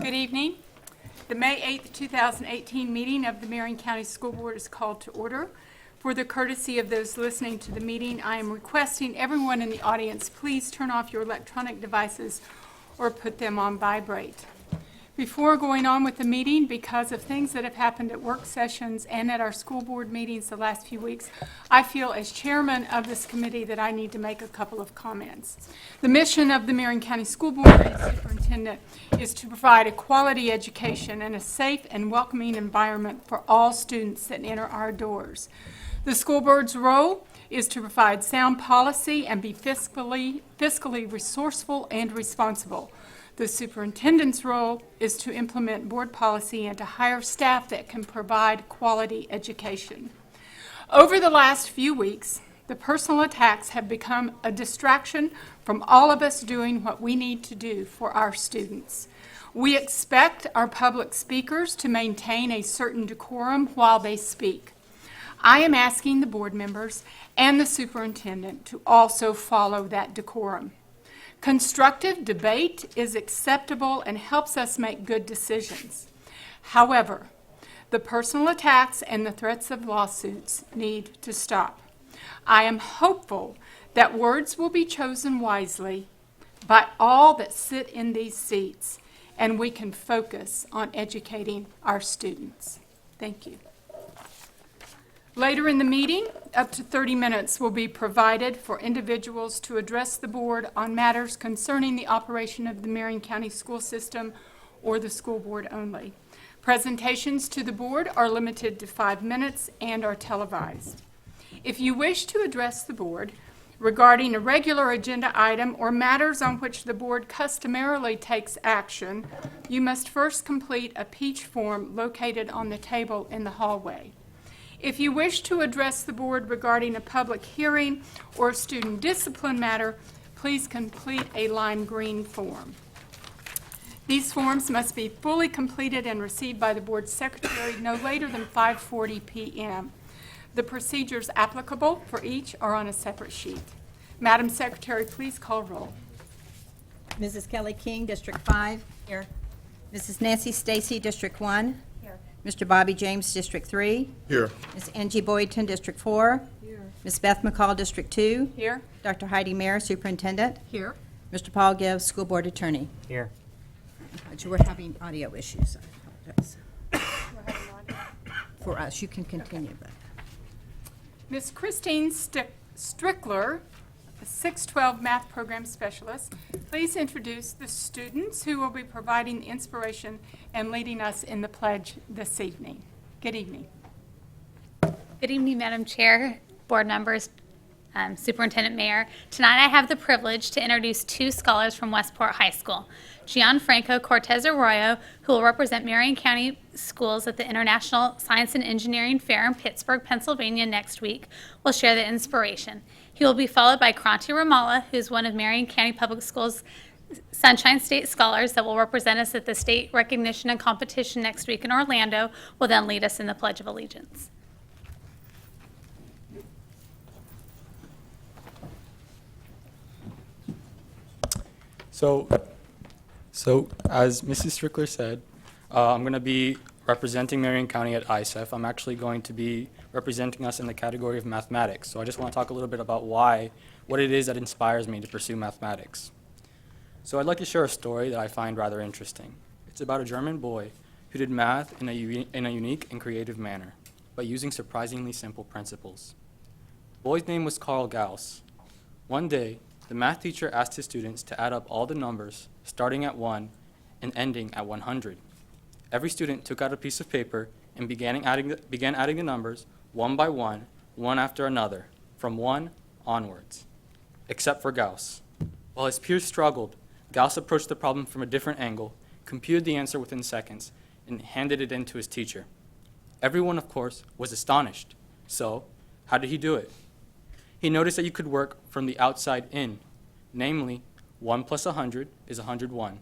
Good evening. The May 8th, 2018 meeting of the Marion County School Board is called to order. For the courtesy of those listening to the meeting, I am requesting everyone in the audience, please turn off your electronic devices or put them on vibrate. Before going on with the meeting, because of things that have happened at work sessions and at our school board meetings the last few weeks, I feel as chairman of this committee that I need to make a couple of comments. The mission of the Marion County School Board and Superintendent is to provide a quality education and a safe and welcoming environment for all students that enter our doors. The school board's role is to provide sound policy and be fiscally resourceful and responsible. The superintendent's role is to implement board policy and to hire staff that can provide quality education. Over the last few weeks, the personal attacks have become a distraction from all of us doing what we need to do for our students. We expect our public speakers to maintain a certain decorum while they speak. I am asking the board members and the superintendent to also follow that decorum. Constructive debate is acceptable and helps us make good decisions. However, the personal attacks and the threats of lawsuits need to stop. I am hopeful that words will be chosen wisely by all that sit in these seats, and we can focus on educating our students. Thank you. Later in the meeting, up to 30 minutes will be provided for individuals to address the board on matters concerning the operation of the Marion County school system or the school board only. Presentations to the board are limited to 5 minutes and are televised. If you wish to address the board regarding a regular agenda item or matters on which the board customarily takes action, you must first complete a peach form located on the table in the hallway. If you wish to address the board regarding a public hearing or a student discipline matter, please complete a lime green form. These forms must be fully completed and received by the board secretary no later than 5:40 p.m. The procedures applicable for each are on a separate sheet. Madam Secretary, please call roll. Mrs. Kelly King, District 5. Here. Mrs. Nancy Stacy, District 1. Here. Mr. Bobby James, District 3. Here. Ms. Angie Boyton, District 4. Here. Ms. Beth McCall, District 2. Here. Dr. Heidi Mayer, Superintendent. Here. Mr. Paul Gibbs, School Board Attorney. Here. We're having audio issues. I apologize. For us, you can continue. But Ms. Christine Strickler, a 612 math program specialist, please introduce the students who will be providing the inspiration and leading us in the pledge this evening. Good evening. Good evening, Madam Chair, board members, Superintendent Mayer. Tonight I have the privilege to introduce two scholars from Westport High School. Gianfranco Cortez Arroyo, who will represent Marion County Schools at the International Science and Engineering Fair in Pittsburgh, Pennsylvania next week, will share the inspiration. He will be followed by Kranti Ramala, who is one of Marion County Public Schools' Sunshine State Scholars that will represent us at the state recognition and competition next week in Orlando, will then lead us in the Pledge of Allegiance. So as Mrs. Strickler said, I'm going to be representing Marion County at ISEF. I'm actually going to be representing us in the category of mathematics. So I just want to talk a little bit about what it is that inspires me to pursue mathematics. So I'd like to share a story that I find rather interesting. It's about a German boy who did math in a unique and creative manner by using surprisingly simple principles. The boy's name was Karl Gauss. One day, the math teacher asked his students to add up all the numbers starting at 1 and ending at 100. Every student took out a piece of paper and began adding the numbers one by one after another, from 1 onwards, except for Gauss. While his peers struggled, Gauss approached the problem from a different angle, computed the answer within seconds, and handed it in to his teacher. Everyone, of course, was astonished. So, how did he do it? He noticed that you could work from the outside in, namely, 1 plus 100 is 101.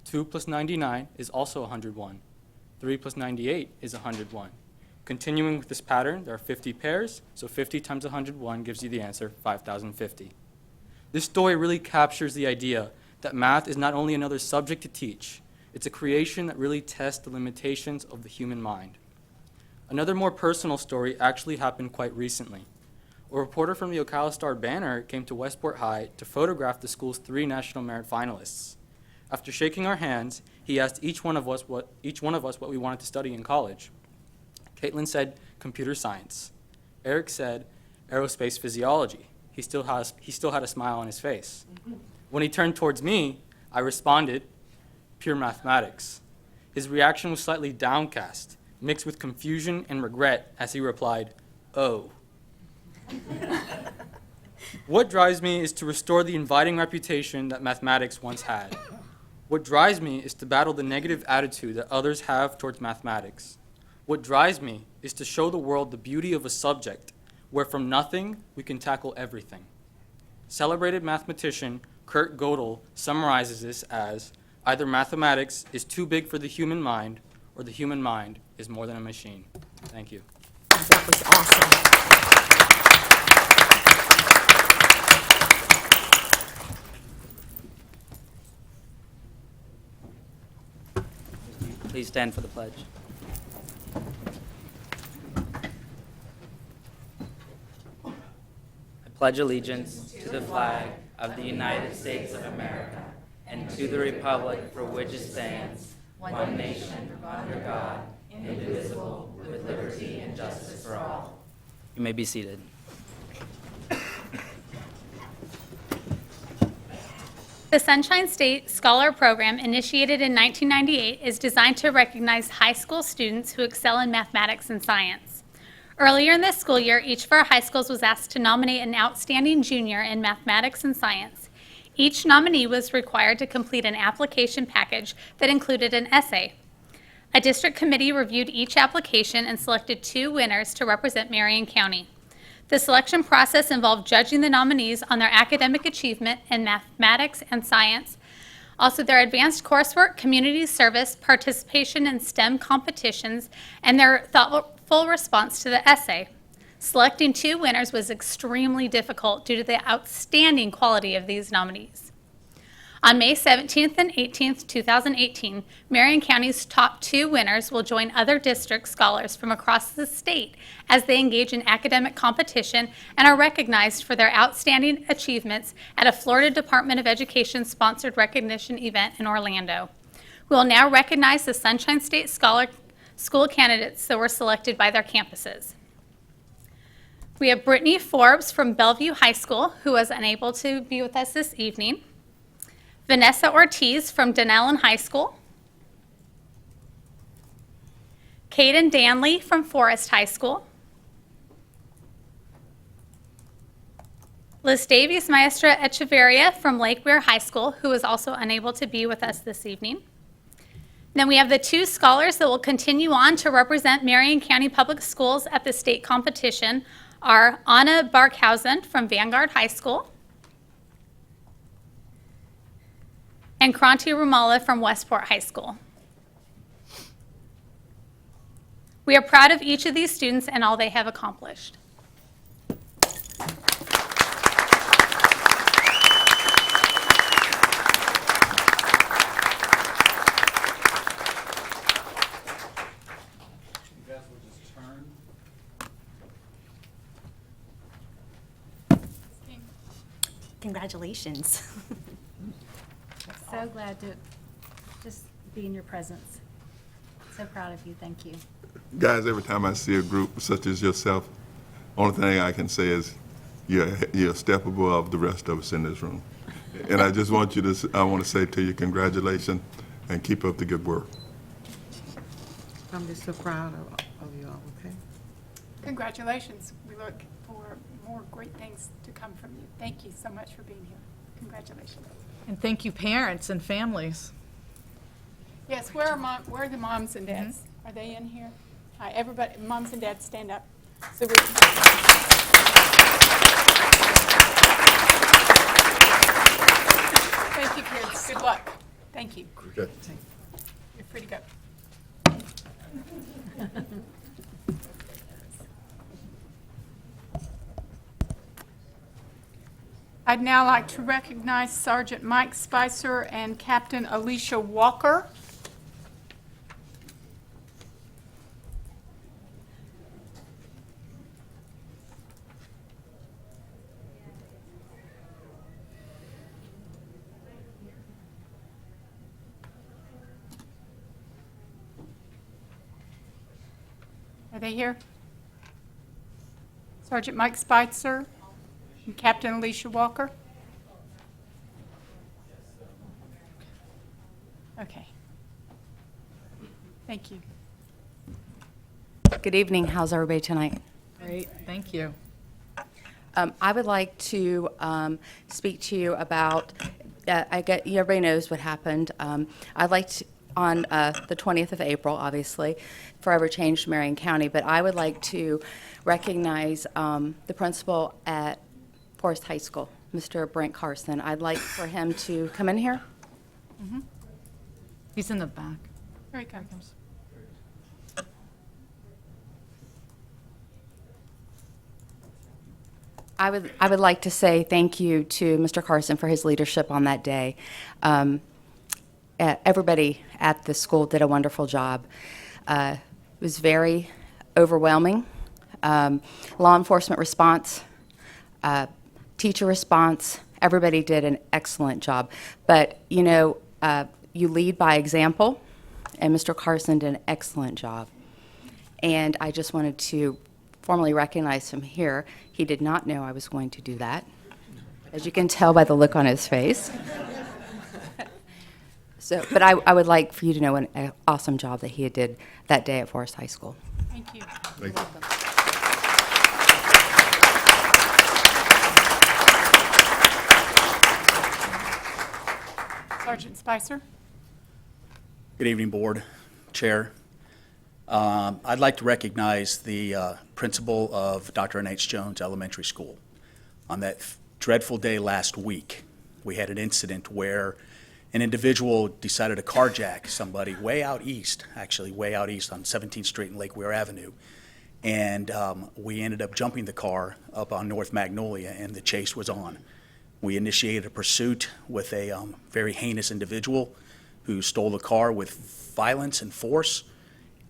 2 plus 99 is also 101. 3 plus 98 is 101. Continuing with this pattern, there are 50 pairs, so 50 times 101 gives you the answer 5,050. This story really captures the idea that math is not only another subject to teach, It's a creation that really tests the limitations of the human mind. Another more personal story actually happened quite recently. A reporter from the Ocala Star-Banner came to Westport High to photograph the school's 3 National Merit finalists. After shaking our hands, he asked each one of us what we wanted to study in college. Caitlin said computer science. Eric said aerospace physiology. He still had a smile on his face. When he turned towards me, I responded, pure mathematics. His reaction was slightly downcast, mixed with confusion and regret as he replied, oh. What drives me is to restore the inviting reputation that mathematics once had. What drives me is to battle the negative attitude that others have towards mathematics. What drives me is to show the world the beauty of a subject where from nothing we can tackle everything. Celebrated mathematician Kurt Gödel summarizes this as, either mathematics is too big for the human mind, or the human mind is more than a machine. Thank you. That was awesome. Please stand for the pledge. I pledge allegiance to the flag of the United States of America and to the republic for which it stands, one nation, under God, indivisible, with liberty and justice for all. You may be seated. The Sunshine State Scholar Program, initiated in 1998, is designed to recognize high school students who excel in mathematics and science. Earlier in this school year, each of our high schools was asked to nominate an outstanding junior in mathematics and science. Each nominee was required to complete an application package that included an essay. A district committee reviewed each application and selected 2 winners to represent Marion County. The selection process involved judging the nominees on their academic achievement in mathematics and science, also their advanced coursework, community service, participation in STEM competitions, and their thoughtful response to the essay. Selecting 2 winners was extremely difficult due to the outstanding quality of these nominees. On May 17th and 18th, 2018, Marion County's top 2 winners will join other district scholars from across the state as they engage in academic competition and are recognized for their outstanding achievements at a Florida Department of Education-sponsored recognition event in Orlando. We will now recognize the Sunshine State School candidates that were selected by their campuses. We have Brittany Forbes from Bellevue High School, who was unable to be with us this evening. Vanessa Ortiz from Denellen High School. Caden Danley from Forest High School. Liz Davies Maestra Echeverria from Lake Weir High School, who is also unable to be with us this evening. Then we have the 2 scholars that will continue on to represent Marion County Public Schools at the state competition are Anna Barkhausen from Vanguard High School and Kranti Rumala from Westport High School. We are proud of each of these students and all they have accomplished. You guys will just turn. Congratulations. So glad to just be in your presence. So proud of you. Thank you. Guys, every time I see a group such as yourself, only thing I can say is you're a step above the rest of us in this room. And I just want I want to say to you, congratulations, and keep up the good work. I'm just so proud of you all, okay? Congratulations. We look for more great things to come from you. Thank you so much for being here. Congratulations. And thank you, parents and families. Yes, where are the moms and dads? Are they in here? Hi, everybody, moms and dads, stand up. So we Thank you, kids. Good luck. Thank you. Okay. You're free to go. I'd now like to recognize Sergeant Mike Spicer and Captain Alicia Walker Are they here? Sergeant Mike Spitzer and Captain Alicia Walker? Okay. Thank you. Good evening. How's everybody tonight? Great, thank you. I would like to speak to you about, everybody knows what happened. I'd like to, on the 20th of April, obviously, forever changed Marion County, but I would like to recognize the principal at Forest High School, Mr. Brent Carson. I'd like for him to come in here. He's in the back. Here he comes. I would like to say thank you to Mr. Carson for his leadership on that day. Everybody at the school did a wonderful job. It was very overwhelming. Law enforcement response, teacher response, everybody did an excellent job. But, you know, you lead by example, and Mr. Carson did an excellent job. And I just wanted to formally recognize him here. He did not know I was going to do that, as you can tell by the look on his face. But I would like for you to know an awesome job that he did that day at Forest High School. Thank you. Thank you. Sergeant Spicer? Good evening, Board, Chair. I'd like to recognize the principal of Dr. N.H. Jones Elementary School. On that dreadful day last week, we had an incident where an individual decided to carjack somebody way out east, actually way out east on 17th Street and Lake Weir Avenue. And we ended up jumping the car up on North Magnolia, and the chase was on. We initiated a pursuit with a very heinous individual who stole the car with violence and force,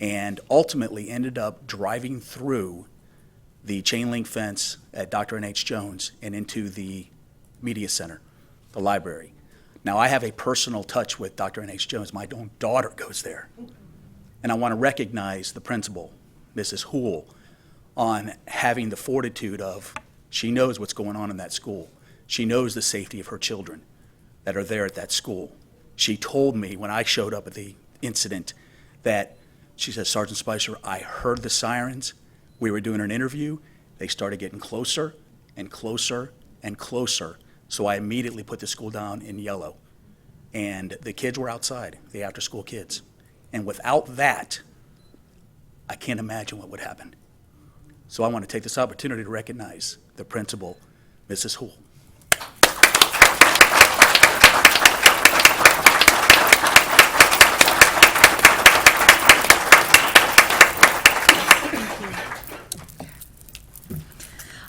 and ultimately ended up driving through the chain link fence at Dr. N.H. Jones and into the media center, the library. Now, I have a personal touch with Dr. N.H. Jones. My own daughter goes there. And I want to recognize the principal, Mrs. Houle, on having the fortitude of, she knows what's going on in that school. She knows the safety of her children that are there at that school. She told me when I showed up at the incident that, she says, Sergeant Spicer, I heard the sirens. We were doing an interview. They started getting closer and closer and closer. So I immediately put the school down in yellow. And the kids were outside, the after-school kids. And without that, I can't imagine what would happen. So I want to take this opportunity to recognize the principal, Mrs. Houle.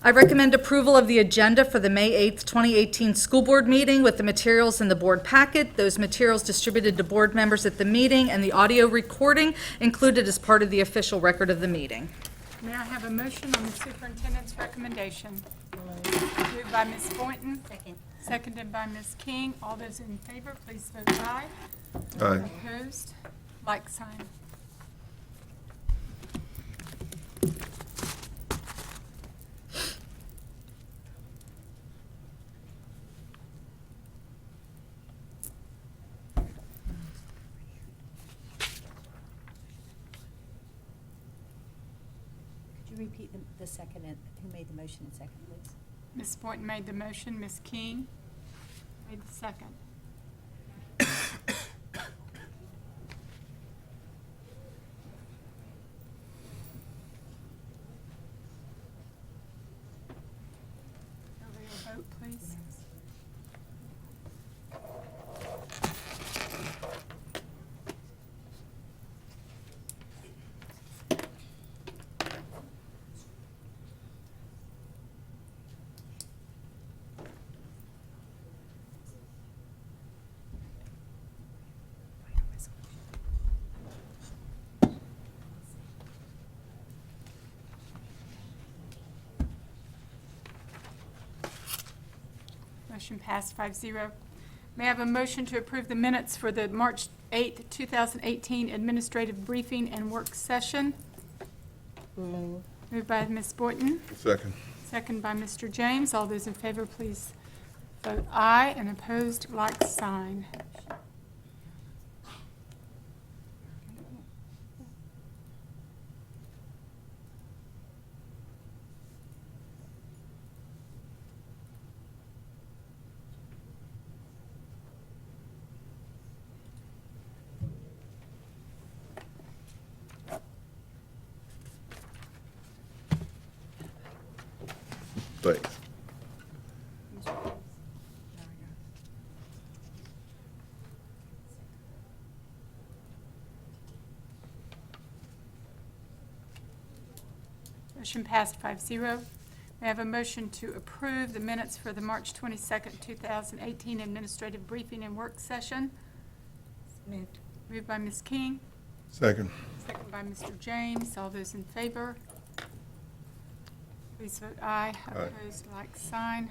I recommend approval of the agenda for the May 8th, 2018 school board meeting with the materials in the board packet, those materials distributed to board members at the meeting, and the audio recording included as part of the official record of the meeting. May I have a motion on the superintendent's recommendation? Moved by Ms. Boynton. Second. Seconded by Ms. King. All those in favor, please vote aye. Aye. Opposed? Like sign. Could you repeat the second, and who made the motion and second, please? Ms. Boynton made the motion. Ms. King made the second. Vote, please. Motion passed 5-0. May I have a motion to approve the minutes for the March 8th, 2018 administrative briefing and work session? Moved by Ms. Boynton, Second. second by Mr. James. All those in favor, please vote aye, and opposed, like sign. Thanks. Motion passed 5-0. May I have a motion to approve the minutes for the March 22nd, 2018 administrative briefing and work session? Moved. Moved by Ms. King, Second. second by Mr. James. All those in favor, please vote aye. Aye. Opposed, like sign.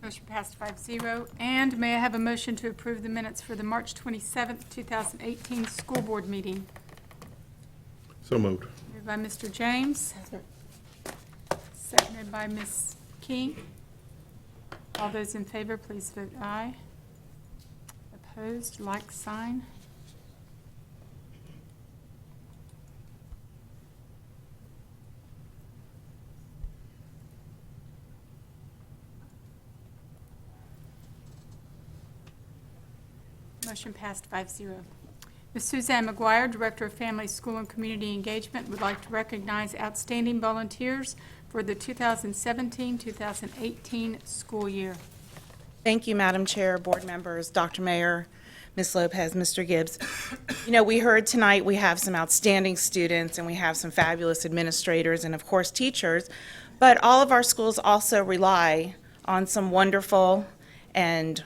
Motion passed 5-0. And may I have a motion to approve the minutes for the March 27th, 2018 school board meeting? So moved. Moved by Mr. James. Seconded by Ms. King. All those in favor, please vote aye. Opposed, like sign. Motion passed 5-0. Ms. Suzanne McGuire, Director of Family, School, and Community Engagement, would like to recognize outstanding volunteers for the 2017-2018 school year. Thank you, Madam Chair, board members, Dr. Mayor, Ms. Lopez, Mr. Gibbs. You know, we heard tonight we have some outstanding students and we have some fabulous administrators and, of course, teachers, but all of our schools also rely on some wonderful and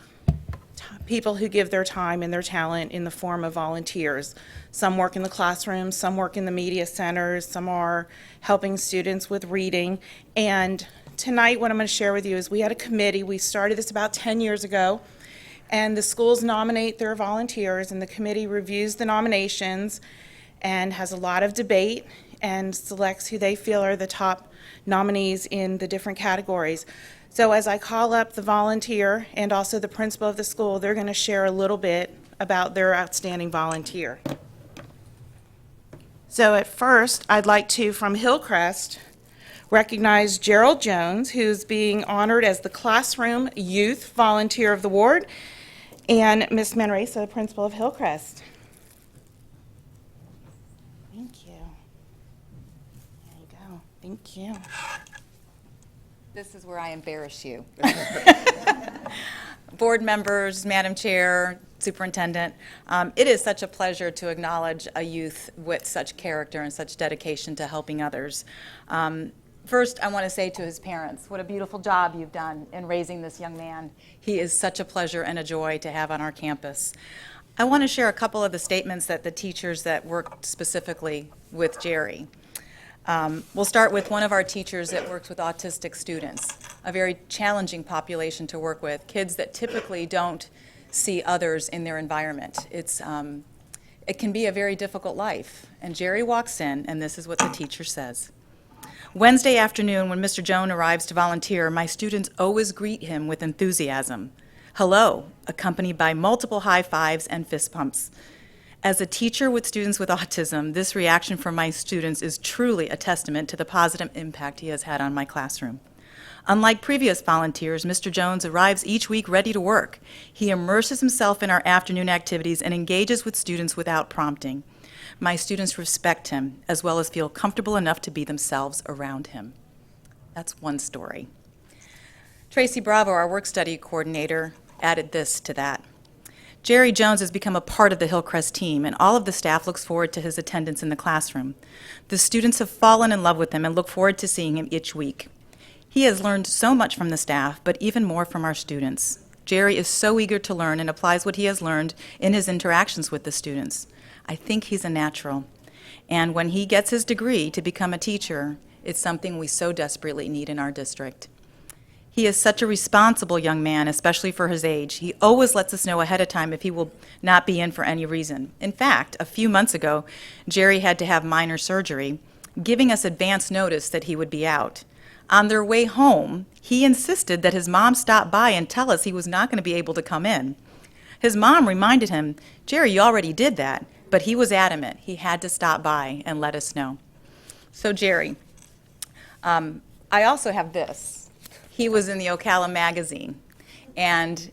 people who give their time and their talent in the form of volunteers. Some work in the classroom, some work in the media centers, some are helping students with reading. And tonight what I'm going to share with you is we had a committee. We started this about 10 years ago, and the schools nominate their volunteers, and the committee reviews the nominations and has a lot of debate and selects who they feel are the top nominees in the different categories. So as I call up the volunteer and also the principal of the school, they're going to share a little bit about their outstanding volunteer. So at first, I'd like to, from Hillcrest, recognize Gerald Jones, who's being honored as the Classroom Youth Volunteer of the Ward, and Miss Manresa, the principal of Hillcrest. Thank you. There you go. Thank you. This is where I embarrass you. Board members, Madam Chair, Superintendent, it is such a pleasure to acknowledge a youth with such character and such dedication to helping others. First, I want to say to his parents, what a beautiful job you've done in raising this young man. He is such a pleasure and a joy to have on our campus. I want to share a couple of the statements that the teachers that worked specifically with Jerry. We'll start with one of our teachers that works with autistic students, a very challenging population to work with, kids that typically don't see others in their environment. It can be a very difficult life. And Jerry walks in, and this is what the teacher says. Wednesday afternoon, when Mr. Jones arrives to volunteer, my students always greet him with enthusiasm. Hello, accompanied by multiple high fives and fist pumps. As a teacher with students with autism, this reaction from my students is truly a testament to the positive impact he has had on my classroom. Unlike previous volunteers, Mr. Jones arrives each week ready to work. He immerses himself in our afternoon activities and engages with students without prompting. My students respect him, as well as feel comfortable enough to be themselves around him. That's one story. Tracy Bravo, our work study coordinator, added this to that. Jerry Jones has become a part of the Hillcrest team, and all of the staff looks forward to his attendance in the classroom. The students have fallen in love with him and look forward to seeing him each week. He has learned so much from the staff, but even more from our students. Jerry is so eager to learn and applies what he has learned in his interactions with the students. I think he's a natural. And when he gets his degree to become a teacher, it's something we so desperately need in our district. He is such a responsible young man, especially for his age. He always lets us know ahead of time if he will not be in for any reason. In fact, a few months ago, Jerry had to have minor surgery, giving us advance notice that he would be out. On their way home, he insisted that his mom stop by and tell us he was not going to be able to come in. His mom reminded him, "Jerry, you already did that," but he was adamant. He had to stop by and let us know. So Jerry, I also have this. He was in the Ocala magazine, and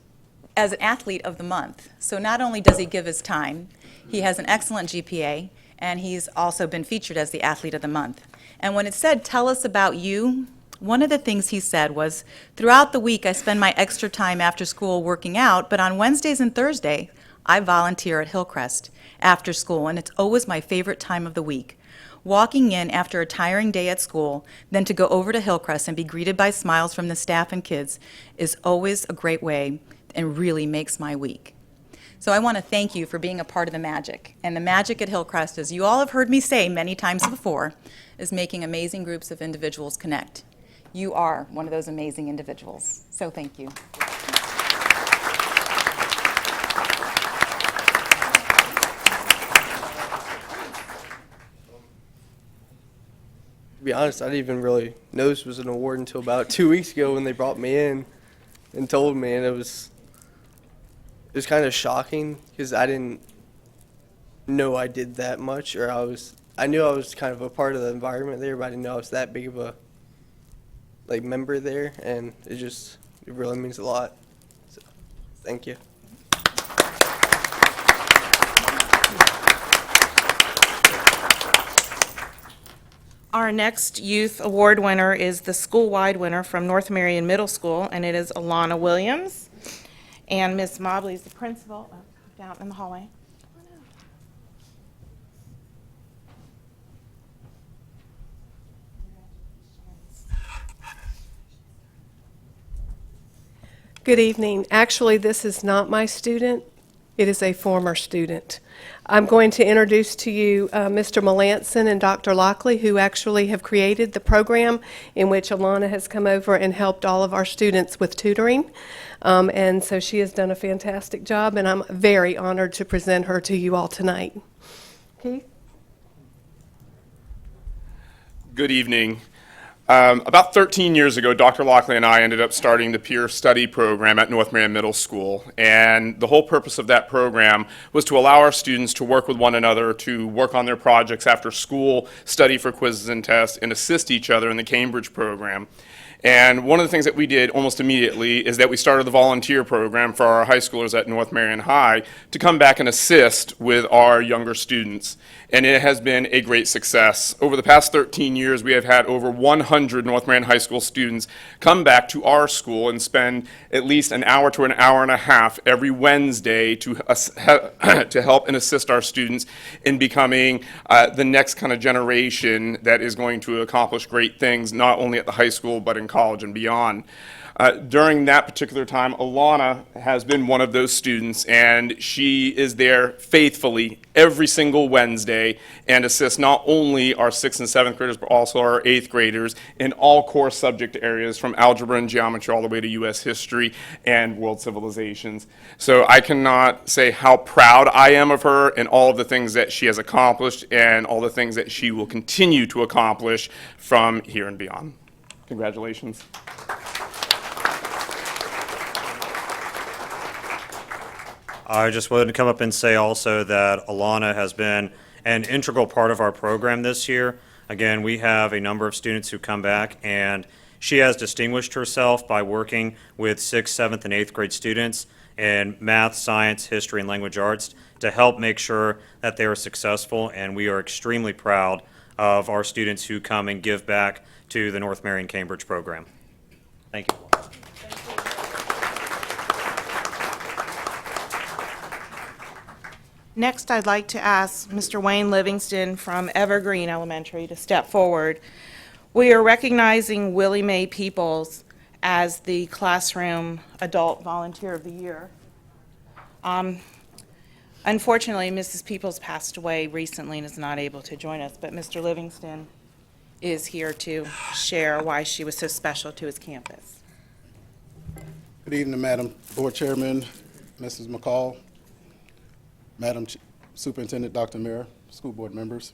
as an athlete of the month. So not only does he give his time, he has an excellent GPA, and he's also been featured as the athlete of the month. And when it said, "Tell us about you," one of the things he said was, "Throughout the week, I spend my extra time after school working out, but on Wednesdays and Thursday, I volunteer at Hillcrest after school, and it's always my favorite time of the week. Walking in after a tiring day at school, then to go over to Hillcrest and be greeted by smiles from the staff and kids is always a great way and really makes my week." So I want to thank you for being a part of the magic. And the magic at Hillcrest, as you all have heard me say many times before, is making amazing groups of individuals connect. You are one of those amazing individuals. So thank you. To be honest, I didn't even really know this was an award until about 2 weeks ago when they brought me in and told me, and it was kind of shocking because I didn't know I did that much, or I knew I was kind of a part of the environment there, but I didn't know I was that big of a member there, and it really means a lot. So, thank you. Our next youth award winner is the school-wide winner from North Marion Middle School, and it is Alana Williams. And Miss Mobley is the principal down in the hallway. Good evening. Actually, this is not my student. It is a former student. I'm going to introduce to you Mr. Melanson and Dr. Lockley, who actually have created the program in which Alana has come over and helped all of our students with tutoring. And so she has done a fantastic job, and I'm very honored to present her to you all tonight. Keith? Good evening. About 13 years ago, Dr. Lockley and I ended up starting the peer study program at North Marion Middle School. And the whole purpose of that program was to allow our students to work with one another, to work on their projects after school, study for quizzes and tests, and assist each other in the Cambridge program. And one of the things that we did almost immediately is that we started the volunteer program for our high schoolers at North Marion High to come back and assist with our younger students. And it has been a great success. Over the past 13 years, we have had over 100 North Marion High School students come back to our school and spend at least an hour to an hour and a half every Wednesday to help and assist our students in becoming the next kind of generation that is going to accomplish great things, not only at the high school, but in college and beyond. During that particular time, Alana has been one of those students, and she is there faithfully every single Wednesday and assists not only our 6th and 7th graders, but also our 8th graders in all core subject areas from algebra and geometry all the way to U.S. history and world civilizations. So I cannot say how proud I am of her and all of the things that she has accomplished and all the things that she will continue to accomplish from here and beyond. Congratulations. I just wanted to come up and say also that Alana has been an integral part of our program this year. Again, we have a number of students who come back, and she has distinguished herself by working with 6th, 7th, and 8th grade students in math, science, history, and language arts to help make sure that they are successful, and we are extremely proud of our students who come and give back to the North Marion Cambridge program. Thank you. Next, I'd like to ask Mr. Wayne Livingston from Evergreen Elementary to step forward. We are recognizing Willie Mae Peoples as the Classroom Adult Volunteer of the Year. Unfortunately, Mrs. Peoples passed away recently and is not able to join us, but Mr. Livingston is here to share why she was so special to his campus. Good evening, Madam Board Chairman, Mrs. McCall, Madam Superintendent Dr. Mayer, school board members.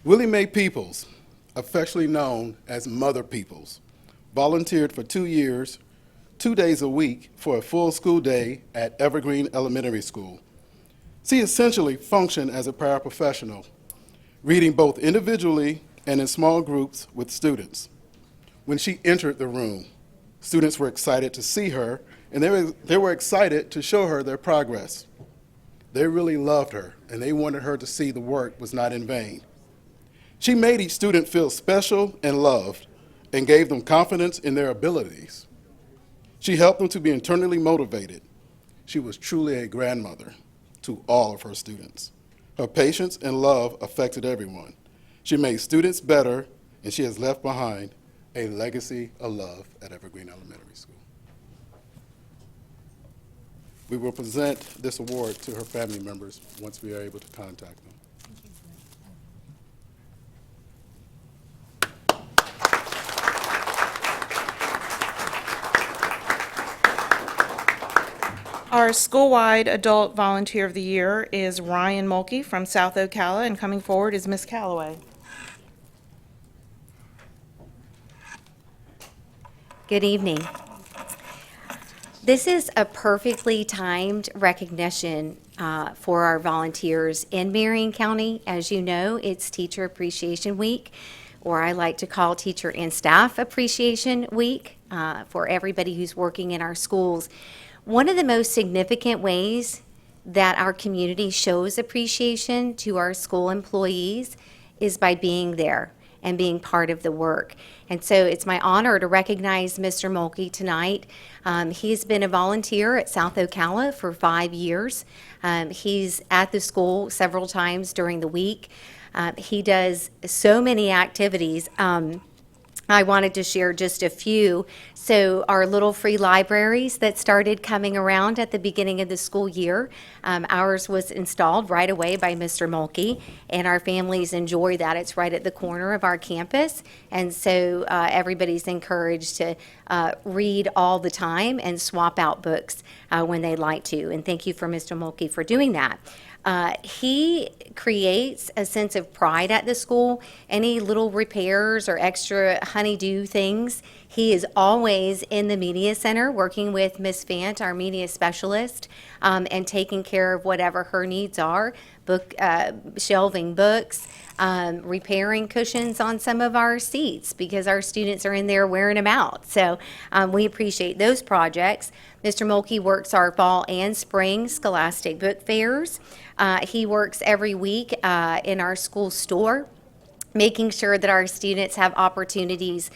Willie Mae Peoples, affectionately known as Mother Peoples, volunteered for 2 years, 2 days a week for a full school day at Evergreen Elementary School. She essentially functioned as a paraprofessional, reading both individually and in small groups with students. When she entered the room, students were excited to see her, and they were excited to show her their progress. They really loved her, and they wanted her to see the work was not in vain. She made each student feel special and loved, and gave them confidence in their abilities. She helped them to be internally motivated. She was truly a grandmother to all of her students. Her patience and love affected everyone. She made students better, and she has left behind a legacy of love at Evergreen Elementary School. We will present this award to her family members once we are able to contact them. Our school-wide Adult Volunteer of the Year is Ryan Mulkey from South Ocala, and coming forward is Miss Calloway. Good evening. This is a perfectly timed recognition for our volunteers in Marion County. As you know, it's Teacher Appreciation Week, or I like to call Teacher and Staff Appreciation Week for everybody who's working in our schools. One of the most significant ways that our community shows appreciation to our school employees is by being there and being part of the work. And so it's my honor to recognize Mr. Mulkey tonight. He's been a volunteer at South Ocala for 5 years. He's at the school several times during the week. He does so many activities. I wanted to share just a few. So our little free libraries that started coming around at the beginning of the school year, ours was installed right away by Mr. Mulkey, and our families enjoy that. It's right at the corner of our campus, and so everybody's encouraged to read all the time and swap out books when they like to. And thank you for Mr. Mulkey for doing that. He creates a sense of pride at the school. Any little repairs or extra honey-do things, he is always in the media center working with Miss Fant, our media specialist, and taking care of whatever her needs are, shelving books, repairing cushions on some of our seats because our students are in there wearing them out. So we appreciate those projects. Mr. Mulkey works our fall and spring scholastic book fairs. He works every week in our school store, making sure that our students have opportunities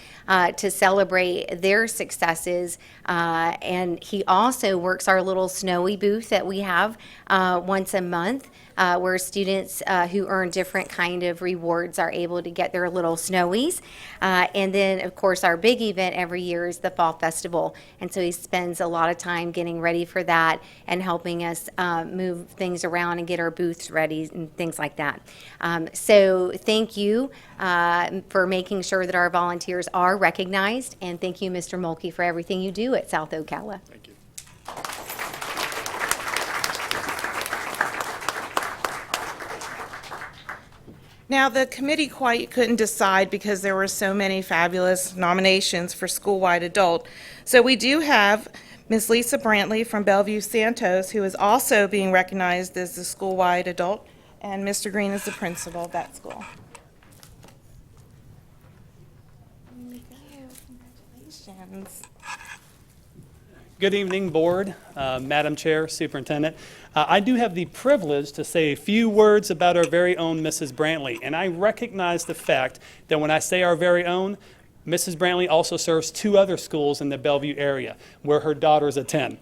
to celebrate their successes. And he also works our little snowy booth that we have once a month, where students who earn different kind of rewards are able to get their little snowies. And then, of course, our big event every year is the Fall Festival. And so he spends a lot of time getting ready for that and helping us move things around and get our booths ready and things like that. So thank you for making sure that our volunteers are recognized. And thank you, Mr. Mulkey, for everything you do at South Ocala. Thank you. Now, the committee quite couldn't decide because there were so many fabulous nominations for school-wide adult. So we do have Ms. Lisa Brantley from Bellevue Santos, who is also being recognized as the school-wide adult, and Mr. Green is the principal of that school. Congratulations. Good evening, Board, Madam Chair, Superintendent. I do have the privilege to say a few words about our very own Mrs. Brantley, and I recognize the fact that when I say our very own, Mrs. Brantley also serves 2 other schools in the Bellevue area where her daughters attend.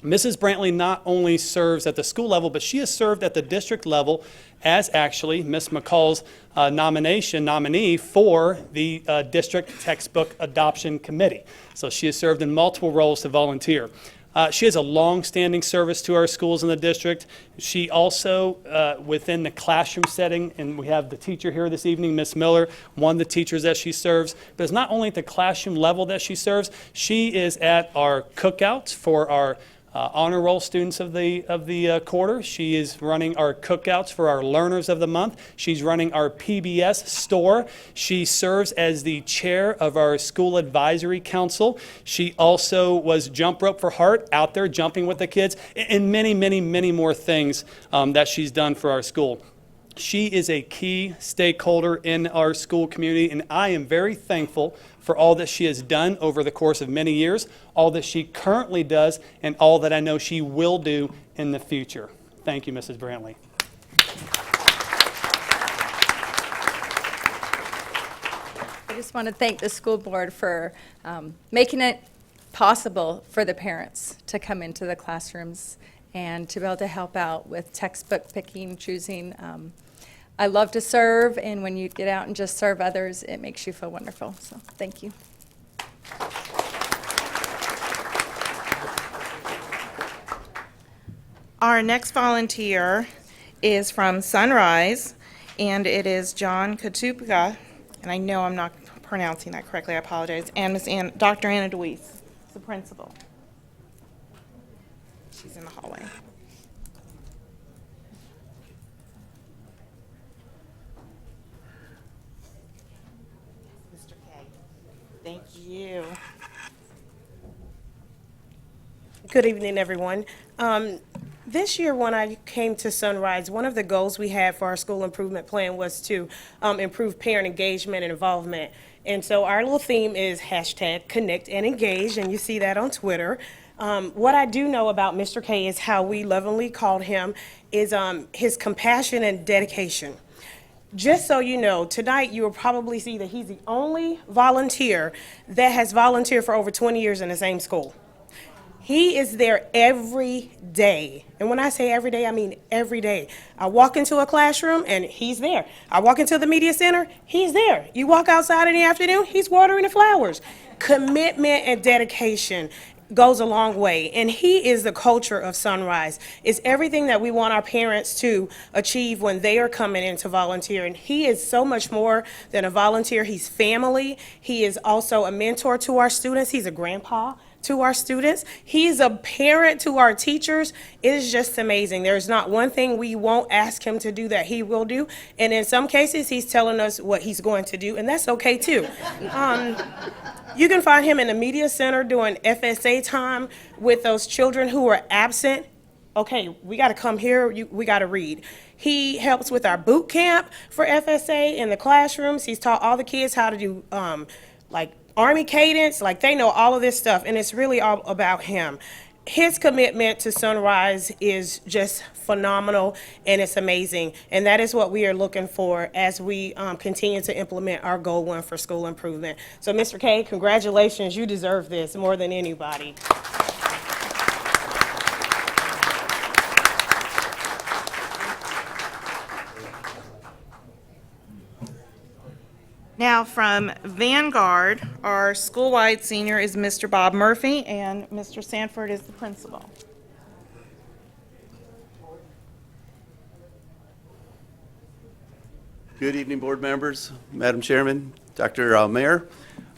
Mrs. Brantley not only serves at the school level, but she has served at the district level as actually Ms. McCall's nominee for the District Textbook Adoption Committee. So she has served in multiple roles to volunteer. She has a long-standing service to our schools in the district. She also, within the classroom setting, and we have the teacher here this evening, Miss Miller, one of the teachers that she serves, but it's not only at the classroom level that she serves, she is at our cookouts for our honor roll students of the quarter. She is running our cookouts for our learners of the month. She's running our PBS store. She serves as the chair of our school advisory council. She also was Jump Rope for Heart, out there jumping with the kids, and many, many, many more things that she's done for our school. She is a key stakeholder in our school community, and I am very thankful for all that she has done over the course of many years, all that she currently does, and all that I know she will do in the future. Thank you, Mrs. Brantley. I just want to thank the school board for making it possible for the parents to come into the classrooms and to be able to help out with textbook picking, choosing. I love to serve, and when you get out and just serve others, it makes you feel wonderful. So thank you. Our next volunteer is from Sunrise, and it is John Katupka, and I know I'm not pronouncing that correctly, I apologize, and Dr. Anna DeWeese, the principal. She's in the hallway. Mr. K. Thank you. Good evening, everyone. This year, when I came to Sunrise, one of the goals we had for our school improvement plan was to improve parent engagement and involvement. And so our little theme is #connect and engage, and you see that on Twitter. What I do know about Mr. K is how we lovingly called him is his compassion and dedication. Just so you know, tonight you will probably see that he's the only volunteer that has volunteered for over 20 years in the same school. He is there every day. And when I say every day, I mean every day. I walk into a classroom and he's there. I walk into the media center, he's there. You walk outside in the afternoon, he's watering the flowers. Commitment and dedication goes a long way. And he is the culture of Sunrise. It's everything that we want our parents to achieve when they are coming in to volunteer. And he is so much more than a volunteer. He's family. He is also a mentor to our students. He's a grandpa to our students. He's a parent to our teachers. It is just amazing. There's not one thing we won't ask him to do that he will do. And in some cases, he's telling us what he's going to do, and that's okay too. You can find him in the media center doing FSA time with those children who are absent. Okay, we got to come here, we got to read. He helps with our boot camp for FSA in the classrooms. He's taught all the kids how to do like Army cadence, like they know all of this stuff, and it's really all about him. His commitment to Sunrise is just phenomenal, and it's amazing, and that is what we are looking for as we continue to implement our Goal 1 for school improvement. So Mr. K, congratulations, you deserve this more than anybody. Now from Vanguard, our school-wide senior is Mr. Bob Murphy, and Mr. Sanford is the principal. Good evening, board members, Madam Chairman, Dr. Mayor.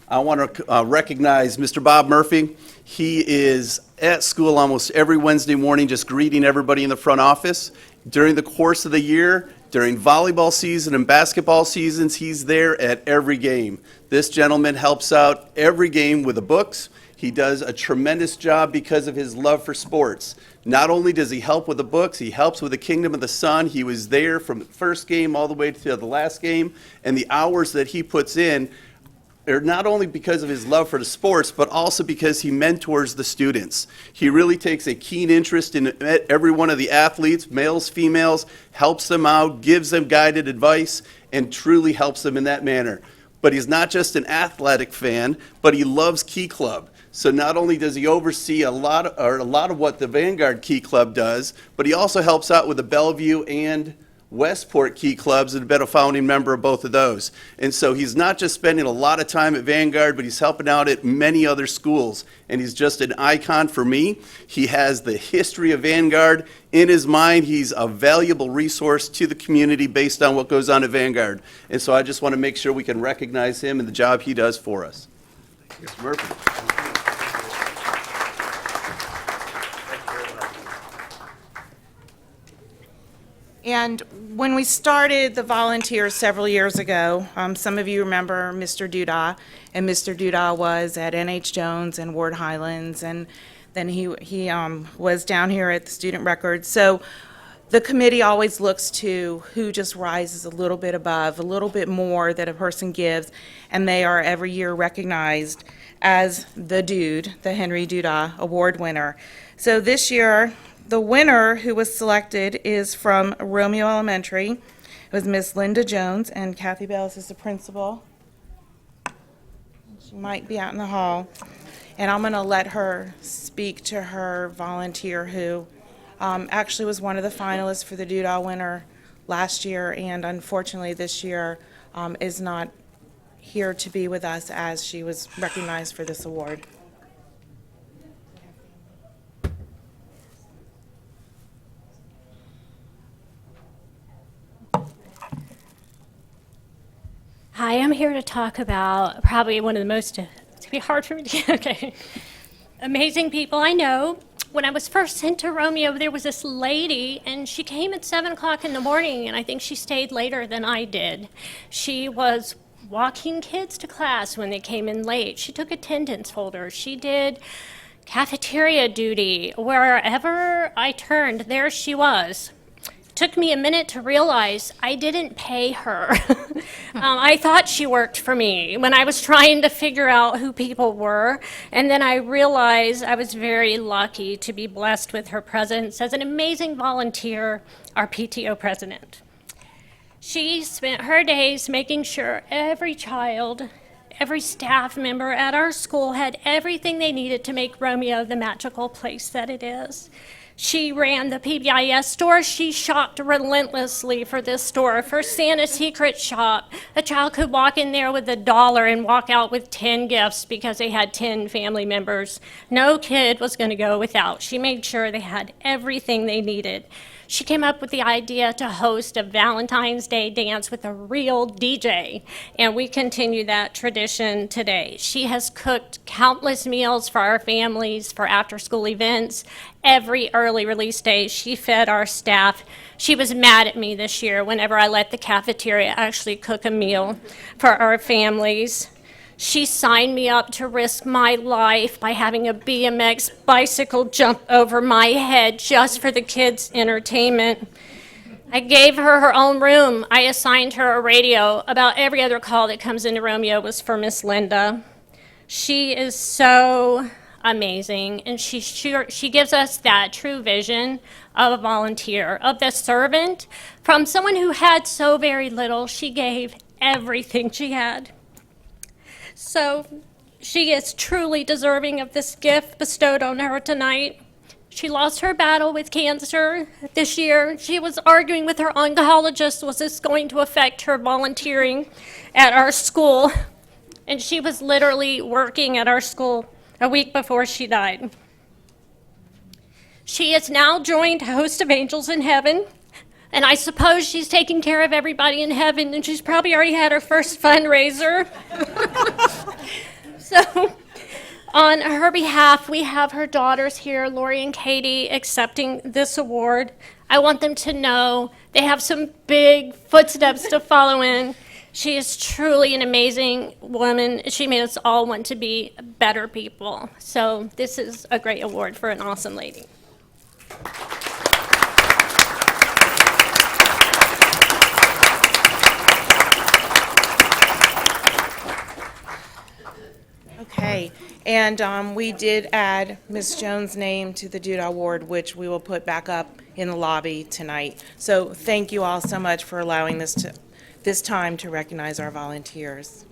I want to recognize Mr. Bob Murphy. He is at school almost every Wednesday morning just greeting everybody in the front office. During the course of the year, during volleyball season and basketball seasons, he's there at every game. This gentleman helps out every game with the books. He does a tremendous job because of his love for sports. Not only does he help with the books, he helps with the Kingdom of the Sun. He was there from the first game all the way to the last game, and the hours that he puts in are not only because of his love for the sports, but also because he mentors the students. He really takes a keen interest in every one of the athletes, males, females, helps them out, gives them guided advice, and truly helps them in that manner. But he's not just an athletic fan, but he loves Key Club. So not only does he oversee a lot of what the Vanguard Key Club does, but he also helps out with the Bellevue and Westport Key Clubs and have been a founding member of both of those. And so he's not just spending a lot of time at Vanguard, but he's helping out at many other schools. And he's just an icon for me. He has the history of Vanguard in his mind. He's a valuable resource to the community based on what goes on at Vanguard. And so I just want to make sure we can recognize him and the job he does for us. Mr. Murphy. And when we started the volunteers several years ago, some of you remember Mr. Duda, and Mr. Duda was at N.H. Jones and Ward Highlands, and then he was down here at the Student Record. So the committee always looks to who just rises a little bit above, a little bit more that a person gives, and they are every year recognized as the Dude, the Henry Duda Award winner. So this year, the winner who was selected is from Romeo Elementary. It was Miss Linda Jones, and Kathy Bells is the principal. She might be out in the hall. And I'm going to let her speak to her volunteer who actually was one of the finalists for the Doodah winner last year, and unfortunately this year is not here to be with us as she was recognized for this award. Hi, I'm here to talk about probably one of the most, it's going to be hard for me to, okay, amazing people I know. When I was first sent to Romeo, there was this lady, and she came at 7 o'clock in the morning, and I think she stayed later than I did. She was walking kids to class when they came in late. She took attendance folders. She did cafeteria duty. Wherever I turned, there she was. Took me a minute to realize I didn't pay her. I thought she worked for me when I was trying to figure out who people were. And then I realized I was very lucky to be blessed with her presence as an amazing volunteer, our PTO president. She spent her days making sure every child, every staff member at our school had everything they needed to make Romeo the magical place that it is. She ran the PBIS store. She shopped relentlessly for this store. For Santa's Secret Shop, a child could walk in there with $1 and walk out with 10 gifts because they had 10 family members. No kid was going to go without. She made sure they had everything they needed. She came up with the idea to host a Valentine's Day dance with a real DJ, and we continue that tradition today. She has cooked countless meals for our families, for after-school events. Every early release day, she fed our staff. She was mad at me this year whenever I let the cafeteria actually cook a meal for our families. She signed me up to risk my life by having a BMX bicycle jump over my head just for the kids' entertainment. I gave her her own room. I assigned her a radio. About every other call that comes into Romeo was for Miss Linda. She is so amazing, and she gives us that true vision of a volunteer, of the servant. From someone who had so very little, she gave everything she had. So she is truly deserving of this gift bestowed on her tonight. She lost her battle with cancer this year. She was arguing with her oncologist, was this going to affect her volunteering at our school? And she was literally working at our school a week before she died. She has now joined a host of angels in heaven. And I suppose she's taking care of everybody in heaven, and she's probably already had her first fundraiser. So on her behalf, we have her daughters here, Lori and Katie, accepting this award. I want them to know they have some big footsteps to follow in. She is truly an amazing woman. She made us all want to be better people. So this is a great award for an awesome lady. Okay, and we did add Ms. Jones' name to the Duda Award, which we will put back up in the lobby tonight. So thank you all so much for allowing this time to recognize our volunteers.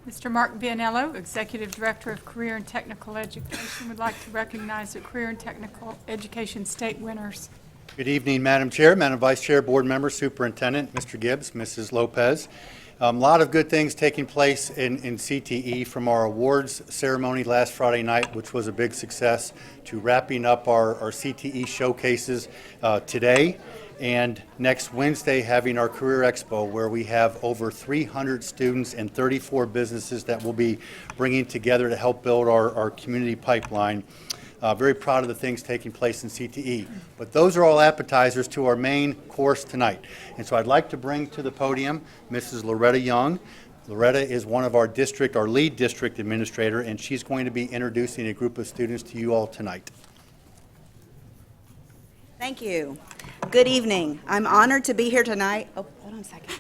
Mr. Mark Vianello, Executive Director of Career and Technical Education, would like to recognize the Career and Technical Education State winners. Good evening, Madam Chair, Madam Vice Chair, Board Members, Superintendent, Mr. Gibbs, Mrs. Lopez. A lot of good things taking place in CTE, from our awards ceremony last Friday night, which was a big success, to wrapping up our CTE showcases today, and next Wednesday having our Career Expo, where we have over 300 students and 34 businesses that we'll be bringing together to help build our community pipeline. Very proud of the things taking place in CTE. But those are all appetizers to our main course tonight. And so I'd like to bring to the podium Mrs. Loretta Young. Loretta is one of our lead district administrator, and she's going to be introducing a group of students to you all tonight. Thank you. Good evening. I'm honored to be here tonight. Oh, hold on a second.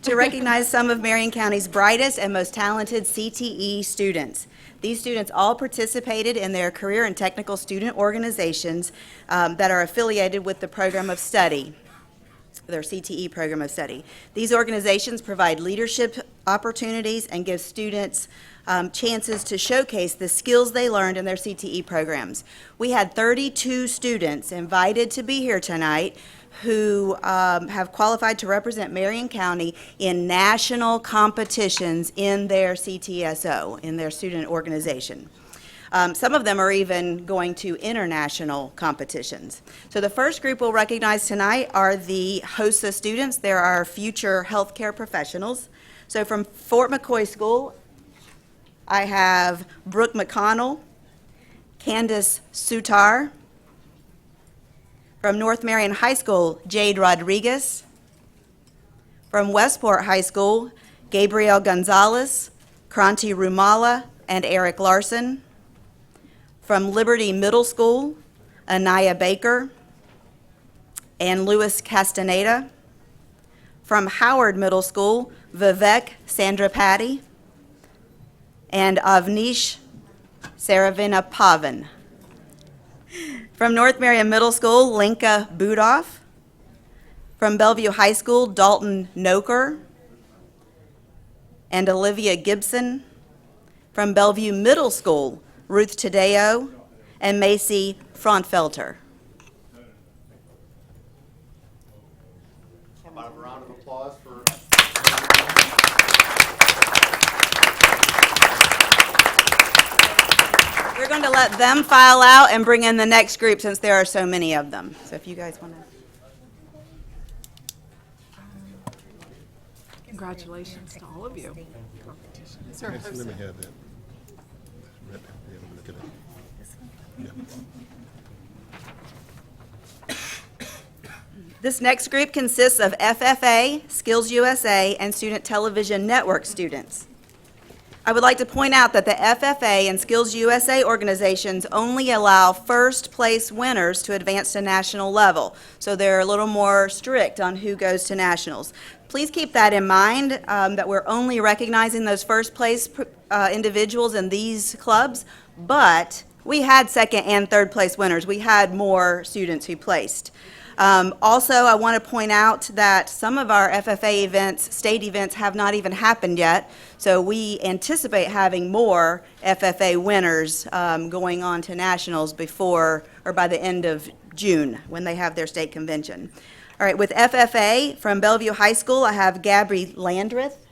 To recognize some of Marion County's brightest and most talented CTE students. These students all participated in their career and technical student organizations that are affiliated with the program of study, their CTE program of study. These organizations provide leadership opportunities and give students chances to showcase the skills they learned in their CTE programs. We had 32 students invited to be here tonight who have qualified to represent Marion County in national competitions in their CTSO, in their student organization. Some of them are even going to international competitions. So the first group we'll recognize tonight are the HOSA students. They're our future healthcare professionals. So from Fort McCoy School, I have Brooke McConnell, Candace Sutar. From North Marion High School, Jade Rodriguez. From Westport High School, Gabriel Gonzalez, Kranti Rumala, and Eric Larson. From Liberty Middle School, Anaya Baker and Louis Castaneda. From Howard Middle School, Vivek Sandra Patty and Avnish Saravina Pavan. From North Marion Middle School, Linka Budoff. From Bellevue High School, Dalton Noker and Olivia Gibson. From Bellevue Middle School, Ruth Tadeo and Macy Frontfelter. A round of applause for We're going to let them file out and bring in the next group since there are so many of them. So if you guys want to. Congratulations to all of you. Let me have that. Look at it. This next group consists of FFA, Skills USA, and Student Television Network students. I would like to point out that the FFA and Skills USA organizations only allow first place winners to advance to national level, so they're a little more strict on who goes to nationals. Please keep that in mind, that we're only recognizing those first place individuals in these clubs, but we had second and third place winners. We had more students who placed. Also, I want to point out that some of our FFA events, state events, have not even happened yet, so we anticipate having more FFA winners going on to nationals before or by the end of June when they have their state convention. All right, with FFA from Bellevue High School, I have Gabby Landreth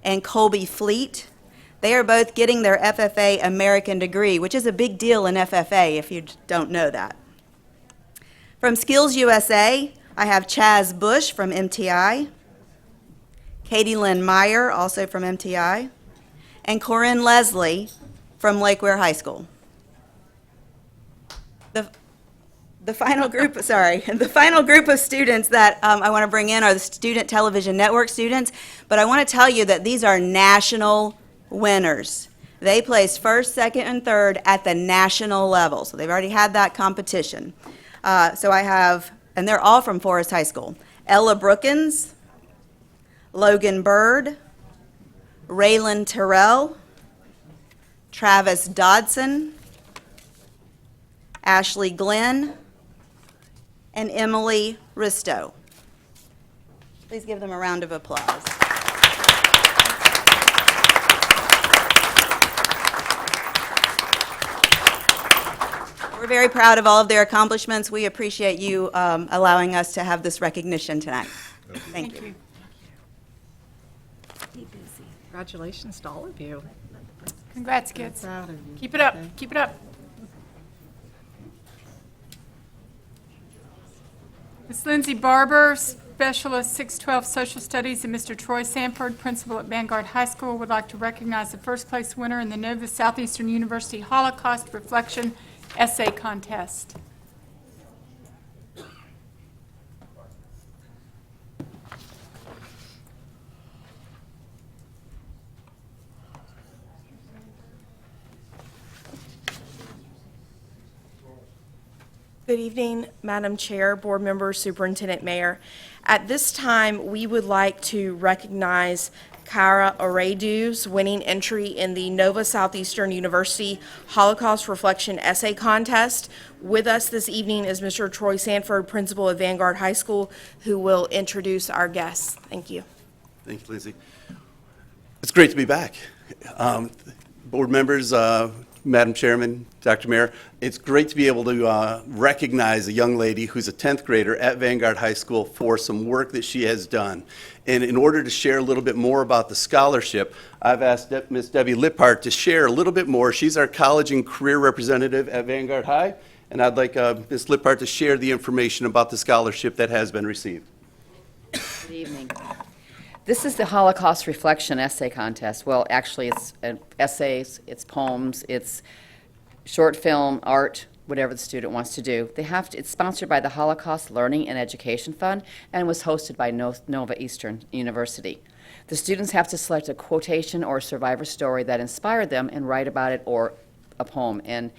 and Colby Fleet. They are both getting their FFA American degree, which is a big deal in FFA if you don't know that. From Skills USA, I have Chaz Bush from MTI, Katie Lynn Meyer, also from MTI, and Corinne Leslie from Lake Ware High School. The final group, the final group of students that I want to bring in are the Student Television Network students, but I want to tell you that these are national winners. They placed first, second, and third at the national level, so they've already had that competition. So I have, and they're all from Forest High School, Ella Brookins, Logan Bird, Raylan Terrell, Travis Dodson, Ashley Glenn, and Emily Risto. Please give them a round of applause. We're very proud of all of their accomplishments. We appreciate you allowing us to have this recognition tonight. Thank you. Congratulations to all of you. Congrats, kids. Proud of you. Keep it up, Okay. keep it up. Ms. Lindsay Barber, Specialist 612 Social Studies, and Mr. Troy Sanford, Principal at Vanguard High School, would like to recognize the first place winner in the Nova Southeastern University Holocaust Reflection Essay Contest. Good evening, Madam Chair, Board Members, Superintendent, Mayor. At this time, we would like to recognize Kyra Oredu's winning entry in the Nova Southeastern University Holocaust Reflection Essay Contest. With us this evening is Mr. Troy Sanford, Principal of Vanguard High School, who will introduce our guests. Thank you. Thank you, Lindsay. It's great to be back. Board members, Madam Chairman, Dr. Mayor, it's great to be able to recognize a young lady who's a 10th grader at Vanguard High School for some work that she has done. And in order to share a little bit more about the scholarship, I've asked Ms. Debbie Lippard to share a little bit more. She's our college and career representative at Vanguard High, and I'd like Ms. Lippard to share the information about the scholarship that has been received. Good evening. This is the Holocaust Reflection Essay Contest. Well, actually, it's essays, it's poems, it's short film, art, whatever the student wants to do. It's sponsored by the Holocaust Learning and Education Fund and was hosted by Nova Eastern University. The students have to select a quotation or a survivor story that inspired them and write about it, or a poem. And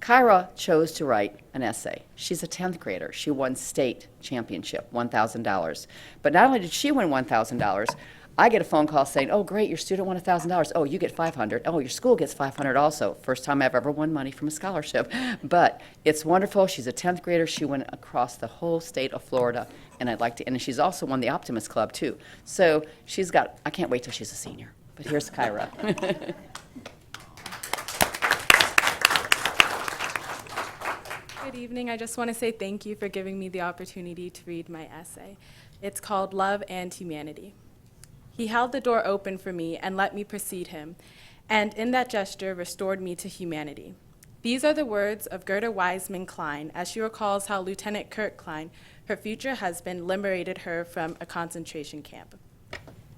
Kyra chose to write an essay. She's a 10th grader. She won state championship, $1,000. But not only did she win $1,000, I get a phone call saying, oh, great, your student won $1,000. Oh, you get $500. Oh, your school gets $500 also. First time I've ever won money from a scholarship. But it's wonderful. She's a 10th grader. She went across the whole state of Florida. And and she's also won the Optimist Club, too. So I can't wait till she's a senior. But here's Kyra. Good evening. I just want to say thank you for giving me the opportunity to read my essay. It's called Love and Humanity. He held the door open for me and let me precede him, and in that gesture restored me to humanity. These are the words of Gerda Wiseman Klein as she recalls how Lieutenant Kurt Klein, her future husband, liberated her from a concentration camp.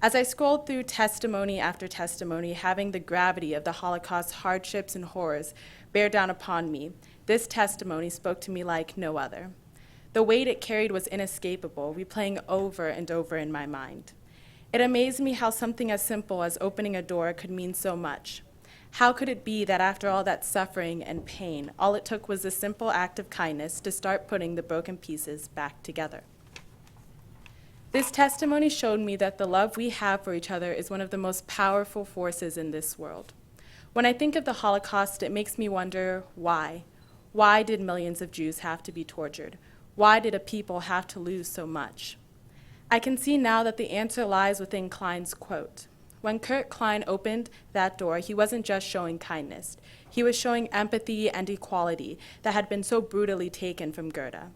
As I scrolled through testimony after testimony, having the gravity of the Holocaust's hardships and horrors bear down upon me, this testimony spoke to me like no other. The weight it carried was inescapable, replaying over and over in my mind. It amazed me how something as simple as opening a door could mean so much. How could it be that after all that suffering and pain, all it took was a simple act of kindness to start putting the broken pieces back together? This testimony showed me that the love we have for each other is one of the most powerful forces in this world. When I think of the Holocaust, it makes me wonder why. Why did millions of Jews have to be tortured? Why did a people have to lose so much? I can see now that the answer lies within Klein's quote. When Kurt Klein opened that door, he wasn't just showing kindness. He was showing empathy and equality that had been so brutally taken from Gerda.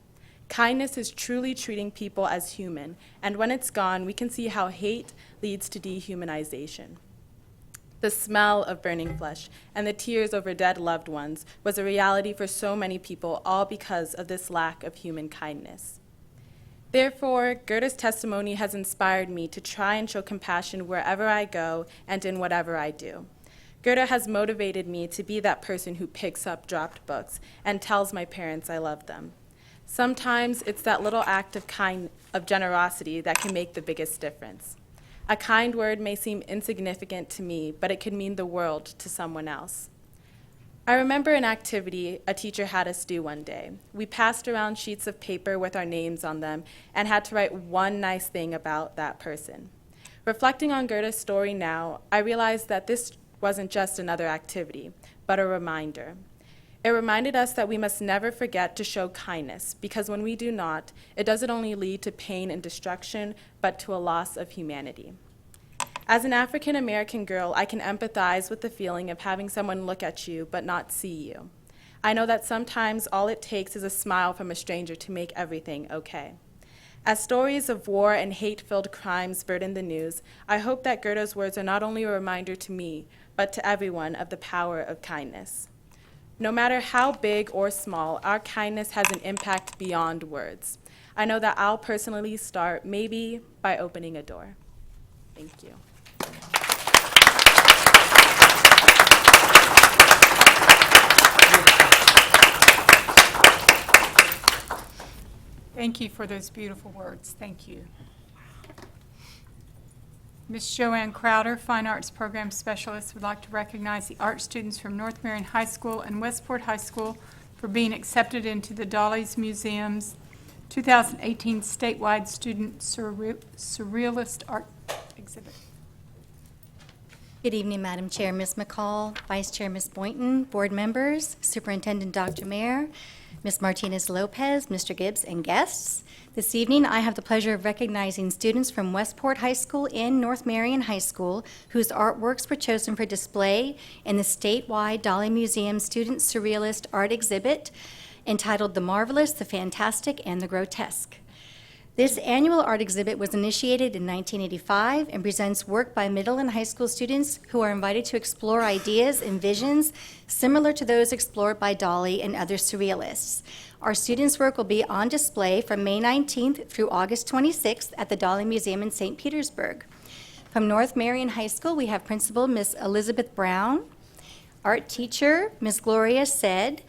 Kindness is truly treating people as human, and when it's gone, we can see how hate leads to dehumanization. The smell of burning flesh and the tears over dead loved ones was a reality for so many people, all because of this lack of human kindness. Therefore, Gerda's testimony has inspired me to try and show compassion wherever I go and in whatever I do. Gerda has motivated me to be that person who picks up dropped books and tells my parents I love them. Sometimes it's that little act of generosity that can make the biggest difference. A kind word may seem insignificant to me, but it could mean the world to someone else. I remember an activity a teacher had us do one day. We passed around sheets of paper with our names on them and had to write one nice thing about that person. Reflecting on Gerda's story now, I realized that this wasn't just another activity, but a reminder. It reminded us that we must never forget to show kindness, because when we do not, it doesn't only lead to pain and destruction, but to a loss of humanity. As an African American girl, I can empathize with the feeling of having someone look at you but not see you. I know that sometimes all it takes is a smile from a stranger to make everything okay. As stories of war and hate-filled crimes burden the news, I hope that Goethe's words are not only a reminder to me, but to everyone of the power of kindness. No matter how big or small, our kindness has an impact beyond words. I know that I'll personally start maybe by opening a door. Thank you. Thank you for those beautiful words. Thank you. Ms. Joanne Crowder, Fine Arts Program Specialist, would like to recognize the art students from North Marion High School and Westport High School for being accepted into the Dolly's Museum's 2018 statewide student surrealist art exhibit. Good evening, Madam Chair, Ms. McCall, Vice Chair, Ms. Boynton, board members, Superintendent Dr. Mayer, Ms. Martinez-Lopez, Mr. Gibbs, and guests. This evening, I have the pleasure of recognizing students from Westport High School and North Marion High School whose artworks were chosen for display in the statewide Dolly Museum Student Surrealist Art Exhibit entitled The Marvelous, the Fantastic, and the Grotesque. This annual art exhibit was initiated in 1985 and presents work by middle and high school students who are invited to explore ideas and visions similar to those explored by Dolly and other surrealists. Our students' work will be on display from May 19th through August 26th at the Dolly Museum in St. Petersburg. From North Marion High School, we have Principal Ms. Elizabeth Brown, art teacher Ms. Gloria Said,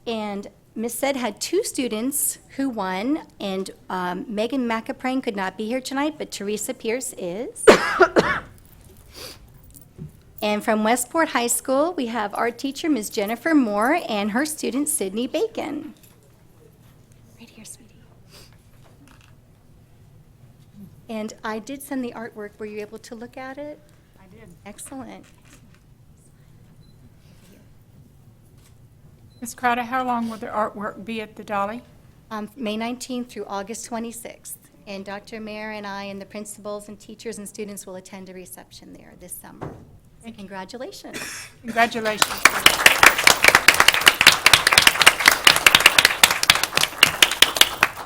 and Ms. Said had two students who won, and Megan McAprane could not be here tonight, but Teresa Pierce is. And from Westport High School, we have art teacher Ms. Jennifer Moore and her student Sydney Bacon. Right here, sweetie. And I did send the artwork. Were you able to look at it? I did. Excellent. Ms. Crowder, how long will the artwork be at the Dolly? May 19th through August 26th. And Dr. Mayer and I and the principals and teachers and students will attend a reception there this summer. So congratulations. Congratulations.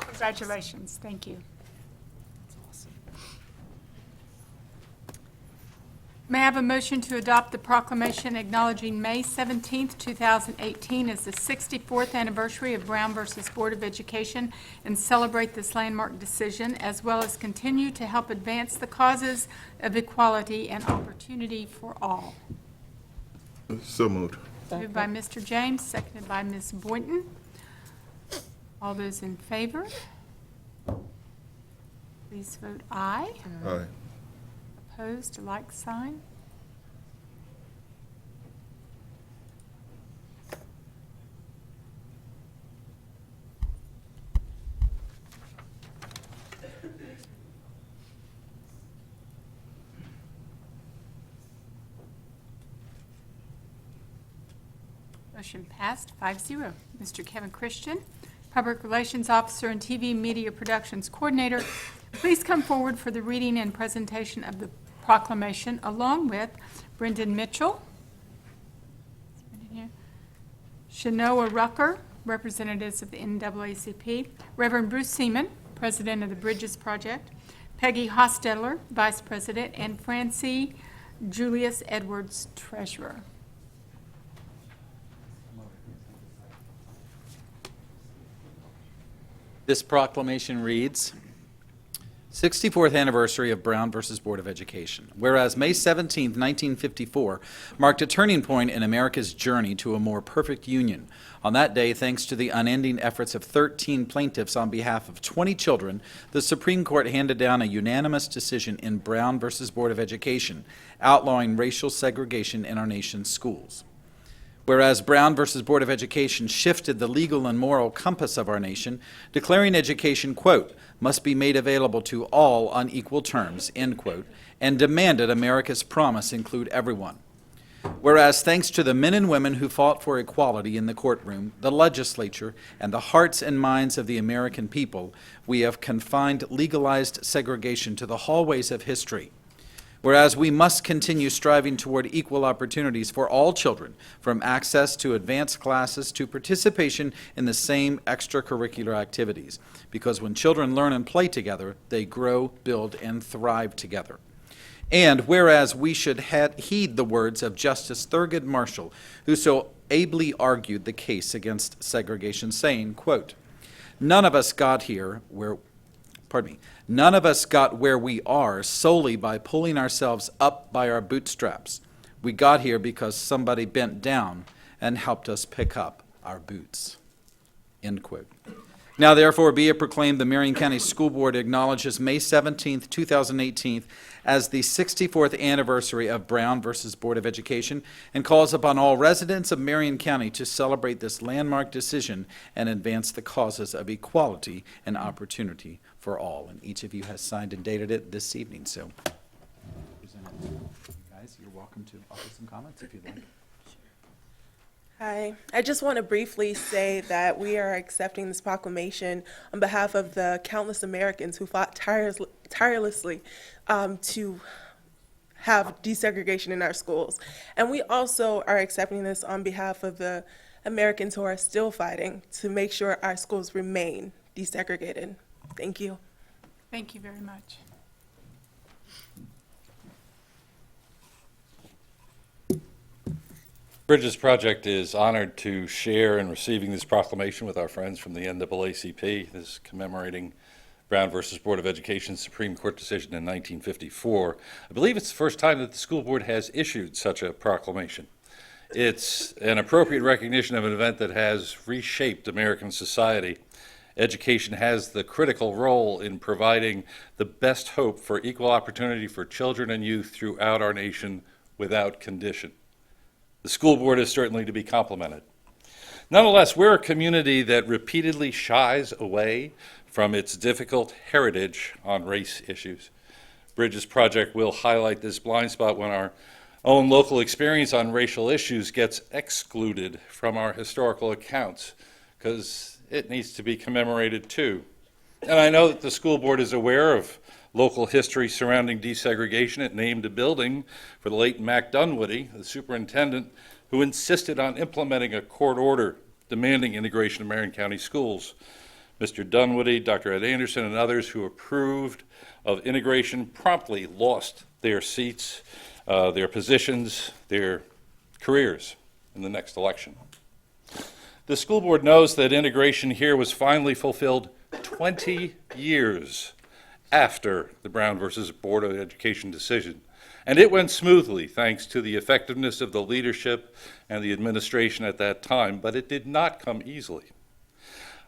Congratulations. Thank you. May I have a motion to adopt the proclamation acknowledging May 17th, 2018 as the 64th anniversary of Brown versus Board of Education and celebrate this landmark decision, as well as continue to help advance the causes of equality and opportunity for all? So moved. Moved by Mr. James, seconded by Ms. Boynton. All those in favor? Please vote aye. Aye. Opposed, a like sign. Motion passed 5-0. Mr. Kevin Christian, Public Relations Officer and TV Media Productions Coordinator, please come forward for the reading and presentation of the proclamation, along with Brendan Mitchell, Shanoa Rucker, representatives of the NAACP, Reverend Bruce Seaman, President of the Bridges Project, Peggy Hostetler, Vice President, and Francie Julius Edwards, Treasurer. This proclamation reads, 64th anniversary of Brown versus Board of Education. Whereas May 17, 1954 marked a turning point in America's journey to a more perfect union. On that day, thanks to the unending efforts of 13 plaintiffs on behalf of 20 children, the Supreme Court handed down a unanimous decision in Brown versus Board of Education, outlawing racial segregation in our nation's schools. Whereas Brown versus Board of Education shifted the legal and moral compass of our nation, declaring education, quote, must be made available to all on equal terms, end quote, and demanded America's promise include everyone. Whereas thanks to the men and women who fought for equality in the courtroom, the legislature, and the hearts and minds of the American people, we have confined legalized segregation to the hallways of history. Whereas we must continue striving toward equal opportunities for all children, from access to advanced classes to participation in the same extracurricular activities. Because when children learn and play together, they grow, build, and thrive together. And whereas we should heed the words of Justice Thurgood Marshall, who so ably argued the case against segregation, saying, quote, none of us got where we are solely by pulling ourselves up by our bootstraps. We got here because somebody bent down and helped us pick up our boots. End quote. Now therefore be it proclaimed, the Marion County School Board acknowledges May 17th, 2018 as the 64th anniversary of Brown versus Board of Education and calls upon all residents of Marion County to celebrate this landmark decision and advance the causes of equality and opportunity for all. And each of you has signed and dated it this evening. So, guys, you're welcome to offer some comments if you'd like. Hi, I just want to briefly say that we are accepting this proclamation on behalf of the countless Americans who fought tirelessly to have desegregation in our schools. And we also are accepting this on behalf of the Americans who are still fighting to make sure our schools remain desegregated. Thank you. Thank you very much. Bridges Project is honored to share in receiving this proclamation with our friends from the NAACP. This is commemorating Brown versus Board of Education's Supreme Court decision in 1954. I believe it's the first time that the school board has issued such a proclamation. It's an appropriate recognition of an event that has reshaped American society. Education has the critical role in providing the best hope for equal opportunity for children and youth throughout our nation without condition. The school board is certainly to be complimented. Nonetheless, we're a community that repeatedly shies away from its difficult heritage on race issues. Bridges Project will highlight this blind spot when our own local experience on racial issues gets excluded from our historical accounts, because it needs to be commemorated too. And I know that the school board is aware of local history surrounding desegregation. It named a building for the late Mac Dunwoody, the superintendent, who insisted on implementing a court order demanding integration of Marion County schools. Mr. Dunwoody, Dr. Ed Anderson, and others who approved of integration promptly lost their seats, their positions, their careers in the next election. The school board knows that integration here was finally fulfilled 20 years after the Brown versus Board of Education decision. And it went smoothly thanks to the effectiveness of the leadership and the administration at that time, but it did not come easily.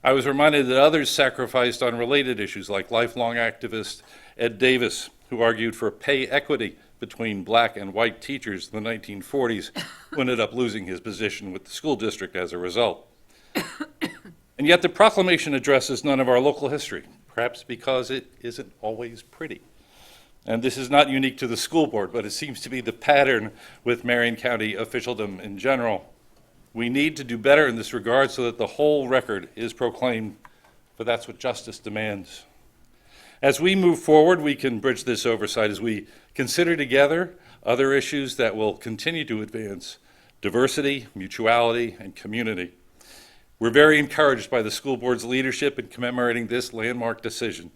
I was reminded that others sacrificed on related issues, like lifelong activist Ed Davis, who argued for pay equity between black and white teachers in the 1940s, who ended up losing his position with the school district as a result. And yet the proclamation addresses none of our local history, perhaps because it isn't always pretty. And this is not unique to the school board, but it seems to be the pattern with Marion County officialdom in general. We need to do better in this regard so that the whole record is proclaimed, for that's what justice demands. As we move forward, we can bridge this oversight as we consider together other issues that will continue to advance diversity, mutuality, and community. We're very encouraged by the school board's leadership in commemorating this landmark decision.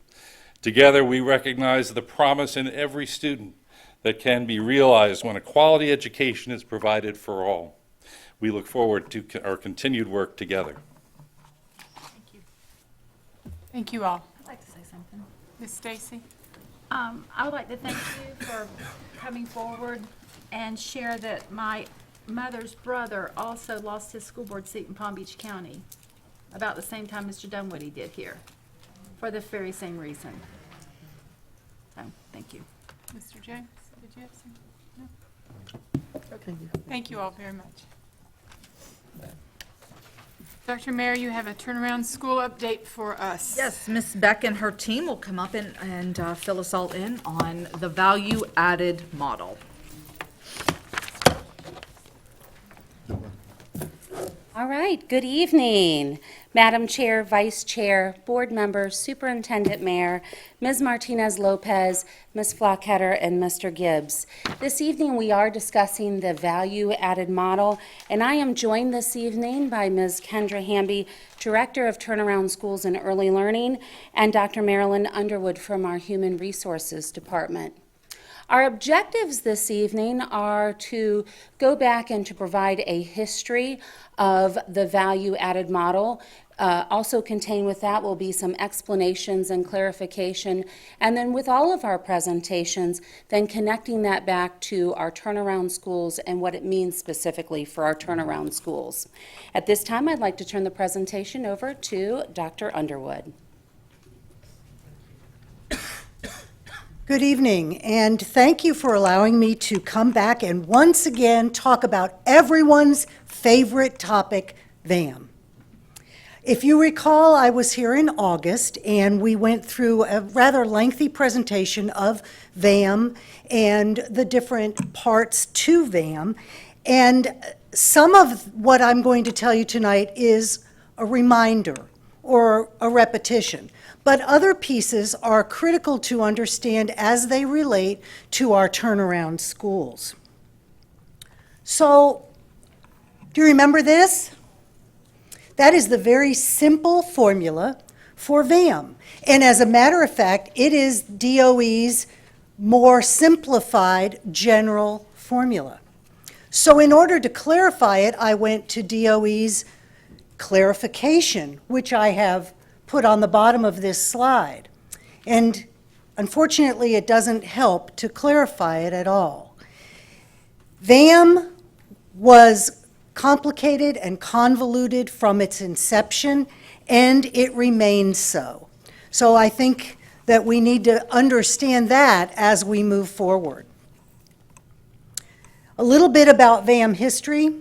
Together, we recognize the promise in every student that can be realized when a quality education is provided for all. We look forward to our continued work together. Thank you. Thank you all. I'd like to say something. Ms. Stacy? I would like to thank you for coming forward and share that my mother's brother also lost his school board seat in Palm Beach County about the same time Mr. Dunwoody did here, for the very same reason. So, thank you. Mr. James, did you have something? No? Okay. Thank you all very much. Dr. Mayer, you have a turnaround school update for us. Yes, Ms. Beck and her team will come up and fill us all in on the value-added model. All right, good evening. Madam Chair, Vice Chair, Board Members, Superintendent Mayor, Ms. Martinez Lopez, Ms. Flockheader, and Mr. Gibbs. This evening we are discussing the value-added model, and I am joined this evening by Ms. Kendra Hamby, Director of Turnaround Schools and Early Learning, and Dr. Marilyn Underwood from our Human Resources Department. Our objectives this evening are to go back and to provide a history of the value-added model. Also contained with that will be some explanations and clarification, and then with all of our presentations, then connecting that back to our turnaround schools and what it means specifically for our turnaround schools. At this time, I'd like to turn the presentation over to Dr. Underwood. Good evening, and thank you for allowing me to come back and once again talk about everyone's favorite topic, VAM. If you recall, I was here in August, and we went through a rather lengthy presentation of VAM and the different parts to VAM, and some of what I'm going to tell you tonight is a reminder or a repetition. But other pieces are critical to understand as they relate to our turnaround schools. So, do you remember this? That is the very simple formula for VAM. And as a matter of fact, it is DOE's more simplified general formula. So in order to clarify it, I went to DOE's clarification, which I have put on the bottom of this slide. And unfortunately, it doesn't help to clarify it at all. VAM was complicated and convoluted from its inception, and it remains so. So I think that we need to understand that as we move forward. A little bit about VAM history.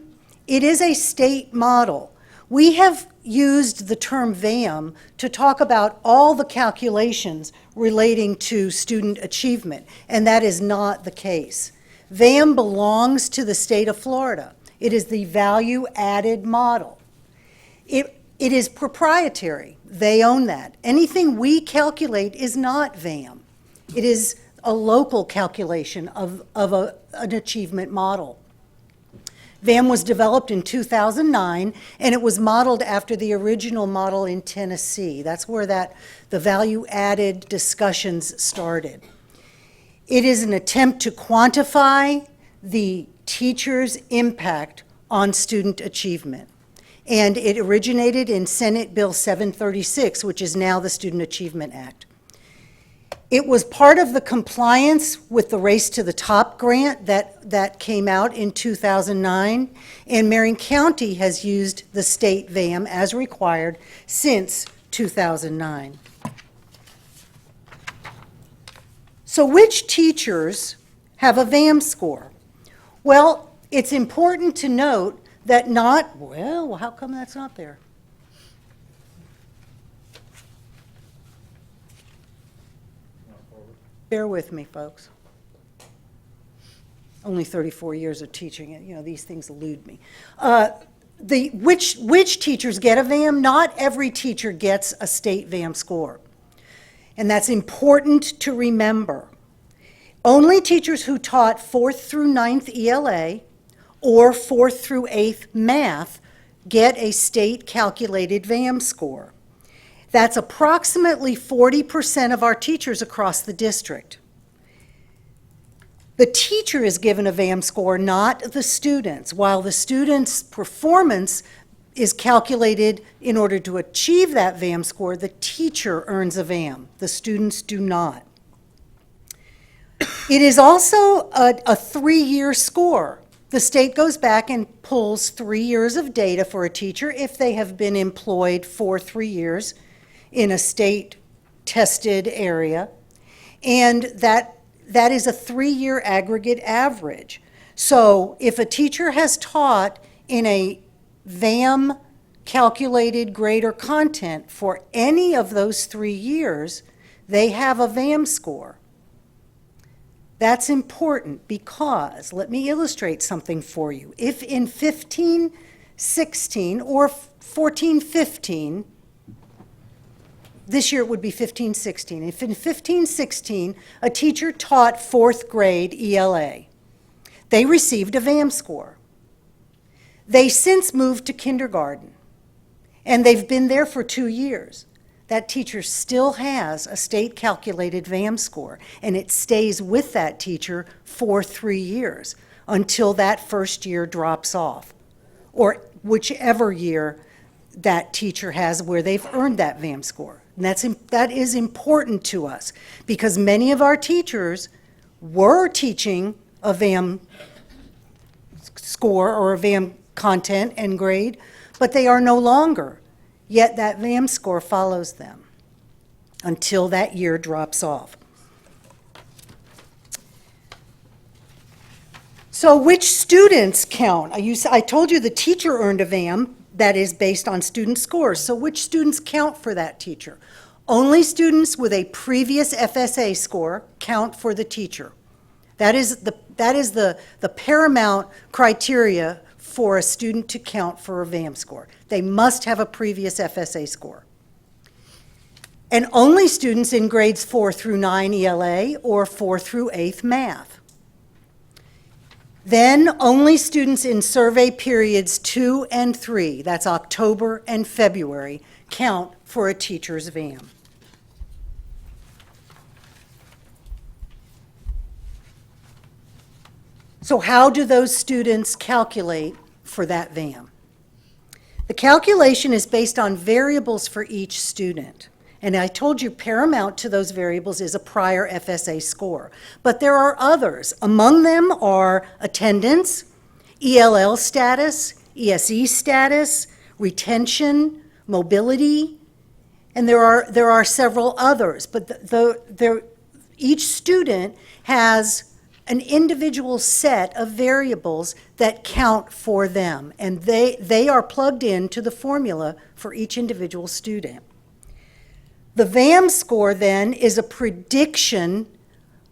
It is a state model. We have used the term VAM to talk about all the calculations relating to student achievement, and that is not the case. VAM belongs to the state of Florida. It is the value-added model. It is proprietary. They own that. Anything we calculate is not VAM. It is a local calculation of an achievement model. VAM was developed in 2009, and it was modeled after the original model in Tennessee. That's where the value-added discussions started. It is an attempt to quantify the teacher's impact on student achievement. And it originated in Senate Bill 736, which is now the Student Achievement Act. It was part of the compliance with the Race to the Top grant that came out in 2009, and Marion County has used the state VAM as required since 2009. So which teachers have a VAM score? Well, it's important to note that well, how come that's not there? Bear with me, folks. Only 34 years of teaching it. You know, these things elude me. Which teachers get a VAM? Not every teacher gets a state VAM score. And that's important to remember. Only teachers who taught 4th through 9th ELA or 4th through 8th math get a state calculated VAM score. That's approximately 40% of our teachers across the district. The teacher is given a VAM score, not the students. While the student's performance is calculated in order to achieve that VAM score, the teacher earns a VAM. The students do not. It is also a 3-year score. The state goes back and pulls 3 years of data for a teacher if they have been employed for 3 years in a state-tested area, and that is a 3-year aggregate average. So if a teacher has taught in a VAM calculated grade or content for any of those 3 years, they have a VAM score. That's important because, let me illustrate something for you. If in 15, 16, or 14-15, this year it would be 15-16. If in 15-16, a teacher taught 4th grade ELA, they received a VAM score. They since moved to kindergarten, and they've been there for 2 years. That teacher still has a state-calculated VAM score, and it stays with that teacher for 3 years until that first year drops off, or whichever year that teacher has where they've earned that VAM score. And that is important to us, because many of our teachers were teaching a VAM score or a VAM content and grade, but they are no longer. Yet that VAM score follows them until that year drops off. So which students count? I told you the teacher earned a VAM that is based on student scores. So which students count for that teacher? Only students with a previous FSA score count for the teacher. That is the paramount criteria for a student to count for a VAM score. They must have a previous FSA score. And only students in grades 4 through 9 ELA or 4 through 8th math. Then only students in survey periods 2 and 3, that's October and February, count for a teacher's VAM. So how do those students calculate for that VAM? The calculation is based on variables for each student. And I told you paramount to those variables is a prior FSA score. But there are others. Among them are attendance, ELL status, ESE status, retention, mobility, and there are several others. But each student has an individual set of variables that count for them, and they are plugged into the formula for each individual student. The VAM score then is a prediction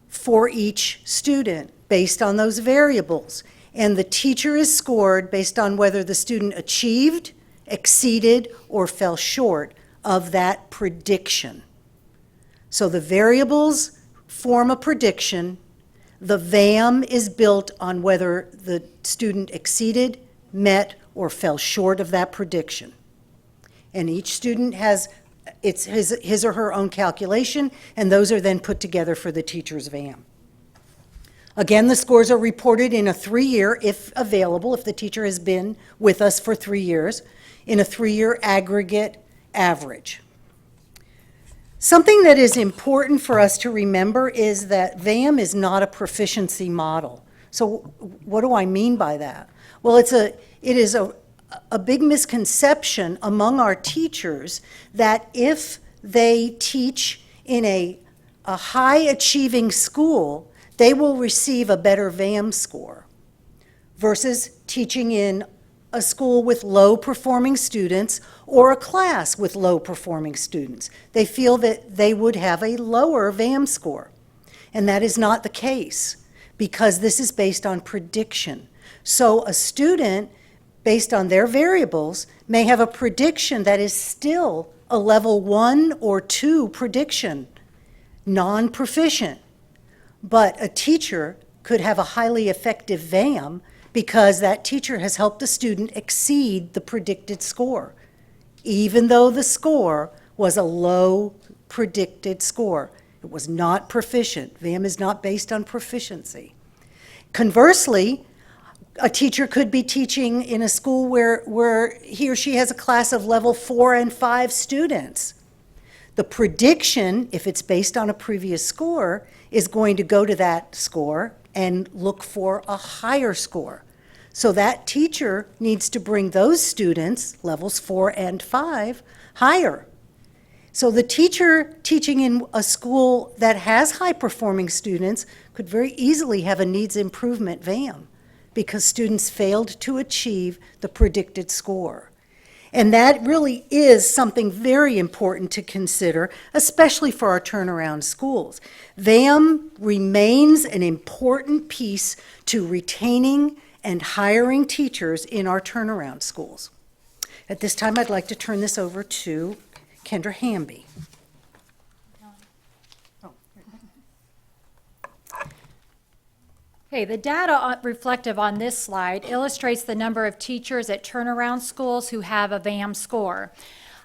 for each student based on those variables, and the teacher is scored based on whether the student achieved, exceeded, or fell short of that prediction. So the variables form a prediction. The VAM is built on whether the student exceeded, met, or fell short of that prediction. And each student has his or her own calculation, and those are then put together for the teacher's VAM. Again, the scores are reported in a 3-year, if available, if the teacher has been with us for 3 years, in a 3-year aggregate average. Something that is important for us to remember is that VAM is not a proficiency model. So what do I mean by that? Well, it is a big misconception among our teachers that if they teach in a high-achieving school, they will receive a better VAM score versus teaching in a school with low-performing students or a class with low-performing students. They feel that they would have a lower VAM score. And that is not the case, because this is based on prediction. So a student, based on their variables, may have a prediction that is still a level 1 or 2 prediction, non-proficient. But a teacher could have a highly effective VAM because that teacher has helped the student exceed the predicted score, even though the score was a low predicted score. It was not proficient. VAM is not based on proficiency. Conversely, a teacher could be teaching in a school where he or she has a class of level 4 and 5 students. The prediction, if it's based on a previous score, is going to go to that score and look for a higher score. So that teacher needs to bring those students, levels 4 and 5, higher. So the teacher teaching in a school that has high-performing students could very easily have a needs improvement VAM because students failed to achieve the predicted score. And that really is something very important to consider, especially for our turnaround schools. VAM remains an important piece to retaining and hiring teachers in our turnaround schools. At this time, I'd like to turn this over to Kendra Hamby. Okay, the data reflective on this slide illustrates the number of teachers at turnaround schools who have a VAM score.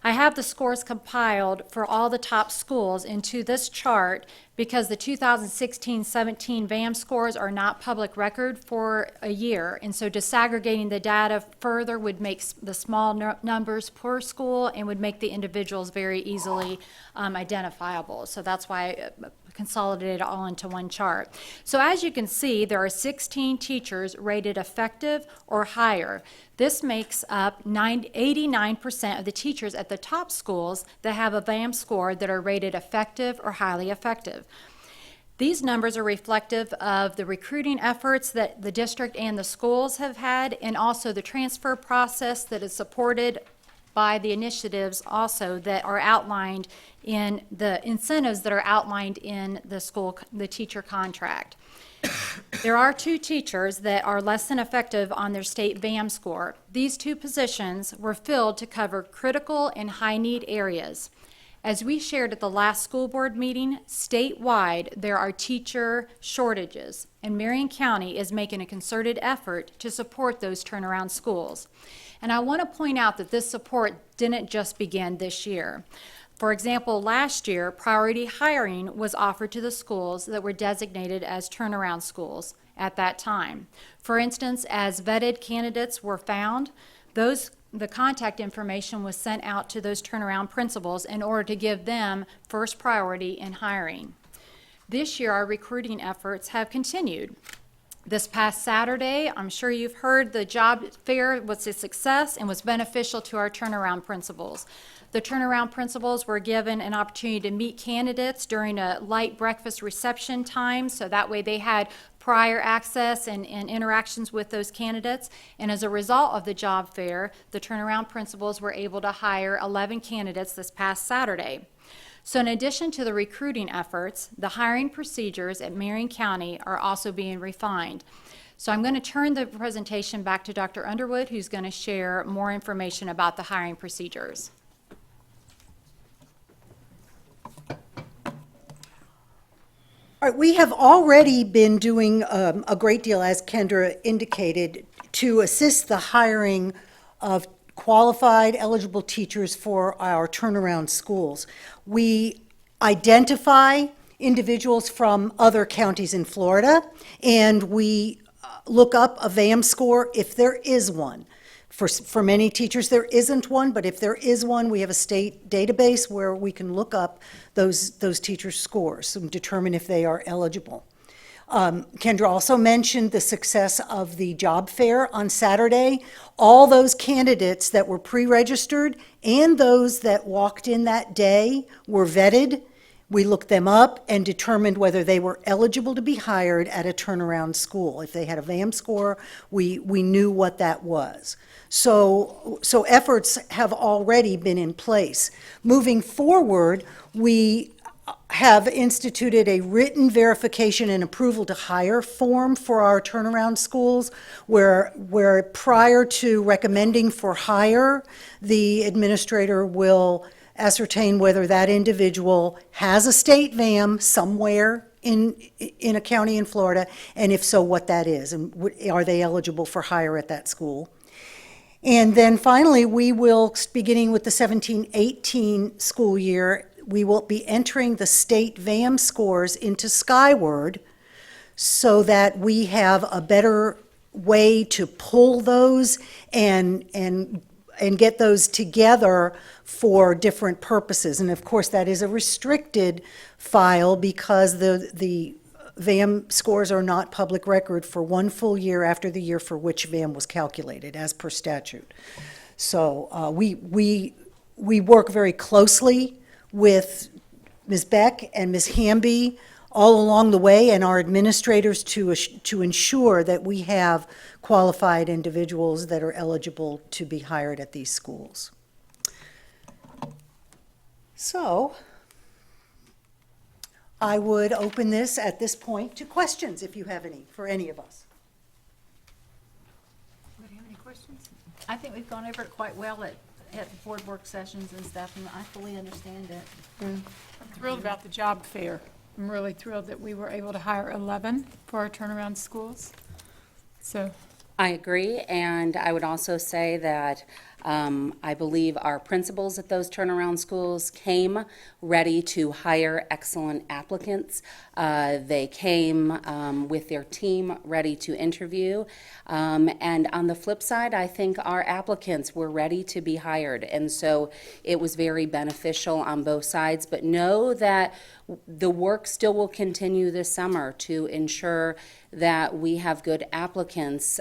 I have the scores compiled for all the top schools into this chart because the 2016-17 VAM scores are not public record for a year, and so disaggregating the data further would make the small numbers per school and would make the individuals very easily identifiable. So that's why I consolidated it all into one chart. So as you can see, there are 16 teachers rated effective or higher. This makes up 89% of the teachers at the top schools that have a VAM score that are rated effective or highly effective. These numbers are reflective of the recruiting efforts that the district and the schools have had, and also the transfer process that is supported by the initiatives also that are outlined in the incentives that are outlined in the teacher contract. There are 2 teachers that are less than effective on their state VAM score. These 2 positions were filled to cover critical and high-need areas. As we shared at the last school board meeting, statewide there are teacher shortages, and Marion County is making a concerted effort to support those turnaround schools. And I want to point out that this support didn't just begin this year. For example, last year, priority hiring was offered to the schools that were designated as turnaround schools at that time. For instance, as vetted candidates were found, the contact information was sent out to those turnaround principals in order to give them first priority in hiring. This year, our recruiting efforts have continued. This past Saturday, I'm sure you've heard the job fair was a success and was beneficial to our turnaround principals. The turnaround principals were given an opportunity to meet candidates during a light breakfast reception time, so that way they had prior access and interactions with those candidates. And as a result of the job fair, the turnaround principals were able to hire 11 candidates this past Saturday. So in addition to the recruiting efforts, the hiring procedures at Marion County are also being refined. So I'm going to turn the presentation back to Dr. Underwood, who's going to share more information about the hiring procedures. All right, we have already been doing a great deal, as Kendra indicated, to assist the hiring of qualified, eligible teachers for our turnaround schools. We identify individuals from other counties in Florida, and we look up a VAM score if there is one. For many teachers, there isn't one, but if there is one, we have a state database where we can look up those teachers' scores and determine if they are eligible. Kendra also mentioned the success of the job fair on Saturday. All those candidates that were pre-registered and those that walked in that day were vetted. We looked them up and determined whether they were eligible to be hired at a turnaround school. If they had a VAM score, we knew what that was. So efforts have already been in place. Moving forward, we have instituted a written verification and approval to hire form for our turnaround schools where prior to recommending for hire, the administrator will ascertain whether that individual has a state VAM somewhere in a county in Florida, and if so, what that is, and are they eligible for hire at that school. And then finally, we will, beginning with the 17-18 school year, we will be entering the state VAM scores into Skyward so that we have a better way to pull those and get those together for different purposes. And of course, that is a restricted file because the VAM scores are not public record for one full year after the year for which VAM was calculated, as per statute. So we work very closely with Ms. Beck and Ms. Hamby all along the way, and our administrators to ensure that we have qualified individuals that are eligible to be hired at these schools. So I would open this at this point to questions, if you have any, for any of us. Do you have any questions? I think we've gone over it quite well at at the board work sessions and stuff, and I fully understand it. I'm thrilled about the job fair. I'm really thrilled that we were able to hire 11 for our turnaround schools. So, I agree, and I would also say that I believe our principals at those turnaround schools came ready to hire excellent applicants. They came with their team ready to interview. And on the flip side, I think our applicants were ready to be hired. And so it was very beneficial on both sides. But know that the work still will continue this summer to ensure that we have good applicants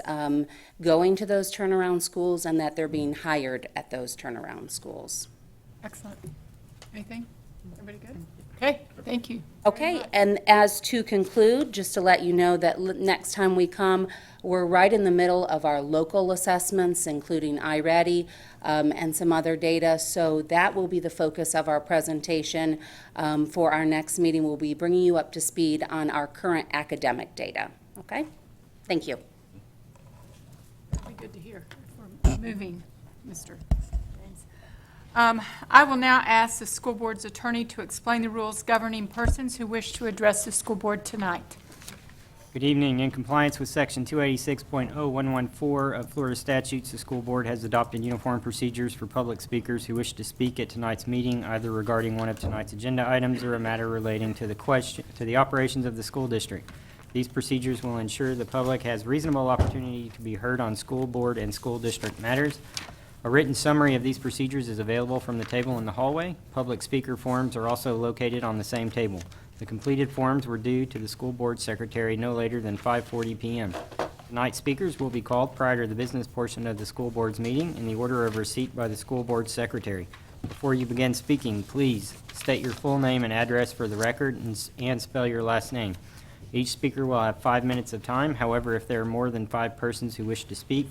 going to those turnaround schools and that they're being hired at those turnaround schools. excellent. Anything? Everybody good? Okay, thank you. Okay, and as to conclude, just to let you know that next time we come, we're right in the middle of our local assessments, including iReady and some other data. So that will be the focus of our presentation for our next meeting. We'll be bringing you up to speed on our current academic data. Okay? Thank you. That'd be good to hear. We're moving, Mr. James. I will now ask the school board's attorney to explain the rules governing persons who wish to address the school board tonight. Good evening. In compliance with Section 286.0114 of Florida statutes, the school board has adopted uniform procedures for public speakers who wish to speak at tonight's meeting, either regarding one of tonight's agenda items or a matter relating to the operations of the school district. These procedures will ensure the public has reasonable opportunity to be heard on school board and school district matters. A written summary of these procedures is available from the table in the hallway. Public speaker forms are also located on the same table. The completed forms were due to the school board secretary no later than 5:40 p.m. Tonight's speakers will be called prior to the business portion of the school board's meeting in the order of receipt by the school board secretary. Before you begin speaking, please state your full name and address for the record and spell your last name. Each speaker will have 5 minutes of time. However, if there are more than 5 persons who wish to speak,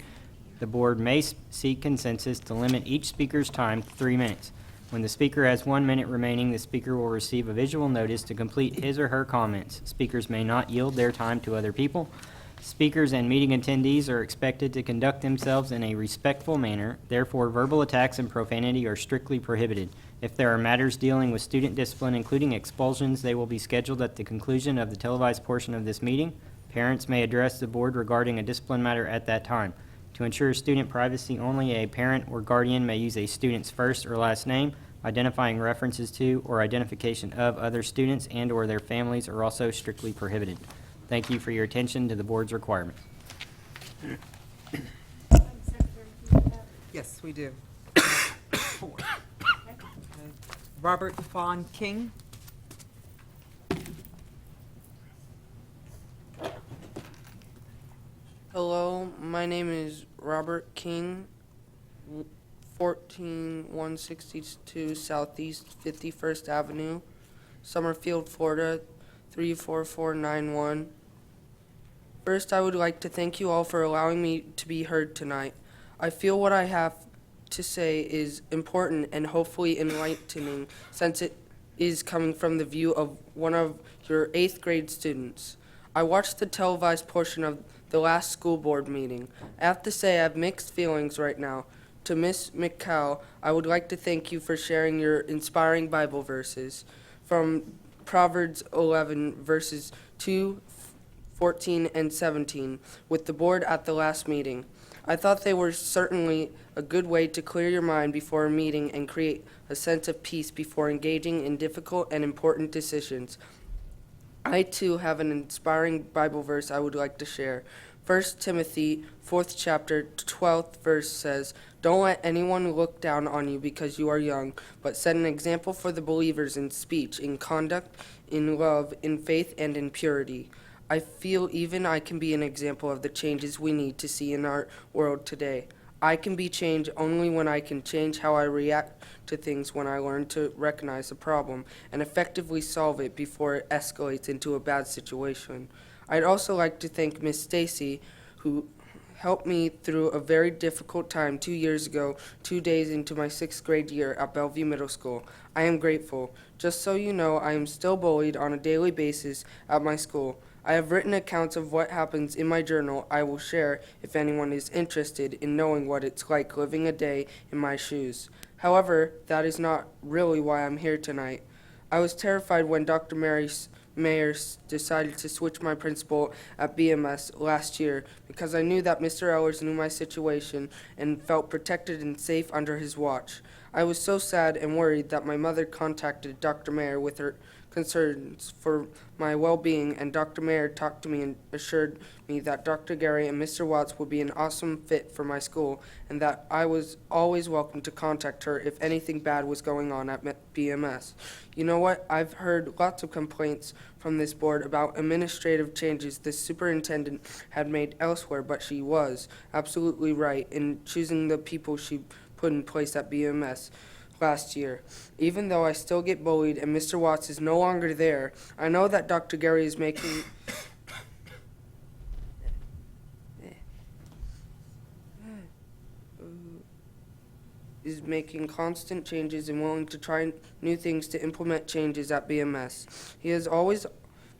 the board may seek consensus to limit each speaker's time to 3 minutes. When the speaker has 1 minute remaining, the speaker will receive a visual notice to complete his or her comments. Speakers may not yield their time to other people. Speakers and meeting attendees are expected to conduct themselves in a respectful manner. Therefore, verbal attacks and profanity are strictly prohibited. If there are matters dealing with student discipline, including expulsions, they will be scheduled at the conclusion of the televised portion of this meeting. Parents may address the board regarding a discipline matter at that time. To ensure student privacy, only a parent or guardian may use a student's first or last name. Identifying references to or identification of other students and/or their families are also strictly prohibited. Thank you for your attention to the board's requirements. Yes, we do. Robert Fawn King. Hello, my name is Robert King, 14162 Southeast 51st Avenue, Summerfield, Florida, 34491. First, I would like to thank you all for allowing me to be heard tonight. I feel what I have to say is important and hopefully enlightening, since it is coming from the view of one of your 8th grade students. I watched the televised portion of the last school board meeting. I have to say I have mixed feelings right now. To Miss McCall, I would like to thank you for sharing your inspiring Bible verses from Proverbs 11, verses 2, 14, and 17 with the board at the last meeting. I thought they were certainly a good way to clear your mind before a meeting and create a sense of peace before engaging in difficult and important decisions. I, too, have an inspiring Bible verse I would like to share. 1 Timothy, 4th chapter, 12th verse says, "Don't let anyone look down on you because you are young, but set an example for the believers in speech, in conduct, in love, in faith, and in purity." I feel even I can be an example of the changes we need to see in our world today. I can be changed only when I can change how I react to things, when I learn to recognize the problem and effectively solve it before it escalates into a bad situation. I'd also like to thank Miss Stacy, who helped me through a very difficult time 2 years ago, 2 days into my 6th grade year at Bellevue Middle School. I am grateful. Just so you know, I am still bullied on a daily basis at my school. I have written accounts of what happens in my journal I will share if anyone is interested in knowing what it's like living a day in my shoes. However, that is not really why I'm here tonight. I was terrified when Dr. Mayer decided to switch my principal at BMS last year because I knew that Mr. Ellers knew my situation and felt protected and safe under his watch. I was so sad and worried that my mother contacted Dr. Mayer with her concerns for my well-being, and Dr. Mayer talked to me and assured me that Dr. Gary and Mr. Watts would be an awesome fit for my school and that I was always welcome to contact her if anything bad was going on at BMS. You know what? I've heard lots of complaints from this board about administrative changes the superintendent had made elsewhere, but she was absolutely right in choosing the people she put in place at BMS last year. Even though I still get bullied and Mr. Watts is no longer there, I know that Dr. Gary is making constant changes and willing to try new things to implement changes at BMS. He has always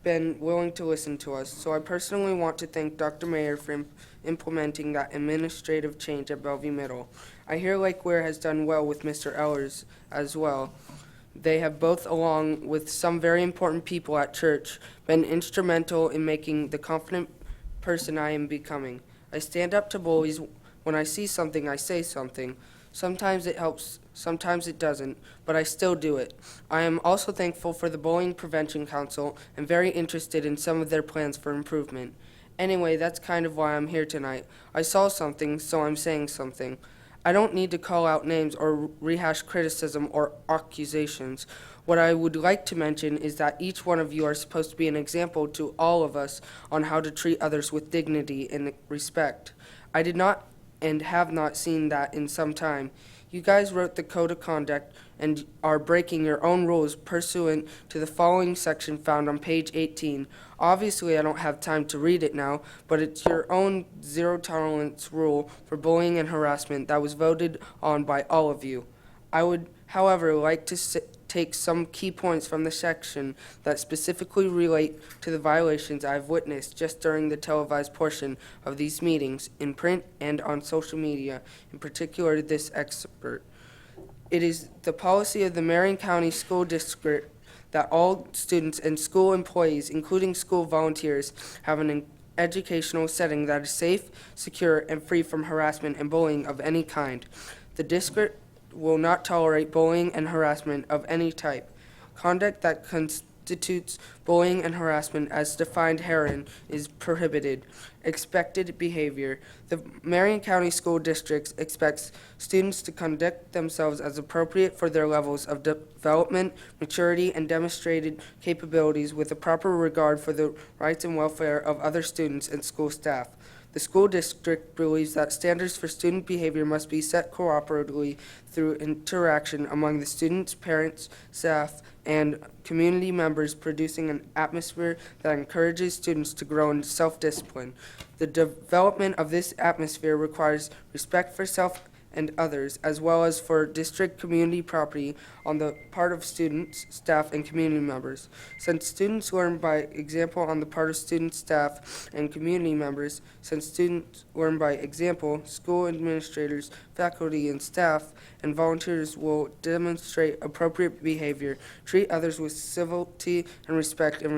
been willing to listen to us, so I personally want to thank Dr. Mayer for implementing that administrative change at Bellevue Middle. I hear Lake Ware has done well with Mr. Ellers as well. They have both, along with some very important people at church, been instrumental in making the confident person I am becoming. I stand up to bullies. When I see something, I say something. Sometimes it helps, sometimes it doesn't, but I still do it. I am also thankful for the Bullying Prevention Council and very interested in some of their plans for improvement. Anyway, that's kind of why I'm here tonight. I saw something, so I'm saying something. I don't need to call out names or rehash criticism or accusations. What I would like to mention is that each one of you are supposed to be an example to all of us on how to treat others with dignity and respect. I did not and have not seen that in some time. You guys wrote the code of conduct and are breaking your own rules pursuant to the following section found on page 18. Obviously, I don't have time to read it now, but it's your own zero tolerance rule for bullying and harassment that was voted on by all of you. I would, however, like to take some key points from the section that specifically relate to the violations I've witnessed just during the televised portion of these meetings, in print and on social media, in particular this excerpt. It is the policy of the Marion County School District that all students and school employees, including school volunteers, have an educational setting that is safe, secure, and free from harassment and bullying of any kind. The district will not tolerate bullying and harassment of any type. Conduct that constitutes bullying and harassment as defined herein is prohibited. Expected behavior. The Marion County School District expects students to conduct themselves as appropriate for their levels of development, maturity, and demonstrated capabilities with a proper regard for the rights and welfare of other students and school staff. The school district believes that standards for student behavior must be set cooperatively through interaction among the students, parents, staff, and community members, producing an atmosphere that encourages students to grow in self-discipline. The development of this atmosphere requires respect for self and others, as well as for district community property on the part of students, staff, and community members. Since students learn by example on the part of students, staff, and community members, since students learn by example, school administrators, faculty, and staff, and volunteers will demonstrate appropriate behavior, treat others with civility and respect, and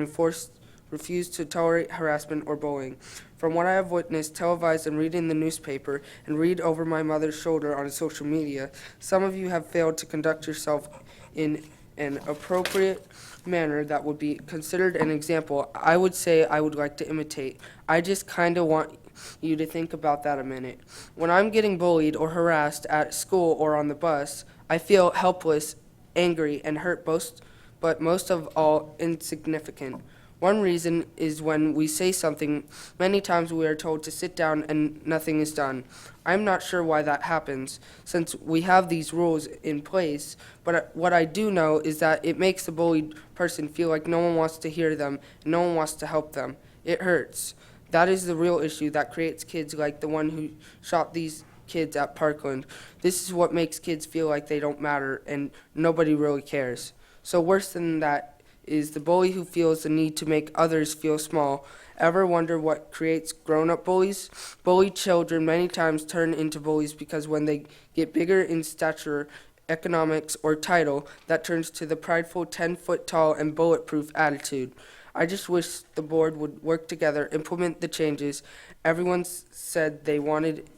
refuse to tolerate harassment or bullying. From what I have witnessed, televised, and read in the newspaper, and read over my mother's shoulder on social media, some of you have failed to conduct yourself in an appropriate manner that would be considered an example I would say I would like to imitate. I just kind of want you to think about that a minute. When I'm getting bullied or harassed at school or on the bus, I feel helpless, angry, and hurt, but most of all insignificant. One reason is when we say something, many times we are told to sit down and nothing is done. I'm not sure why that happens, since we have these rules in place, but what I do know is that it makes the bullied person feel like no one wants to hear them and no one wants to help them. It hurts. That is the real issue that creates kids like the one who shot these kids at Parkland. This is what makes kids feel like they don't matter and nobody really cares. So worse than that is the bully who feels the need to make others feel small. Ever wonder what creates grown-up bullies? Bullied children many times turn into bullies because when they get bigger in stature, economics, or title, that turns to the prideful 10-foot-tall and bulletproof attitude. I just wish the board would work together, implement the changes everyone said they wanted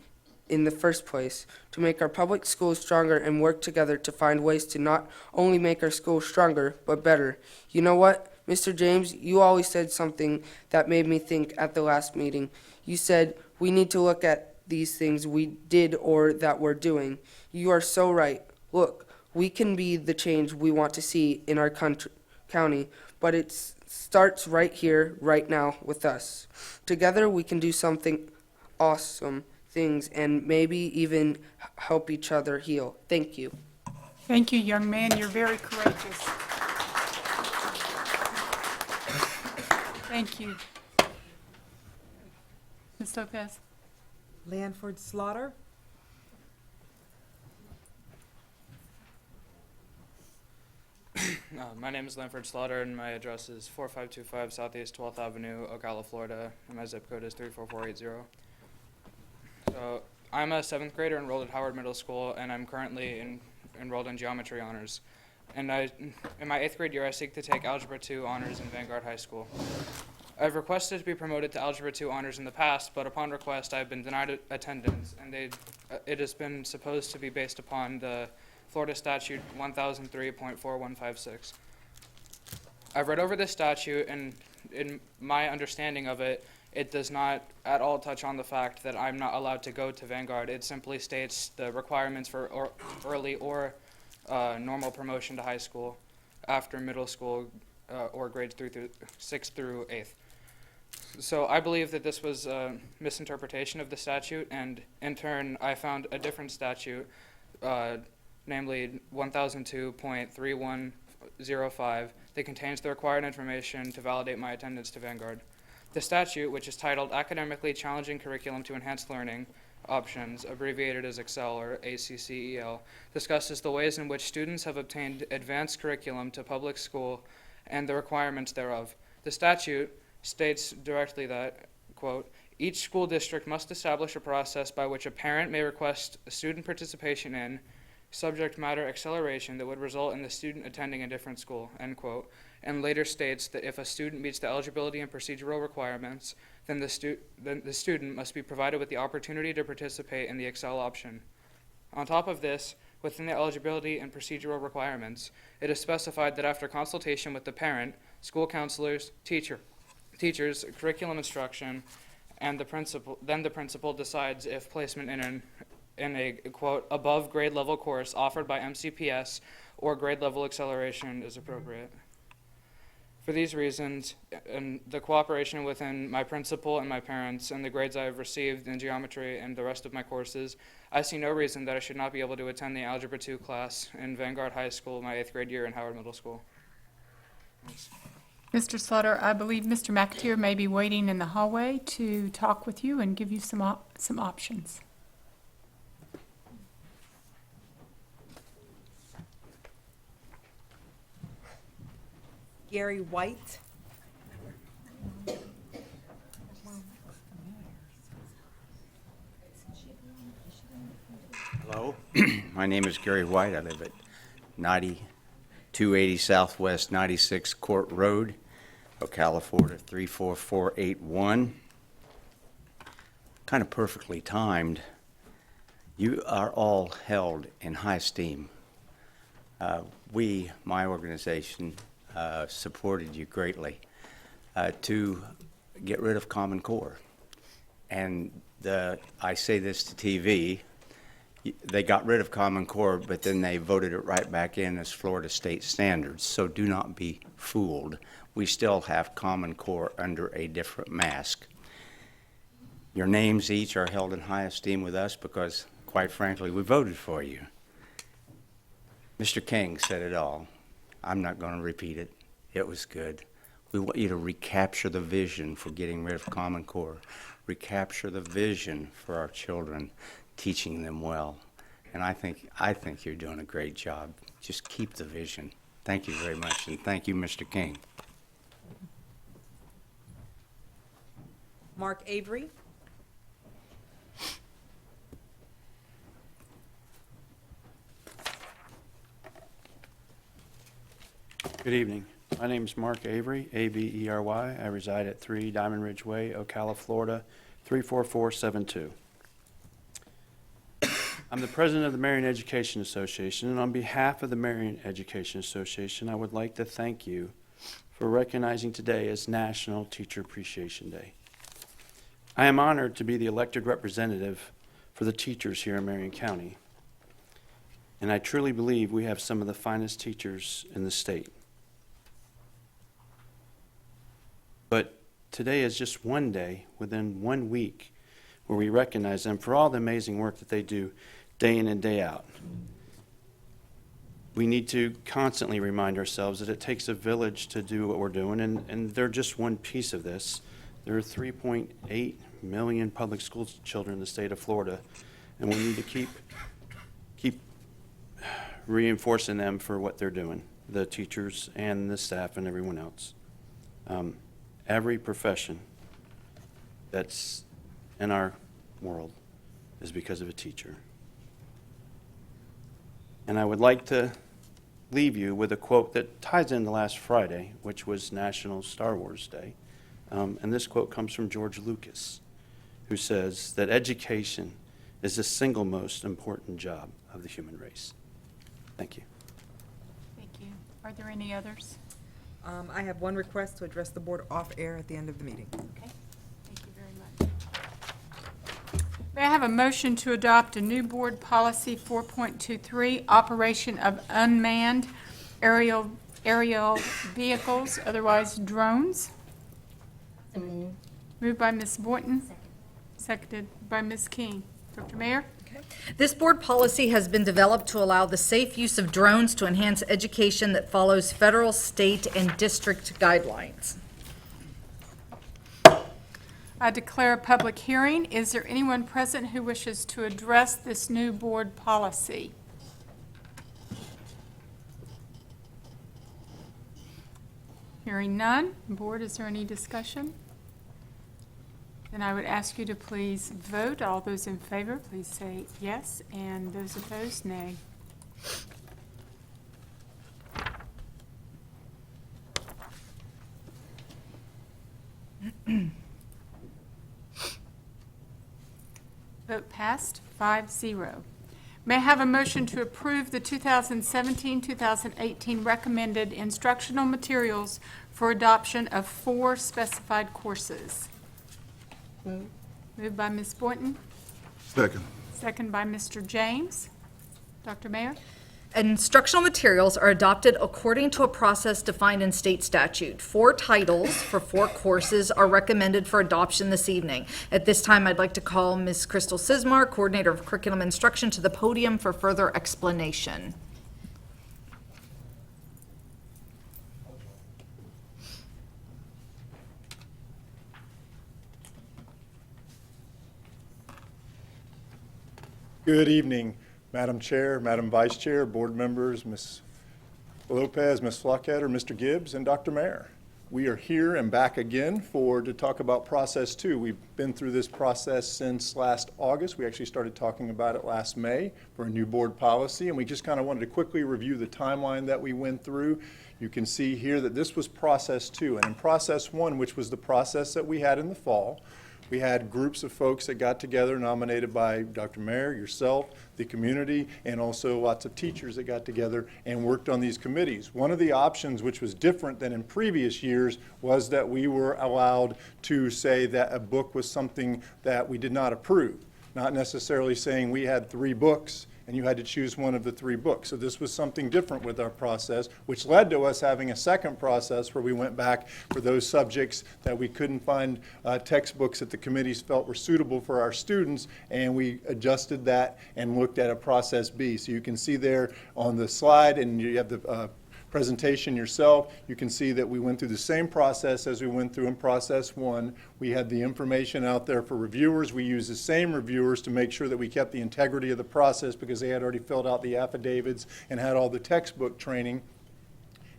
in the first place, to make our public schools stronger and work together to find ways to not only make our schools stronger, but better. You know what, Mr. James, you always said something that made me think at the last meeting. You said we need to look at these things we did or that we're doing. You are so right. Look, we can be the change we want to see in our county, but it starts right here, right now, with us. Together we can do something awesome things and maybe even help each other heal. Thank you. Thank you, young man. You're very courageous. Thank you. Ms. Lopez? Lanford Slaughter. My name is Lanford Slaughter, and my address is 4525 Southeast 12th Avenue, Ocala, Florida, and my zip code is 34480. So, I'm a 7th grader enrolled at Howard Middle School, and I'm currently enrolled in Geometry Honors. And in my 8th grade year, I seek to take Algebra 2 Honors in Vanguard High School. I've requested to be promoted to Algebra 2 Honors in the past, but upon request, I've been denied attendance, and it has been supposed to be based upon the Florida Statute 1003.4156. I've read over this statute, and in my understanding of it, it does not at all touch on the fact that I'm not allowed to go to Vanguard. It simply states the requirements for early or normal promotion to high school after middle school or grades 6th through 8th. So I believe that this was a misinterpretation of the statute, and in turn I found a different statute, namely 1002.3105, that contains the required information to validate my attendance to Vanguard. The statute, which is titled Academically Challenging Curriculum to Enhance Learning Options, abbreviated as EXCEL or ACCEL, discusses the ways in which students have obtained advanced curriculum to public school and the requirements thereof. The statute states directly that, quote, each school district must establish a process by which a parent may request student participation in subject matter acceleration that would result in the student attending a different school, end quote, and later states that if a student meets the eligibility and procedural requirements, then the student must be provided with the opportunity to participate in the EXCEL option. On top of this, within the eligibility and procedural requirements, it is specified that after consultation with the parent, school counselors, teachers, curriculum instruction, and the principal decides if placement in a quote above grade level course offered by MCPS or grade level acceleration is appropriate. For these reasons, and the cooperation within my principal and my parents and the grades I have received in geometry and the rest of my courses, I see no reason that I should not be able to attend the Algebra 2 class in Vanguard High School my 8th grade year in Howard Middle School. Thanks. Mr. Slaughter, I believe Mr. McAteer may be waiting in the hallway to talk with you and give you some options. Gary White. Hello, my name is Gary White. I live at 9280 Southwest 96 Court Road, Ocala, Florida 34481. Kind of perfectly timed. You are all held in high esteem. My organization, supported you greatly to get rid of Common Core. And I say this to TV, they got rid of Common Core, but then they voted it right back in as Florida state standards. So do not be fooled. We still have Common Core under a different mask. Your names each are held in high esteem with us because, quite frankly, we voted for you. Mr. King said it all. I'm not going to repeat it. It was good. We want you to recapture the vision for getting rid of Common Core. Recapture the vision for our children, teaching them well. And I think you're doing a great job. Just keep the vision. Thank you very much, and thank you, Mr. King. Mark Avery. Good evening. My name is Mark Avery, A-V-E-R-Y. I reside at 3 Diamond Ridge Way, Ocala, Florida, 34472. I'm the president of the Marion Education Association, and on behalf of the Marion Education Association, I would like to thank you for recognizing today as National Teacher Appreciation Day. I am honored to be the elected representative for the teachers here in Marion County, and I truly believe we have some of the finest teachers in the state. But today is just one day within 1 week where we recognize them for all the amazing work that they do day in and day out. We need to constantly remind ourselves that it takes a village to do what we're doing, and they're just one piece of this. There are 3.8 million public school children in the state of Florida, and we need to keep reinforcing them for what they're doing, the teachers and the staff and everyone else. Every profession that's in our world is because of a teacher. And I would like to leave you with a quote that ties into last Friday, which was National Star Wars Day. And this quote comes from George Lucas, who says that education is the single most important job of the human race. Thank you. Thank you. Are there any others? I have one request to address the board off air at the end of the meeting. Okay. Thank you very much. May I have a motion to adopt a new board policy 4.23, operation of unmanned aerial vehicles, otherwise drones? Moved by Ms. Boynton. Seconded by Ms. King. Dr. Mayor? This board policy has been developed to allow the safe use of drones to enhance education that follows federal, state, and district guidelines. I declare a public hearing. Is there anyone present who wishes to address this new board policy? Hearing none. Board, is there any discussion? Then I would ask you to please vote. All those in favor, please say yes, and those opposed, nay. Vote passed, 5-0. May I have a motion to approve the 2017-2018 recommended instructional materials for adoption of 4 specified courses? Moved by Ms. Boynton. Second. Second by Mr. James. Dr. Mayor? Instructional materials are adopted according to a process defined in state statute. 4 titles for 4 courses are recommended for adoption this evening. At this time, I'd like to call Ms. Crystal Sismar, Coordinator of Curriculum Instruction, to the podium for further explanation. Good evening, Madam Chair, Madam Vice Chair, board members, Ms. Lopez, Ms. Flockadder, Mr. Gibbs, and Dr. Mayer. We are here and back again to talk about process 2. We've been through this process since last August. We actually started talking about it last May for a new board policy, and we just kind of wanted to quickly review the timeline that we went through. You can see here that this was process 2, and in process 1, which was the process that we had in the fall, we had groups of folks that got together, nominated by Dr. Mayer, yourself, the community, and also lots of teachers that got together and worked on these committees. One of the options, which was different than in previous years, was that we were allowed to say that a book was something that we did not approve, not necessarily saying we had 3 books and you had to choose one of the 3 books. So this was something different with our process, which led to us having a second process where we went back for those subjects that we couldn't find textbooks that the committees felt were suitable for our students, and we adjusted that and looked at a process B. So you can see there on the slide, and you have the presentation yourself, you can see that we went through the same process as we went through in process 1. We had the information out there for reviewers. We used the same reviewers to make sure that we kept the integrity of the process because they had already filled out the affidavits and had all the textbook training.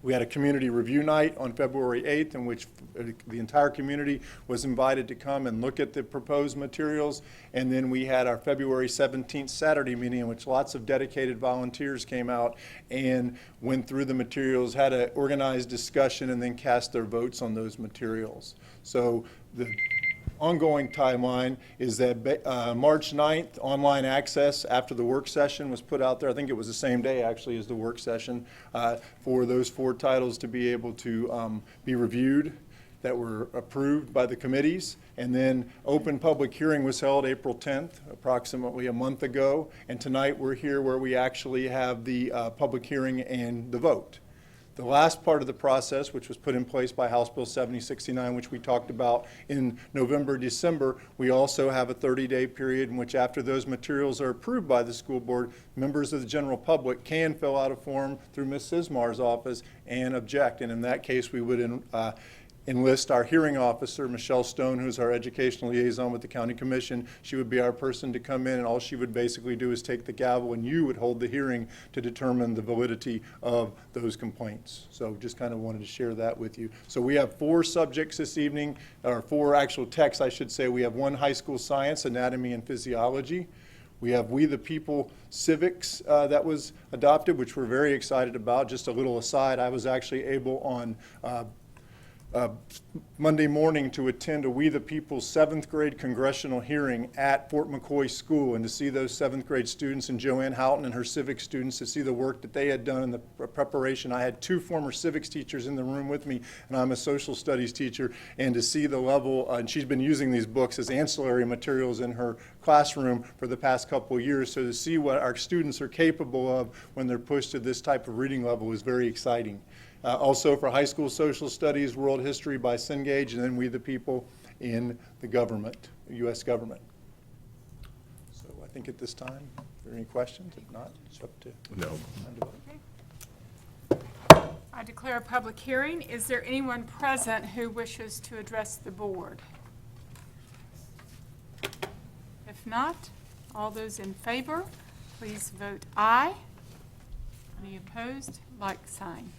We had a community review night on February 8th in which the entire community was invited to come and look at the proposed materials. And then we had our February 17th Saturday meeting in which lots of dedicated volunteers came out and went through the materials, had an organized discussion, and then cast their votes on those materials. So the ongoing timeline is that March 9th, online access after the work session was put out there. I think it was the same day, actually, as the work session, for those 4 titles to be able to be reviewed that were approved by the committees. And then open public hearing was held April 10th, approximately a month ago. And tonight we're here where we actually have the public hearing and the vote. The last part of the process, which was put in place by House Bill 7069, which we talked about in November, December, we also have a 30-day period in which after those materials are approved by the school board, members of the general public can fill out a form through Ms. Sismar's office and object. And in that case, we would enlist our hearing officer, Michelle Stone, who's our educational liaison with the county commission. She would be our person to come in, and all she would basically do is take the gavel, and you would hold the hearing to determine the validity of those complaints. So just kind of wanted to share that with you. So we have 4 subjects this evening, or 4 actual texts, I should say. We have 1 high school science, anatomy, and physiology. We have We the People civics that was adopted, which we're very excited about. Just a little aside, I was actually able on Monday morning to attend a We the People's 7th grade congressional hearing at Fort McCoy School, and to see those 7th grade students and Joanne Houghton and her civics students, to see the work that they had done in the preparation. I had 2 former civics teachers in the room with me, and I'm a social studies teacher, and to see the level, and she's been using these books as ancillary materials in her classroom for the past couple of years, so to see what our students are capable of when they're pushed to this type of reading level is very exciting. Also for high school social studies, world history by Cengage, and then We the People in the government, the U.S. government. So I think at this time, are there any questions? If not, it's up to No. I declare a public hearing. Is there anyone present who wishes to address the board? If not, all those in favor, please vote aye. Any opposed, like sign.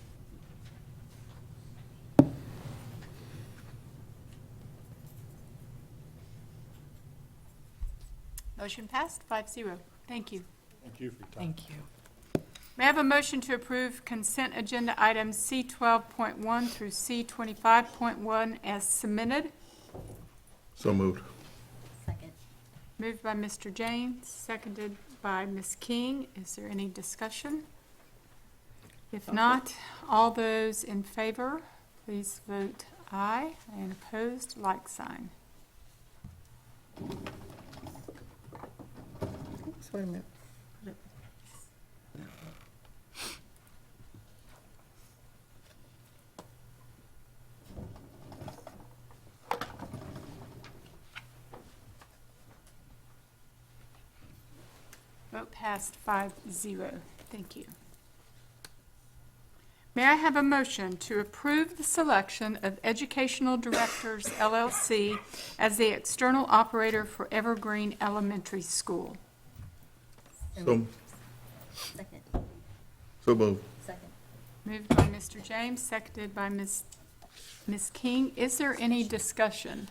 Motion passed, 5-0. Thank you. Thank you for your time. Thank you. May I have a motion to approve consent agenda items C12.1 through C25.1 as submitted? So moved. Second. Moved by Mr. James, seconded by Ms. King. Is there any discussion? If not, all those in favor, please vote aye, and opposed, like sign. Wait a minute. Vote passed 5-0. Thank you. May I have a motion to approve the selection of Educational Directors, LLC as the external operator for Evergreen Elementary School? So moved. Second. Moved by Mr. James, seconded by Ms. King. Is there any discussion?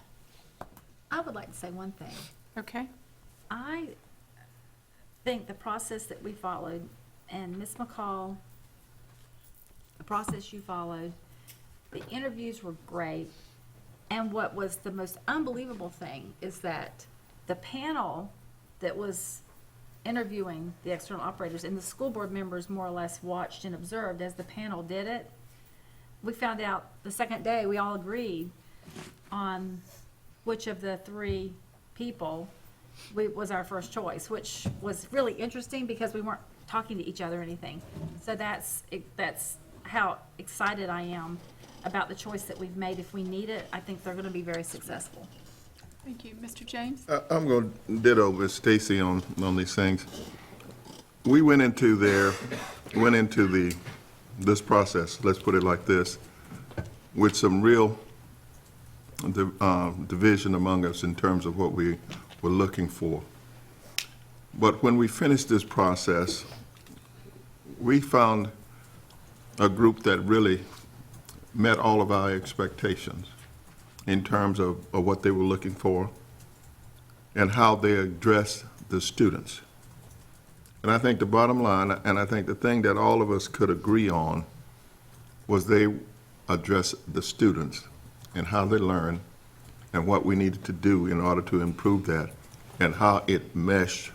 I would like to say one thing. Okay. I think the process that we followed, and Ms. McCall, the process you followed, the interviews were great. And what was the most unbelievable thing is that the panel that was interviewing the external operators and the school board members more or less watched and observed as the panel did it. We found out the second day, we all agreed on which of the 3 people was our first choice, which was really interesting because we weren't talking to each other or anything. So that's how excited I am about the choice that we've made. If we need it, I think they're going to be very successful. Thank you. Mr. James? I'm going to ditto with Stacy on these things. We went into this process, let's put it like this, with some real division among us in terms of what we were looking for. But when we finished this process, we found a group that really met all of our expectations in terms of what they were looking for and how they addressed the students. And I think the bottom line, and I think the thing that all of us could agree on, was they addressed the students and how they learn and what we needed to do in order to improve that and how it meshed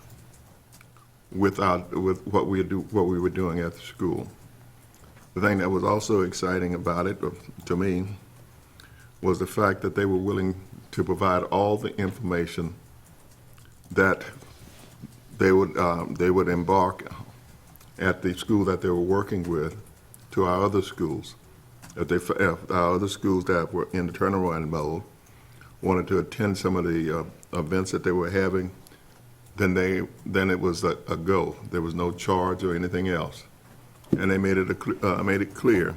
with what we were doing at the school. The thing that was also exciting about it, to me, was the fact that they were willing to provide all the information that they would embark at the school that they were working with to our other schools. If our other schools that were in the turnaround mode wanted to attend some of the events that they were having, then it was a go. There was no charge or anything else. And they made it clear.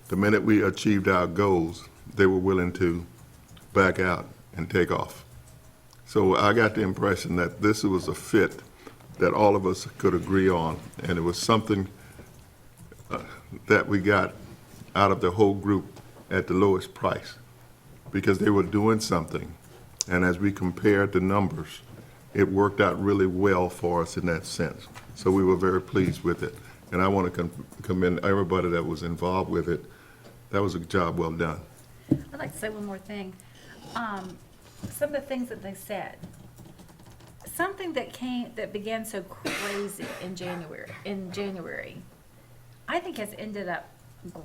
The minute we achieved our goals, they were willing to back out and take off. So I got the impression that this was a fit that all of us could agree on, and it was something that we got out of the whole group at the lowest price, because they were doing something. And as we compared the numbers, it worked out really well for us in that sense. So we were very pleased with it. And I want to commend everybody that was involved with it. That was a job well done. I'd like to say one more thing. Some of the things that they said, something that began so crazy in January, I think has ended up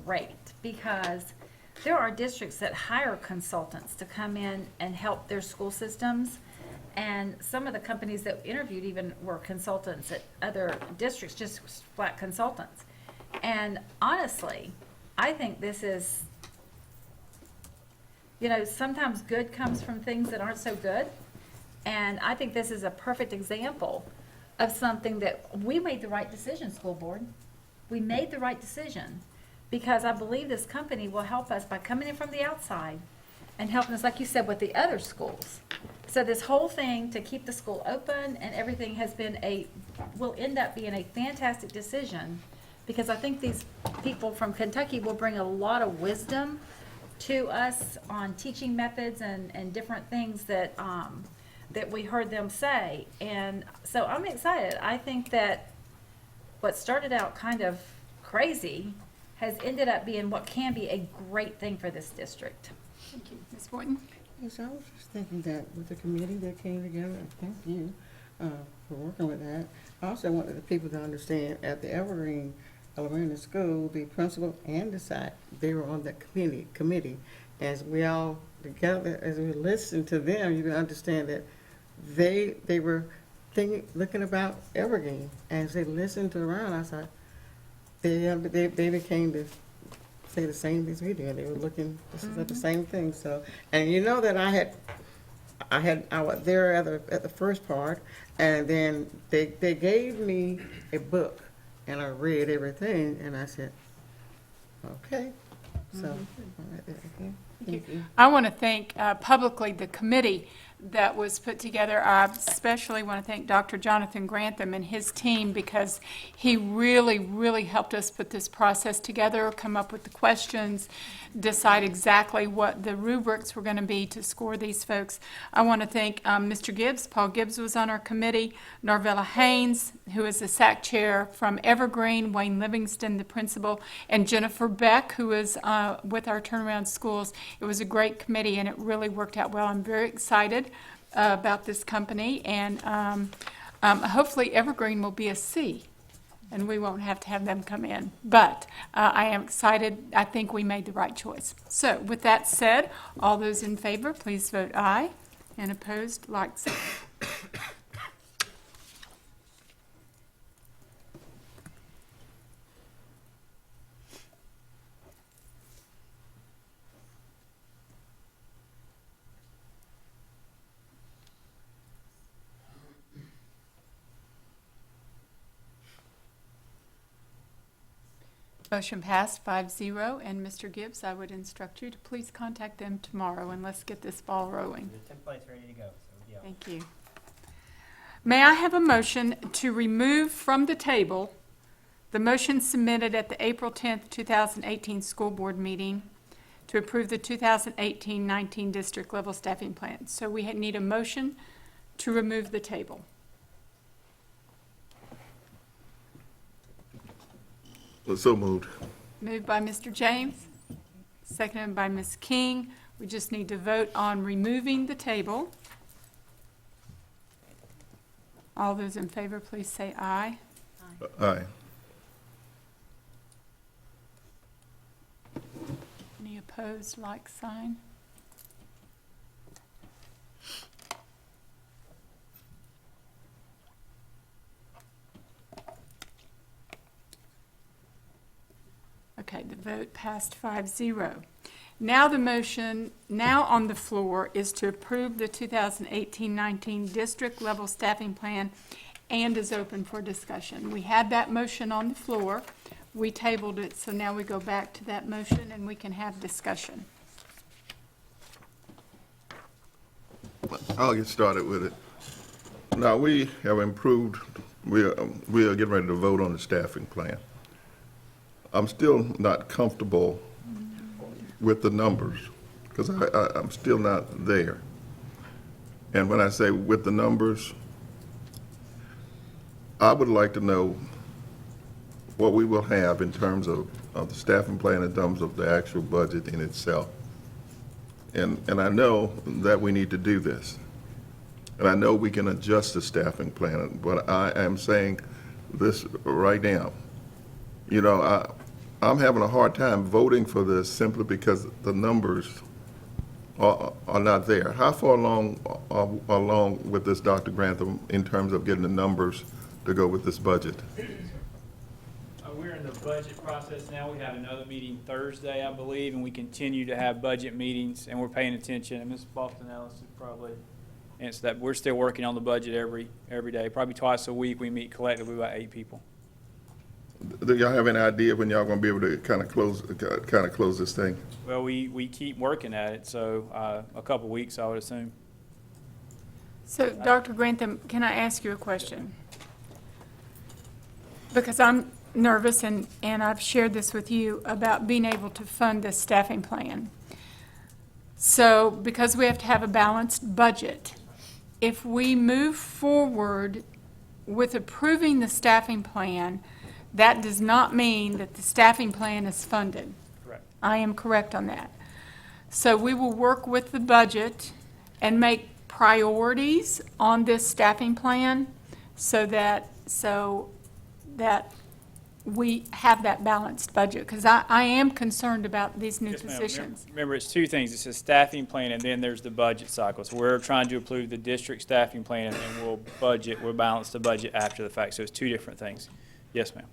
great, because there are districts that hire consultants to come in and help their school systems. And some of the companies that interviewed even were consultants at other districts, just flat consultants. And honestly, I think this is, sometimes good comes from things that aren't so good. And I think this is a perfect example of something that we made the right decision, school board. We made the right decision, because I believe this company will help us by coming in from the outside and helping us, like you said, with the other schools. So this whole thing to keep the school open and everything will end up being a fantastic decision, because I think these people from Kentucky will bring a lot of wisdom to us on teaching methods and different things that we heard them say. And so I'm excited. I think that what started out kind of crazy has ended up being what can be a great thing for this district. Thank you. Ms. Boynton? Yes, I was just thinking that with the committee that came together, thank you for working with that. I also wanted the people to understand at the Evergreen Elementary School, the principal and the site, they were on that committee. As we all together, as we listened to them, you can understand that they were looking about Evergreen. As they listened around, I thought they became to say the same things we did. They were looking at the same thing. So, and that I was there at the first part, and then they gave me a book, and I read everything, and I said, okay. So, thank you. I want to thank publicly the committee that was put together. I especially want to thank Dr. Jonathan Grantham and his team, because he really, really helped us put this process together, come up with the questions, decide exactly what the rubrics were going to be to score these folks. I want to thank Mr. Gibbs. Paul Gibbs was on our committee. Narvella Haynes, who is the SAC chair from Evergreen, Wayne Livingston, the principal, and Jennifer Beck, who is with our turnaround schools. It was a great committee, and it really worked out well. I'm very excited about this company, and hopefully Evergreen will be a C, and we won't have to have them come in. But I am excited. I think we made the right choice. So with that said, all those in favor, please vote aye, and opposed, like sign. Motion passed 5-0, and Mr. Gibbs, I would instruct you to please contact them tomorrow, and let's get this ball rolling. The template's ready to go, so yeah. Thank you. May I have a motion to remove from the table The motion submitted at the April 10th, 2018 school board meeting to approve the 2018-19 district level staffing plan. So we need a motion to remove the table. So moved. Moved by Mr. James, seconded by Ms. King. We just need to vote on removing the table. All those in favor, please say aye. Aye. Any opposed, like sign? Okay, the vote passed 5-0. Now the motion, now on the floor, is to approve the 2018-19 district level staffing plan and is open for discussion. We had that motion on the floor. We tabled it, so now we go back to that motion and we can have discussion. I'll get started with it. Now, we have improved, we are getting ready to vote on the staffing plan. I'm still not comfortable with the numbers, because I'm still not there. And when I say with the numbers, I would like to know what we will have in terms of the staffing plan, in terms of the actual budget in itself. And I know that we need to do this. And I know we can adjust the staffing plan, but I am saying this right now. You know, I'm having a hard time voting for this simply because the numbers are not there. How far along with this, Dr. Grantham, in terms of getting the numbers to go with this budget? We're in the budget process now. We have another meeting Thursday, I believe, and we continue to have budget meetings, and we're paying attention. And Ms. Boston Ellis would probably answer that. We're still working on the budget every day. Probably twice a week we meet collectively, about 8 people. Do y'all have any idea when y'all gonna be able to kind of close this thing? Well, we keep working at it, so a couple weeks, I would assume. So, Dr. Grantham, can I ask you a question? Because I'm nervous, and I've shared this with you, about being able to fund this staffing plan. So, because we have to have a balanced budget, if we move forward with approving the staffing plan, that does not mean that the staffing plan is funded. Correct. I am correct on that. So we will work with the budget and make priorities on this staffing plan so that we have that balanced budget, because I am concerned about these new Yes, ma'am. positions. Remember, it's two things. It's a staffing plan, and then there's the budget cycle. So we're trying to approve the district staffing plan, and then we'll balance the budget after the fact. So it's two different things. Yes, ma'am.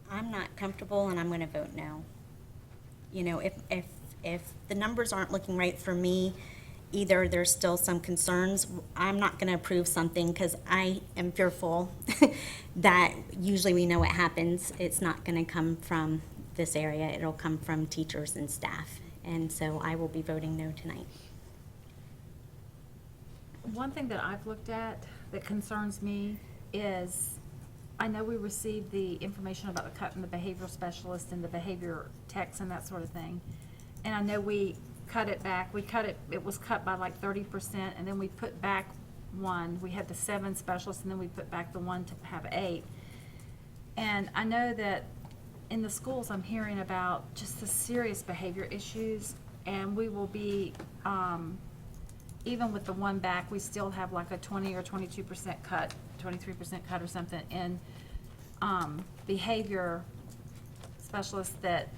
I'm not comfortable, and I'm going to vote no. You know, if the numbers aren't looking right for me, either there's still some concerns. I'm not going to approve something because I am fearful that usually we know what happens. It's not going to come from this area. It'll come from teachers and staff. And so I will be voting no tonight. One thing that I've looked at that concerns me is, I know we received the information about the cut in the behavioral specialist and the behavior techs and that sort of thing. And I know we cut it back. It was cut by like 30%, and then we put back one. We had the 7 specialists, and then we put back the 1 to have 8. And I know that in the schools I'm hearing about just the serious behavior issues, and we will be, even with the 1 back, we still have like a 20 or 22% cut, 23% cut or something in behavior specialists that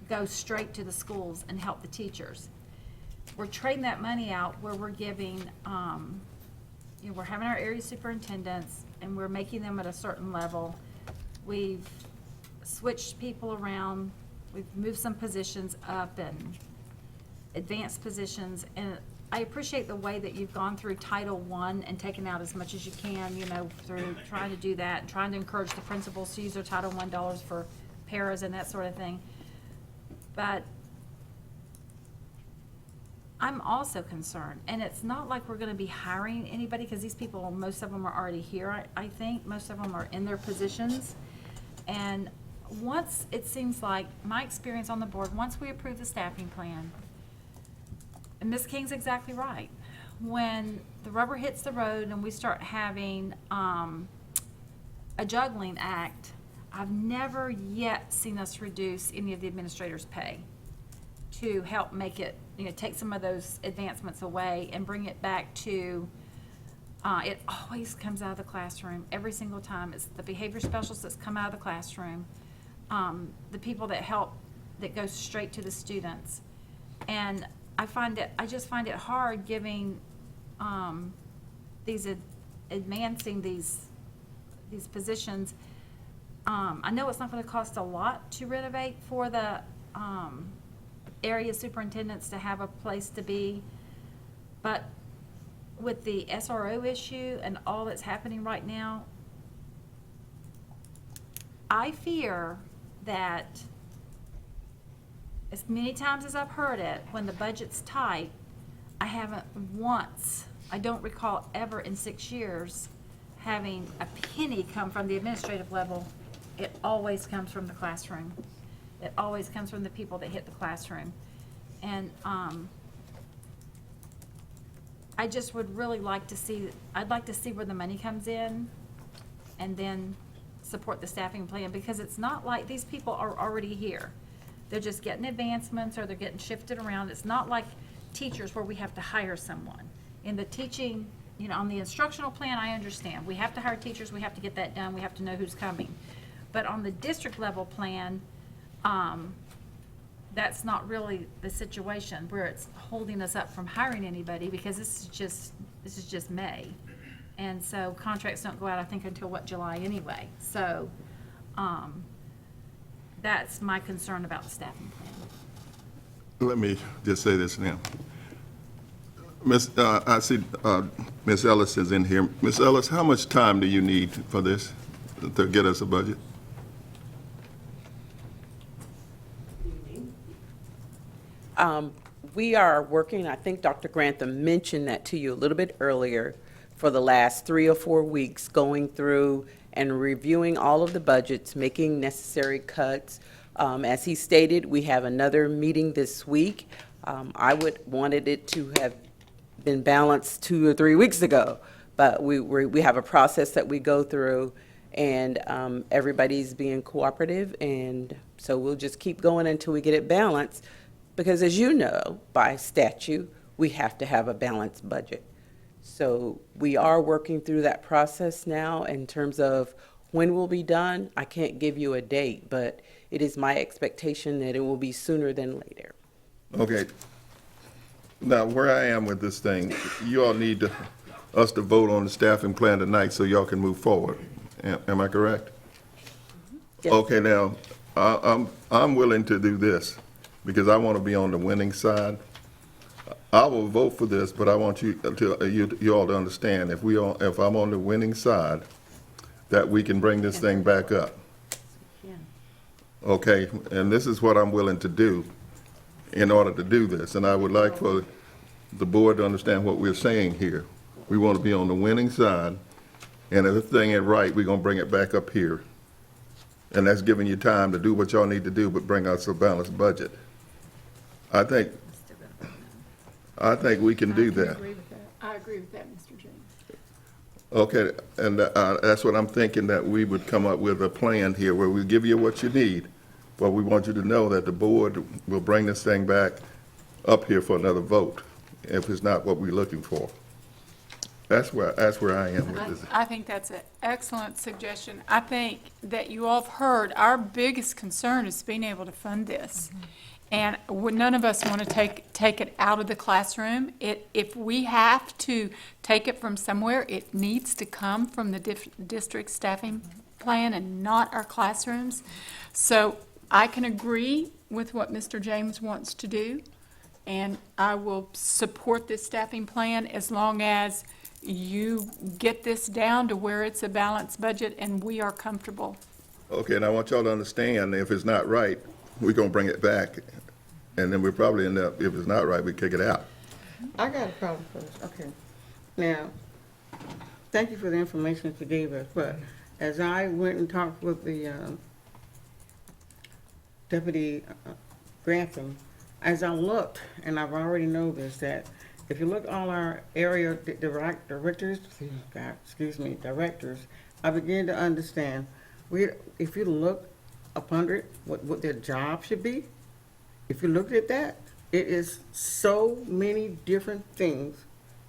go straight to the schools and help the teachers. We're trading that money out where we're giving, you know, we're having our area superintendents and we're making them at a certain level. We've switched people around. We've moved some positions up and advanced positions. And I appreciate the way that you've gone through Title I and taken out as much as you can, you know, through trying to do that and trying to encourage the principals to use their Title I dollars for paras and that sort of thing. But I'm also concerned, and it's not like we're gonna be hiring anybody, because these people, most of them are already here, I think. Most of them are in their positions. And once, it seems like, my experience on the board, once we approve the staffing plan, and Ms. King's exactly right, when the rubber hits the road and we start having, a juggling act, I've never yet seen us reduce any of the administrators' pay to help make it, take some of those advancements away and bring it back to, it always comes out of the classroom, every single time. It's the behavior specialists that's come out of the classroom, the people that help, that go straight to the students. And I just find it hard giving, advancing these positions. I know it's not gonna cost a lot to renovate for the, area superintendents to have a place to be, but with the SRO issue and all that's happening right now, I fear that as many times as I've heard it, when the budget's tight, I haven't once, I don't recall ever in 6 years having a penny come from the administrative level. It always comes from the classroom. It always comes from the people that hit the classroom. And I just would really like to see, I'd like to see where the money comes in and then support the staffing plan, because it's not like these people are already here. They're just getting advancements or they're getting shifted around. It's not like teachers where we have to hire someone. In the teaching, on the instructional plan, I understand. We have to hire teachers, we have to get that done, we have to know who's coming. But on the district level plan, that's not really the situation where it's holding us up from hiring anybody, because this is just May. And so contracts don't go out, I think, until July anyway. So, that's my concern about the staffing plan. Let me just say this now. I see Ms. Ellis is in here. Ms. Ellis, how much time do you need for this to get us a budget? We are working, I think Dr. Grantham mentioned that to you a little bit earlier, for the last 3 or 4 weeks, going through and reviewing all of the budgets, making necessary cuts. As he stated, we have another meeting this week. I wanted it to have been balanced 2 or 3 weeks ago, but we have a process that we go through, and everybody's being cooperative, and so we'll just keep going until we get it balanced. Because as you know, by statute, we have to have a balanced budget. So we are working through that process now in terms of when we'll be done. I can't give you a date, but it is my expectation that it will be sooner than later. Okay. Now, where I am with this thing, you all need us to vote on the staffing plan tonight so y'all can move forward. Am I correct? Yes. Okay, now, I'm willing to do this because I want to be on the winning side. I will vote for this, but I want you all to understand, if I'm on the winning side, that we can bring this thing back up. Okay, and this is what I'm willing to do in order to do this. And I would like for the board to understand what we're saying here. We want to be on the winning side, and if this thing ain't right, we're going to bring it back up here. And that's giving you time to do what y'all need to do, but bring us a balanced budget. I think we can do that. I agree with that, Mr. James. Okay, and that's what I'm thinking, that we would come up with a plan here where we give you what you need, but we want you to know that the board will bring this thing back up here for another vote if it's not what we're looking for. That's where I am with this. I think that's an excellent suggestion. I think that you all have heard, our biggest concern is being able to fund this. And none of us want to take it out of the classroom. If we have to take it from somewhere, it needs to come from the district staffing plan and not our classrooms. So I can agree with what Mr. James wants to do, and I will support this staffing plan as long as you get this down to where it's a balanced budget and we are comfortable. Okay, and I want y'all to understand, if it's not right, we're going to bring it back. And then we'll probably end up, if it's not right, we kick it out. I got a problem first, okay. Now, thank you for the information that you gave us, but as I went and talked with the Deputy Grantham, as I looked, and I've already noticed that if you look at all our area directors, I begin to understand, if you look up under it, what their job should be, if you look at that, it is so many different things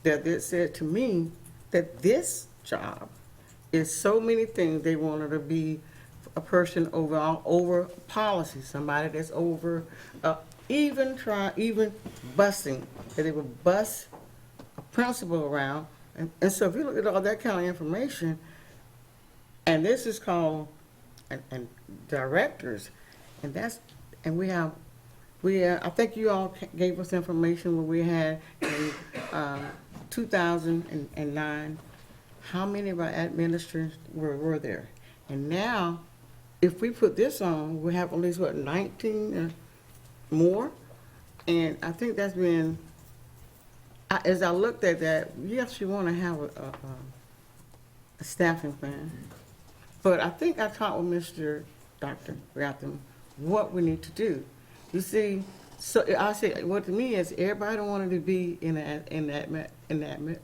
that it said to me that this job is so many things. They wanted to be a person over policy, somebody that's over, even busing, that they would bus a principal around. And so if you look at all that kind of information, and this is called, and directors, and I think you all gave us information when we had in 2009, how many of our administrators were there. And now, if we put this on, we have at least, 19 more? And I think that's been, as I looked at that, yes, you want to have a staffing plan. But I think I talked with Dr. Grantham what we need to do. You see, so I said, what to me is everybody wanted to be in that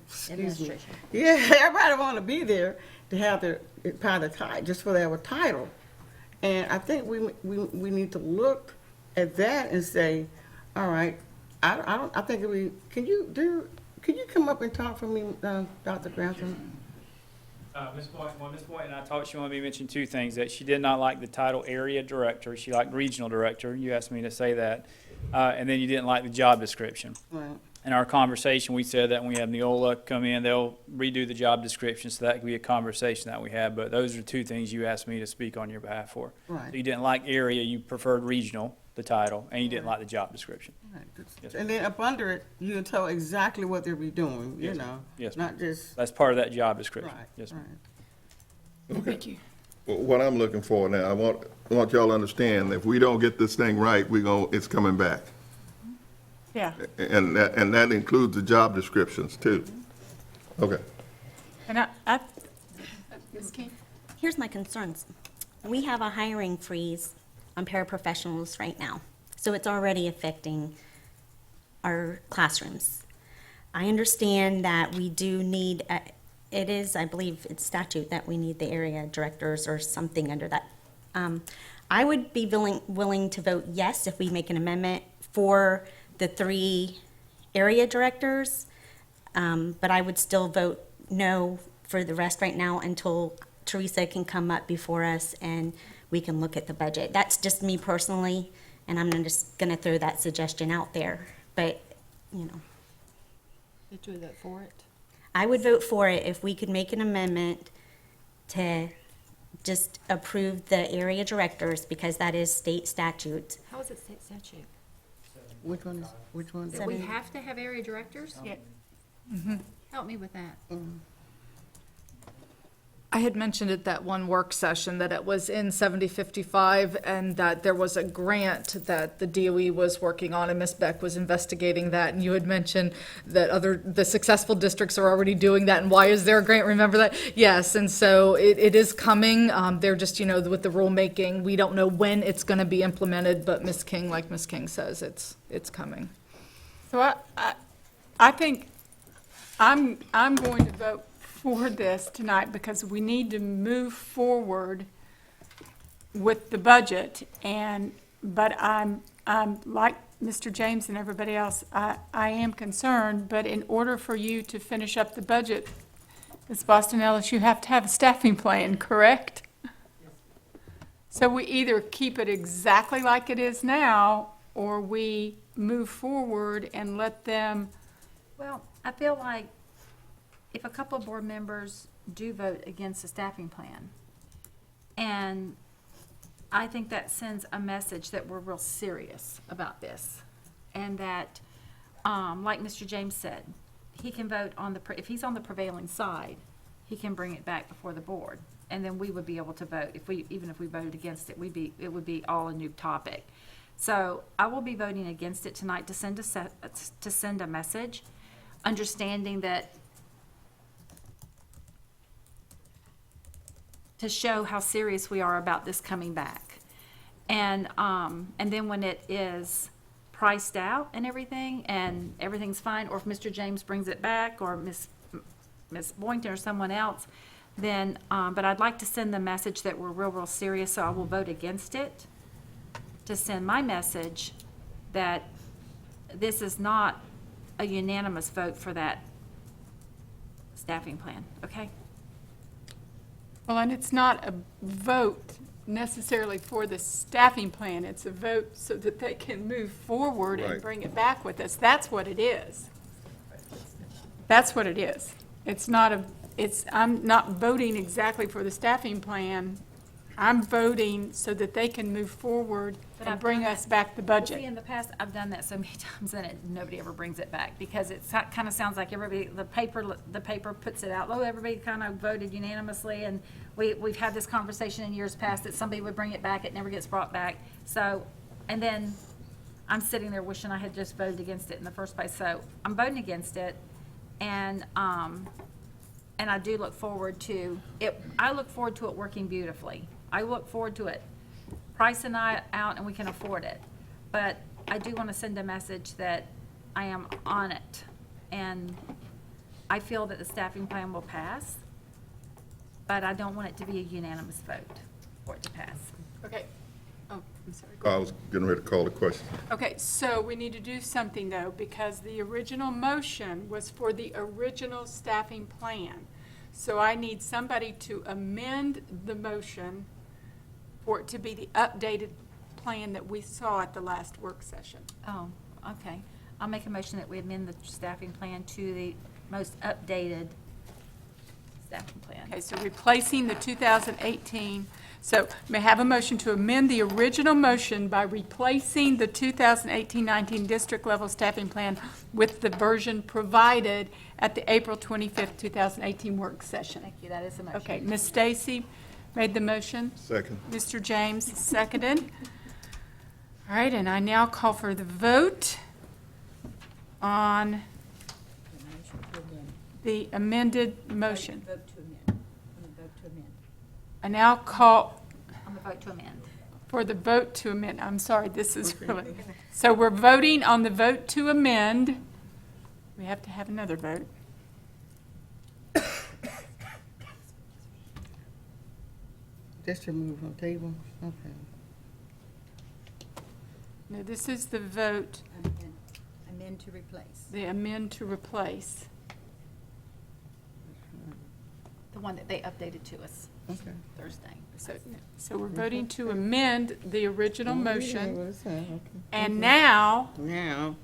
excuse me. Yeah, everybody want to be there to have their part of the title, just for their title. And I think we need to look at that and say, all right, I think can you come up and talk for me, Dr. Grantham? Ms. Boynton and I talked, she wanted me to mention two things, that she did not like the title area director, she liked regional director, you asked me to say that, and then you didn't like the job description. Right. In our conversation, we said that when we have Neola come in, they'll redo the job description, so that could be a conversation that we have, but those are two things you asked me to speak on your behalf for. Right. So you didn't like area, you preferred regional, the title, and you didn't like the job description. Right. Yes, And then up under it, you can tell exactly what they'll be doing, you Yes, know? ma'am. Yes, Not just, That's part of that job description. right, Yes, ma'am. right. Thank you. What I'm looking for now, I want y'all to understand, if we don't get this thing right, it's coming back. Yeah. And that includes the job descriptions too. Okay. And Ms. King? Here's my concerns. We have a hiring freeze on paraprofessionals right now, so it's already affecting our classrooms. I understand that we do need, it is, I believe it's statute that we need the area directors or something under that. I would be willing to vote yes if we make an amendment for the 3 area directors, but I would still vote no for the rest right now until Teresa can come up before us and we can look at the budget. That's just me personally, and I'm just gonna throw that suggestion out there, but, you know. Did you vote for it? I would vote for it if we could make an amendment to just approve the area directors, because that is state statute. How is it state statute? Which one? Do we have to have area directors? Yeah. Help me with that. I had mentioned at that one work session that it was in 7055 and that there was a grant that the DOE was working on, and Ms. Beck was investigating that, and you had mentioned that the successful districts are already doing that, and why is there a grant? Remember that? Yes, and so it is coming. They're just, with the rulemaking, we don't know when it's going to be implemented, but Ms. King, like Ms. King says, it's coming. So I think I'm going to vote for this tonight because we need to move forward with the budget, but I'm like Mr. James and everybody else, I am concerned, but in order for you to finish up the budget, Ms. Boston Ellis, you have to have a staffing plan, correct? So we either keep it exactly like it is now, or we move forward and let them. Well, I feel like if a couple of board members do vote against the staffing plan, and I think that sends a message that we're real serious about this, and that, like Mr. James said, he can vote on if he's on the prevailing side, he can bring it back before the board, and then we would be able to vote. Even if we voted against it, it would be all a new topic. So I will be voting against it tonight to send a message. understanding that, to show how serious we are about this coming back. And then when it is priced out and everything's fine, or if Mr. James brings it back, or Ms. Boynton or someone else, then, but I'd like to send the message that we're real serious, so I will vote against it, to send my message that this is not a unanimous vote for that staffing plan, okay? Well, and it's not a vote necessarily for the staffing plan. It's a vote so that they can move forward and Right. bring it back with us. That's what it is. That's what it is. It's not I'm not voting exactly for the staffing plan. I'm voting so that they can move forward But and I've bring done us that. back the See, budget. in the past, I've done that so many times, and nobody ever brings it back, because it kind of sounds like everybody, the paper puts it out, oh, everybody kind of voted unanimously, and we've had this conversation in years past that somebody would bring it back, it never gets brought back. So, and then I'm sitting there wishing I had just voted against it in the first place. So I'm voting against it, and I do look forward to it. I look forward to it working beautifully. I look forward to it pricing out and we can afford it. But I do want to send a message that I am on it. And I feel that the staffing plan will pass, but I don't want it to be a unanimous vote for it to pass. Okay. Oh, I'm sorry. I was getting ready to call the question. Okay, so we need to do something, though, because the original motion was for the original staffing plan. So I need somebody to amend the motion for it to be the updated plan that we saw at the last work session. Oh, okay. I'll make a motion that we amend the staffing plan to the most updated staffing plan. Okay, so replacing the 2018, so may I have a motion to amend the original motion by replacing the 2018-19 district level staffing plan with the version provided at the April 25th, 2018 work session. Thank you, that is the motion. Okay, Ms. Stacy made the motion. Second. Mr. James seconded. All right, and I now call for the vote on the amended motion. Vote to amend. Vote to amend. I now call On the vote to amend. for the vote to amend. I'm sorry, this is really, so we're voting on the vote to amend. We have to have another vote. Just to move on table, okay. No, this is the vote, Amend to replace. the amend to replace. The one that they updated to us Okay. Thursday. So we're voting to amend the original Yeah, motion. what it said, okay. And Okay. now, Now,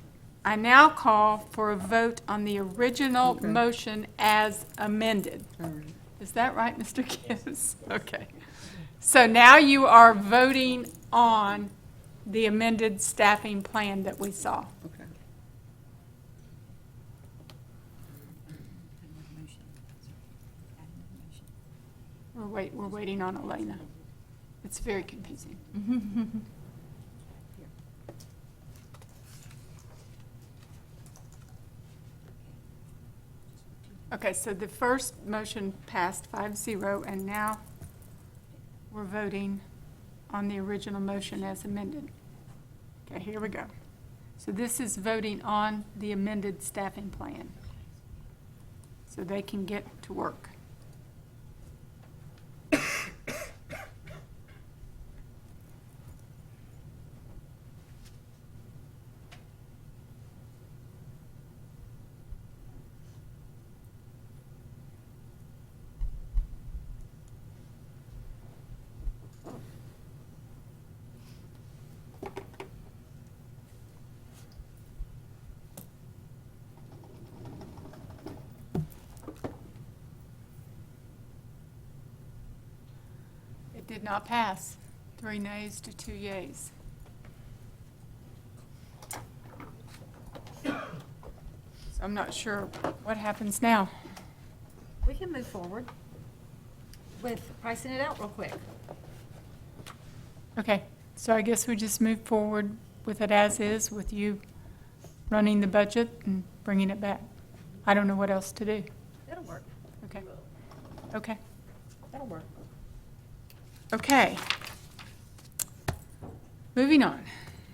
I now call for a vote on the original Okay. motion as amended. all right. Is that right, Mr. Gibbs? Okay. So now you are voting on the amended staffing plan that we saw. Okay. We're waiting on Elena. It's very confusing. Okay, so the first motion passed 5-0, and now we're voting on the original motion as amended. Okay, here we go. So this is voting on the amended staffing plan, so they can get to work. It did not pass. 3 nays to 2 yeas. So I'm not sure what happens now. We can move forward with pricing it out real quick. Okay, so I guess we just move forward with it as is, with you running the budget and bringing it back. I don't know what else to do. That'll work. Okay. Okay. That'll work. Okay. Moving on.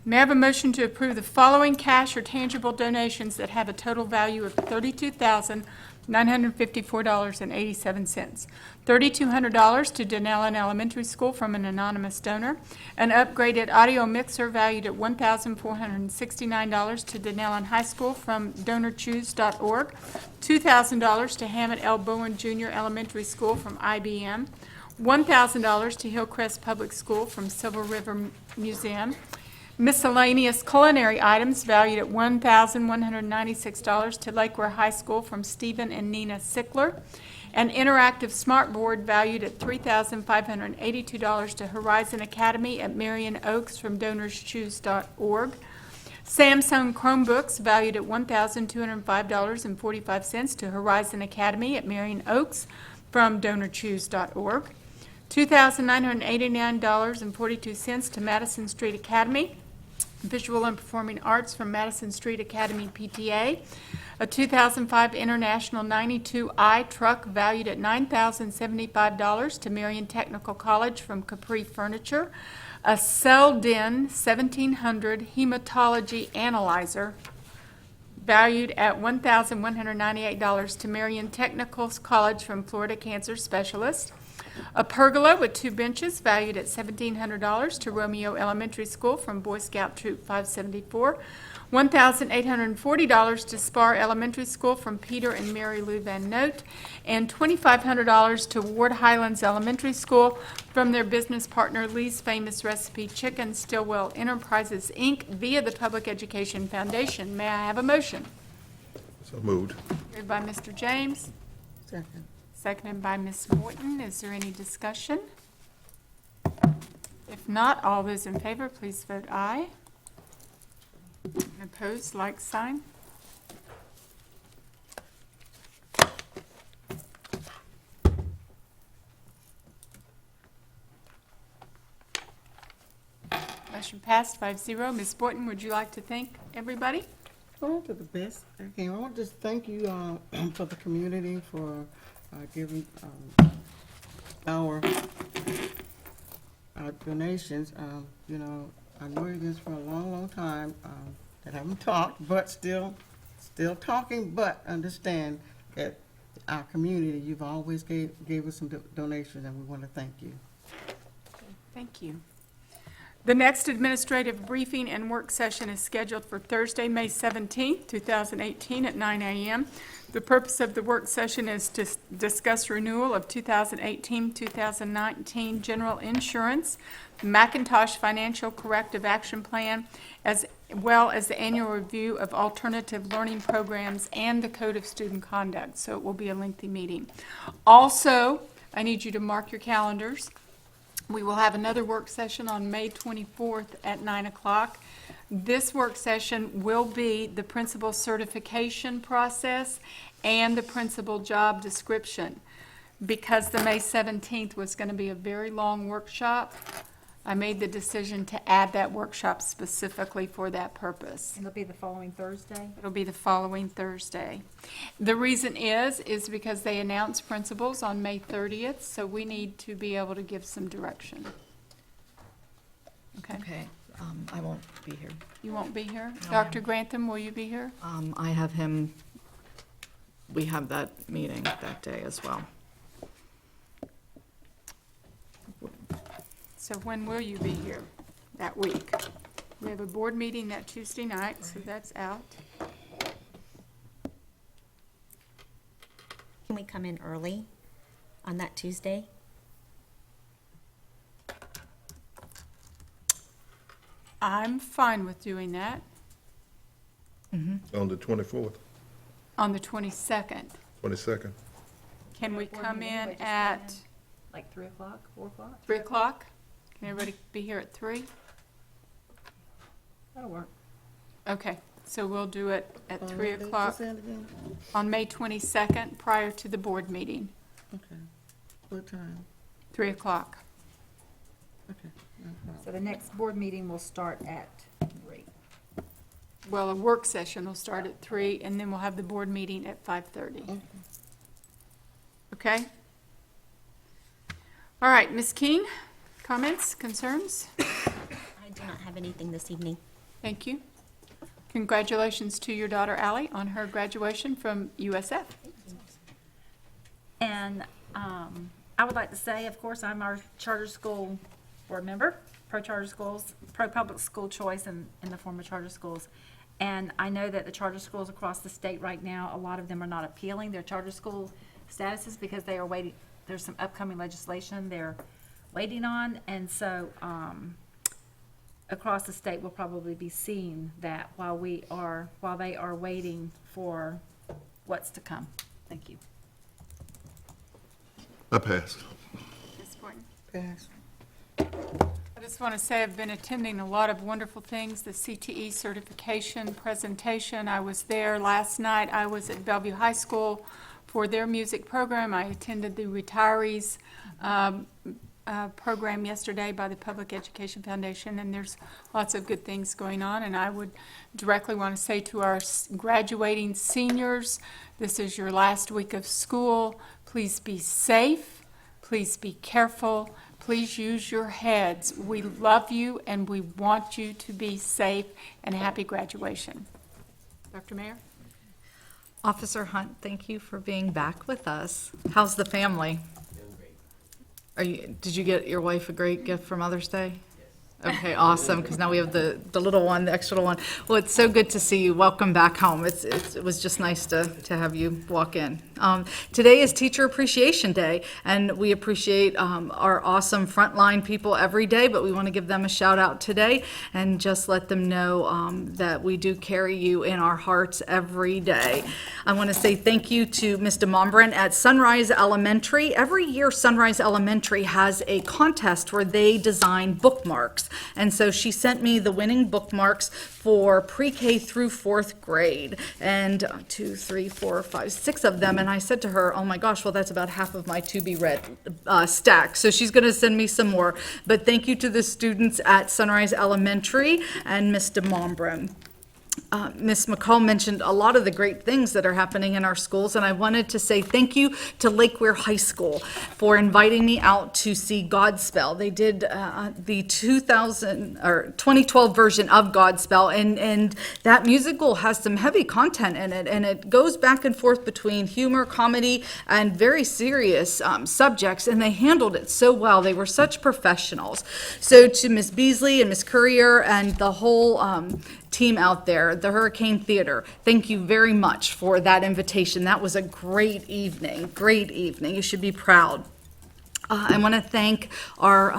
May I have a motion to approve the following cash or tangible donations that have a total value of $32,954.87. $3,200 to Denellen Elementary School from an anonymous donor. An upgraded audio mixer valued at $1,469 to Denellen High School from DonorChoose.org. $2,000 to Hammett L. Bowen Jr. Elementary School from IBM. $1,000 to Hillcrest Public School from Silver River Museum. Miscellaneous culinary items valued at $1,196 to Lakeware High School from Stephen and Nina Sickler. An interactive smartboard valued at $3,582 to Horizon Academy at Marion Oaks from DonorsChoose.org. Samsung Chromebooks valued at $1,205.45 to Horizon Academy at Marion Oaks from DonorChoose.org. $2,989.42 to Madison Street Academy, Visual and Performing Arts from Madison Street Academy PTA. A 2005 International 92i truck valued at $9,075 to Marion Technical College from Capri Furniture. A Selden 1700 hematology analyzer valued at $1,198 to Marion Technical College from Florida Cancer Specialist. A pergola with 2 benches valued at $1,700 to Romeo Elementary School from Boy Scout Troop 574. $1,840 to Spar Elementary School from Peter and Mary Lou Van Note. And $2,500 to Ward Highlands Elementary School from their business partner Lee's Famous Recipe Chicken Stillwell Enterprises, Inc. via the Public Education Foundation. May I have a motion? So moved. Moved by Mr. James. Second. Seconded by Ms. Morton. Is there any discussion? If not, all those in favor, please vote aye. Opposed, like sign. Motion passed 5-0. Ms. Morton, would you like to thank everybody? I want to do the best I can. I want to just thank you for the community for giving our donations. You know, I know you this for a long, long time that haven't talked, but still talking. But understand that our community, you've always gave us some donations, and we want to thank you. Thank you. The next administrative briefing and work session is scheduled for Thursday, May 17th, 2018 at 9 a.m. The purpose of the work session is to discuss renewal of 2018-2019 general insurance, Macintosh Financial Corrective Action Plan, as well as the annual review of alternative learning programs and the Code of Student Conduct. So it will be a lengthy meeting. Also, I need you to mark your calendars. We will have another work session on May 24th at 9 o'clock. This work session will be the principal certification process and the principal job description. Because the May 17th was going to be a very long workshop, I made the decision to add that workshop specifically for that purpose. It'll be the following Thursday? It'll be the following Thursday. The reason is because they announced principals on May 30th, so we need to be able to give some direction. Okay? Okay, I won't be here. You won't be here? No, Dr. Grantham, will you be here? I have him, we have that meeting that day as well. So when will you be here? That week? We have a board meeting that Tuesday night, so that's out. Can we come in early on that Tuesday? I'm fine with doing that On the 24th, on the 22nd. 22nd. Can we come in at Like 3 o'clock, 4 o'clock? 3 o'clock? Can everybody be here at 3? That'll work. Okay, so we'll do it at 3 What date o'clock you said again? on May 22nd, prior to the board meeting, Okay. What time? 3 o'clock. Okay. No problem. So the next board meeting will start at 3. well, a work session will start at 3, and then we'll have the board meeting at 5:30. Okay? All right, Ms. King, comments, concerns? I do not have anything this evening. Thank you. Congratulations to your daughter Allie on her graduation from USF. And I would like to say, of course, I'm our charter school board member, pro-charter schools, pro-public school choice in the form of charter schools. And I know that the charter schools across the state right now, a lot of them are not appealing their charter school statuses because they are waiting, there's some upcoming legislation they're waiting on. And so across the state, we'll probably be seeing that while they are waiting for what's to come. Thank you. I pass. Ms. Boynton? Pass. I just want to say I've been attending a lot of wonderful things, the CTE certification presentation. I was there last night. I was at Bellevue High School for their music program. I attended the retirees program yesterday by the Public Education Foundation, and there's lots of good things going on. And I would directly want to say to our graduating seniors, this is your last week of school. Please be safe. Please be careful. Please use your heads. We love you and we want you to be safe, and happy graduation. Dr. Mayer? Officer Hunt, thank you for being back with us. How's the family? Did you get your wife a great gift for Mother's Day? Okay, awesome, because now we have the little one, the extra little one. Well, it's so good to see you. Welcome back home. It was just nice to have you walk in. Today is Teacher Appreciation Day, and we appreciate our awesome frontline people every day, but we want to give them a shout out today and just let them know that we do carry you in our hearts every day. I want to say thank you to Ms. DeMombran at Sunrise Elementary. Every year, Sunrise Elementary has a contest where they design bookmarks. And so she sent me the winning bookmarks for pre-K through 4th grade, and 2, 3, 4, 5, 6 of them. And I said to her, oh my gosh, well, that's about half of my to-be-read stack. So she's going to send me some more. But thank you to the students at Sunrise Elementary and Ms. DeMombran. Ms. McCall mentioned a lot of the great things that are happening in our schools, and I wanted to say thank you to Lake Weir High School for inviting me out to see Godspell. They did the 2012 version of Godspell, and that musical has some heavy content in it, and it goes back and forth between humor, comedy, and very serious subjects, and they handled it so well. They were such professionals. So to Ms. Beasley and Ms. Courier and the whole team out there, the Hurricane Theater, thank you very much for that invitation. That was a great evening, great evening. You should be proud. I want to thank our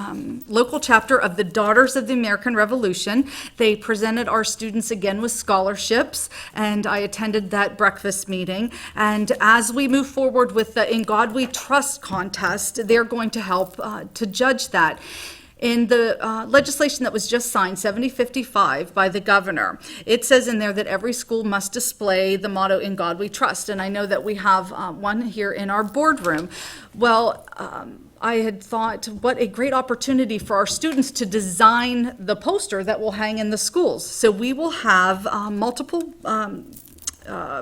local chapter of the Daughters of the American Revolution. They presented our students again with scholarships, and I attended that breakfast meeting. And as we move forward with the In God We Trust contest, they're going to help to judge that. In the legislation that was just signed, 7055, by the governor, it says in there that every school must display the motto, In God We Trust. And I know that we have one here in our boardroom. Well, I had thought, what a great opportunity for our students to design the poster that will hang in the schools. So we will have multiple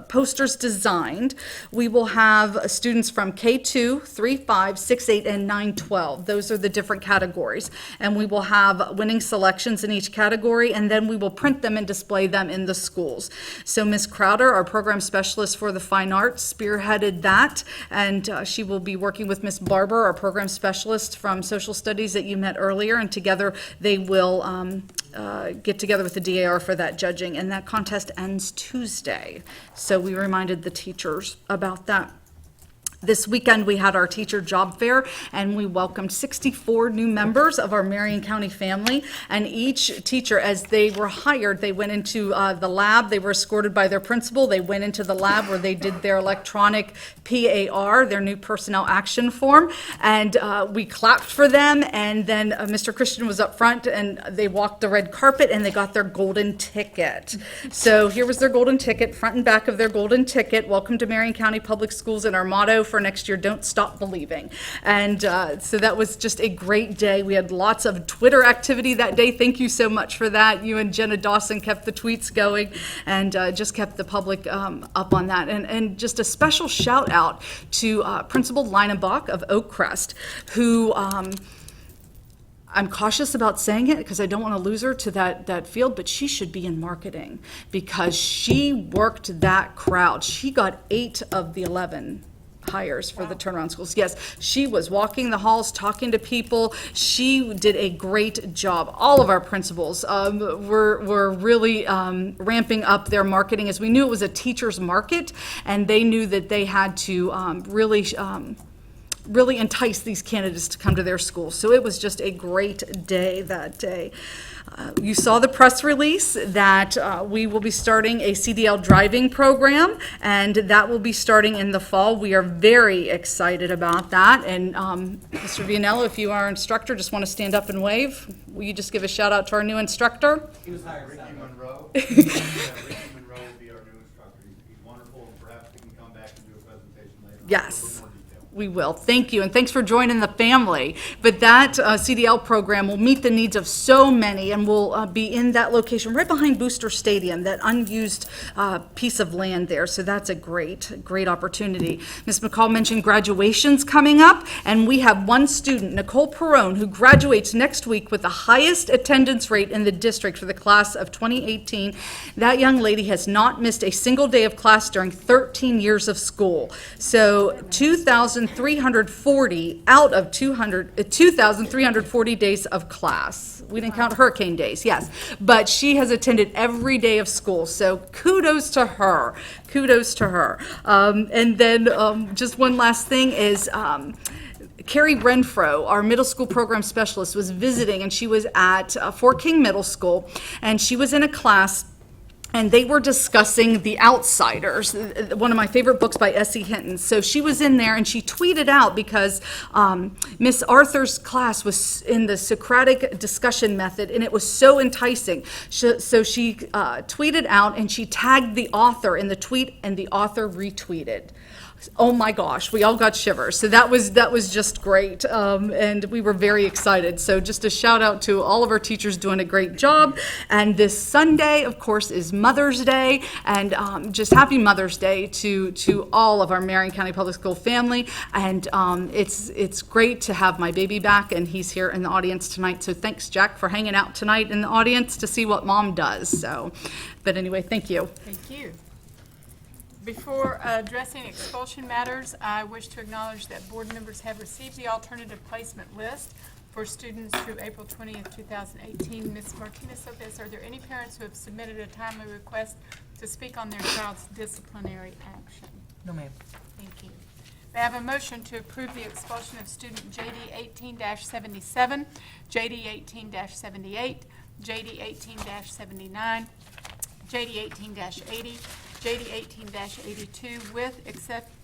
posters designed. We will have students from K2, 3, 5, 6, 8, and 9, 12. Those are the different categories. And we will have winning selections in each category, and then we will print them and display them in the schools. So Ms. Crowder, our program specialist for the fine arts, spearheaded that, and she will be working with Ms. Barber, our program specialist from social studies that you met earlier, and together they will get together with the DAR for that judging, and that contest ends Tuesday. So we reminded the teachers about that. This weekend, we had our teacher job fair, and we welcomed 64 new members of our Marion County family. And each teacher, as they were hired, they went into the lab. They were escorted by their principal. They went into the lab where they did their electronic PAR, their new personnel action form. And we clapped for them. And then Mr. Christian was up front, and they walked the red carpet, and they got their golden ticket. So here was their golden ticket, front and back of their golden ticket. Welcome to Marion County Public Schools, and our motto for next year. Don't stop believing. And so that was just a great day. We had lots of Twitter activity that day. Thank you so much for that. You and Jenna Dawson kept the tweets going and just kept the public up on that. And just a special shout out to Principal Leinenbach of Oakcrest, who I'm cautious about saying it because I don't want to lose her to that field, but she should be in marketing because she worked that crowd. She got 8 of the 11 hires for the turnaround schools. Yes, she was walking the halls, talking to people. She did a great job. All of our principals were really ramping up their marketing, as we knew it was a teacher's market, and they knew that they had to really entice these candidates to come to their schools. So it was just a great day that day. You saw the press release that we will be starting a CDL driving program, and that will be starting in the fall. We are very excited about that. And Mr. Vianello, if you are our instructor, just want to stand up and wave. Will you just give a shout out to our new instructor? He was hired Ricky Monroe. Ricky Monroe will be our new instructor. He's wonderful, and perhaps he can come back and do a presentation later. Yes. We will. Thank you, and thanks for joining the family. But that CDL program will meet the needs of so many, and will be in that location right behind Booster Stadium, that unused piece of land there. So that's a great opportunity. Ms. McCall mentioned graduations coming up, and we have one student, Nicole Perrone, who graduates next week with the highest attendance rate in the district for the class of 2018. That young lady has not missed a single day of class during 13 years of school. So 2,340 out of 2,340 days of class. We didn't count hurricane days, yes. But she has attended every day of school, so kudos to her. Kudos to her. And then just one last thing is Carrie Renfro, our middle school program specialist, was visiting, and she was at Fort King Middle School, and she was in a class, and they were discussing The Outsiders, one of my favorite books by S.E. Hinton. So she was in there, and she tweeted out, because Miss Arthur's class was in the Socratic discussion method, and it was so enticing. So she tweeted out, and she tagged the author in the tweet, and the author retweeted. Oh my gosh, we all got shivers. So that was just great, and we were very excited. So just a shout out to all of our teachers doing a great job. And this Sunday, of course, is Mother's Day, and just happy Mother's Day to all of our Marion County Public School family. And it's great to have my baby back, and he's here in the audience tonight. So thanks, Jack, for hanging out tonight in the audience to see what Mom does. So, but anyway, thank you. Thank you. Before addressing expulsion matters, I wish to acknowledge that board members have received the alternative placement list for students through April 20th, 2018. Ms. Martinez-Lopez, are there any parents who have submitted a timely request to speak on their child's disciplinary action? No, ma'am. Thank you. May I have a motion to approve the expulsion of student JD 18-77, JD 18-78, JD 18-79, JD 18-80, JD 18-82 with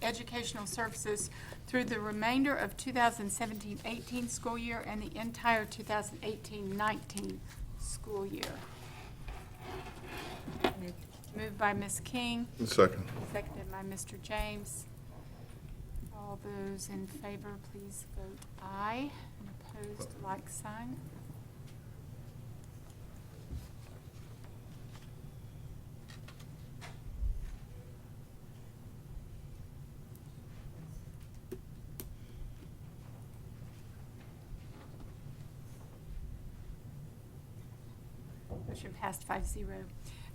educational services through the remainder of 2017-18 school year and the entire 2018-19 school year. Moved by Ms. King. Second. Seconded by Mr. James. All those in favor, please vote aye. And opposed, like sign. Motion passed 5-0.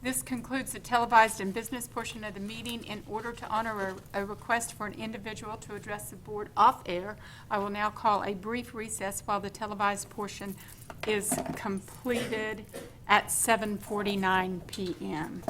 This concludes the televised and business portion of the meeting. In order to honor a request for an individual to address the board off air, I will now call a brief recess while the televised portion is completed at 7:49 p.m.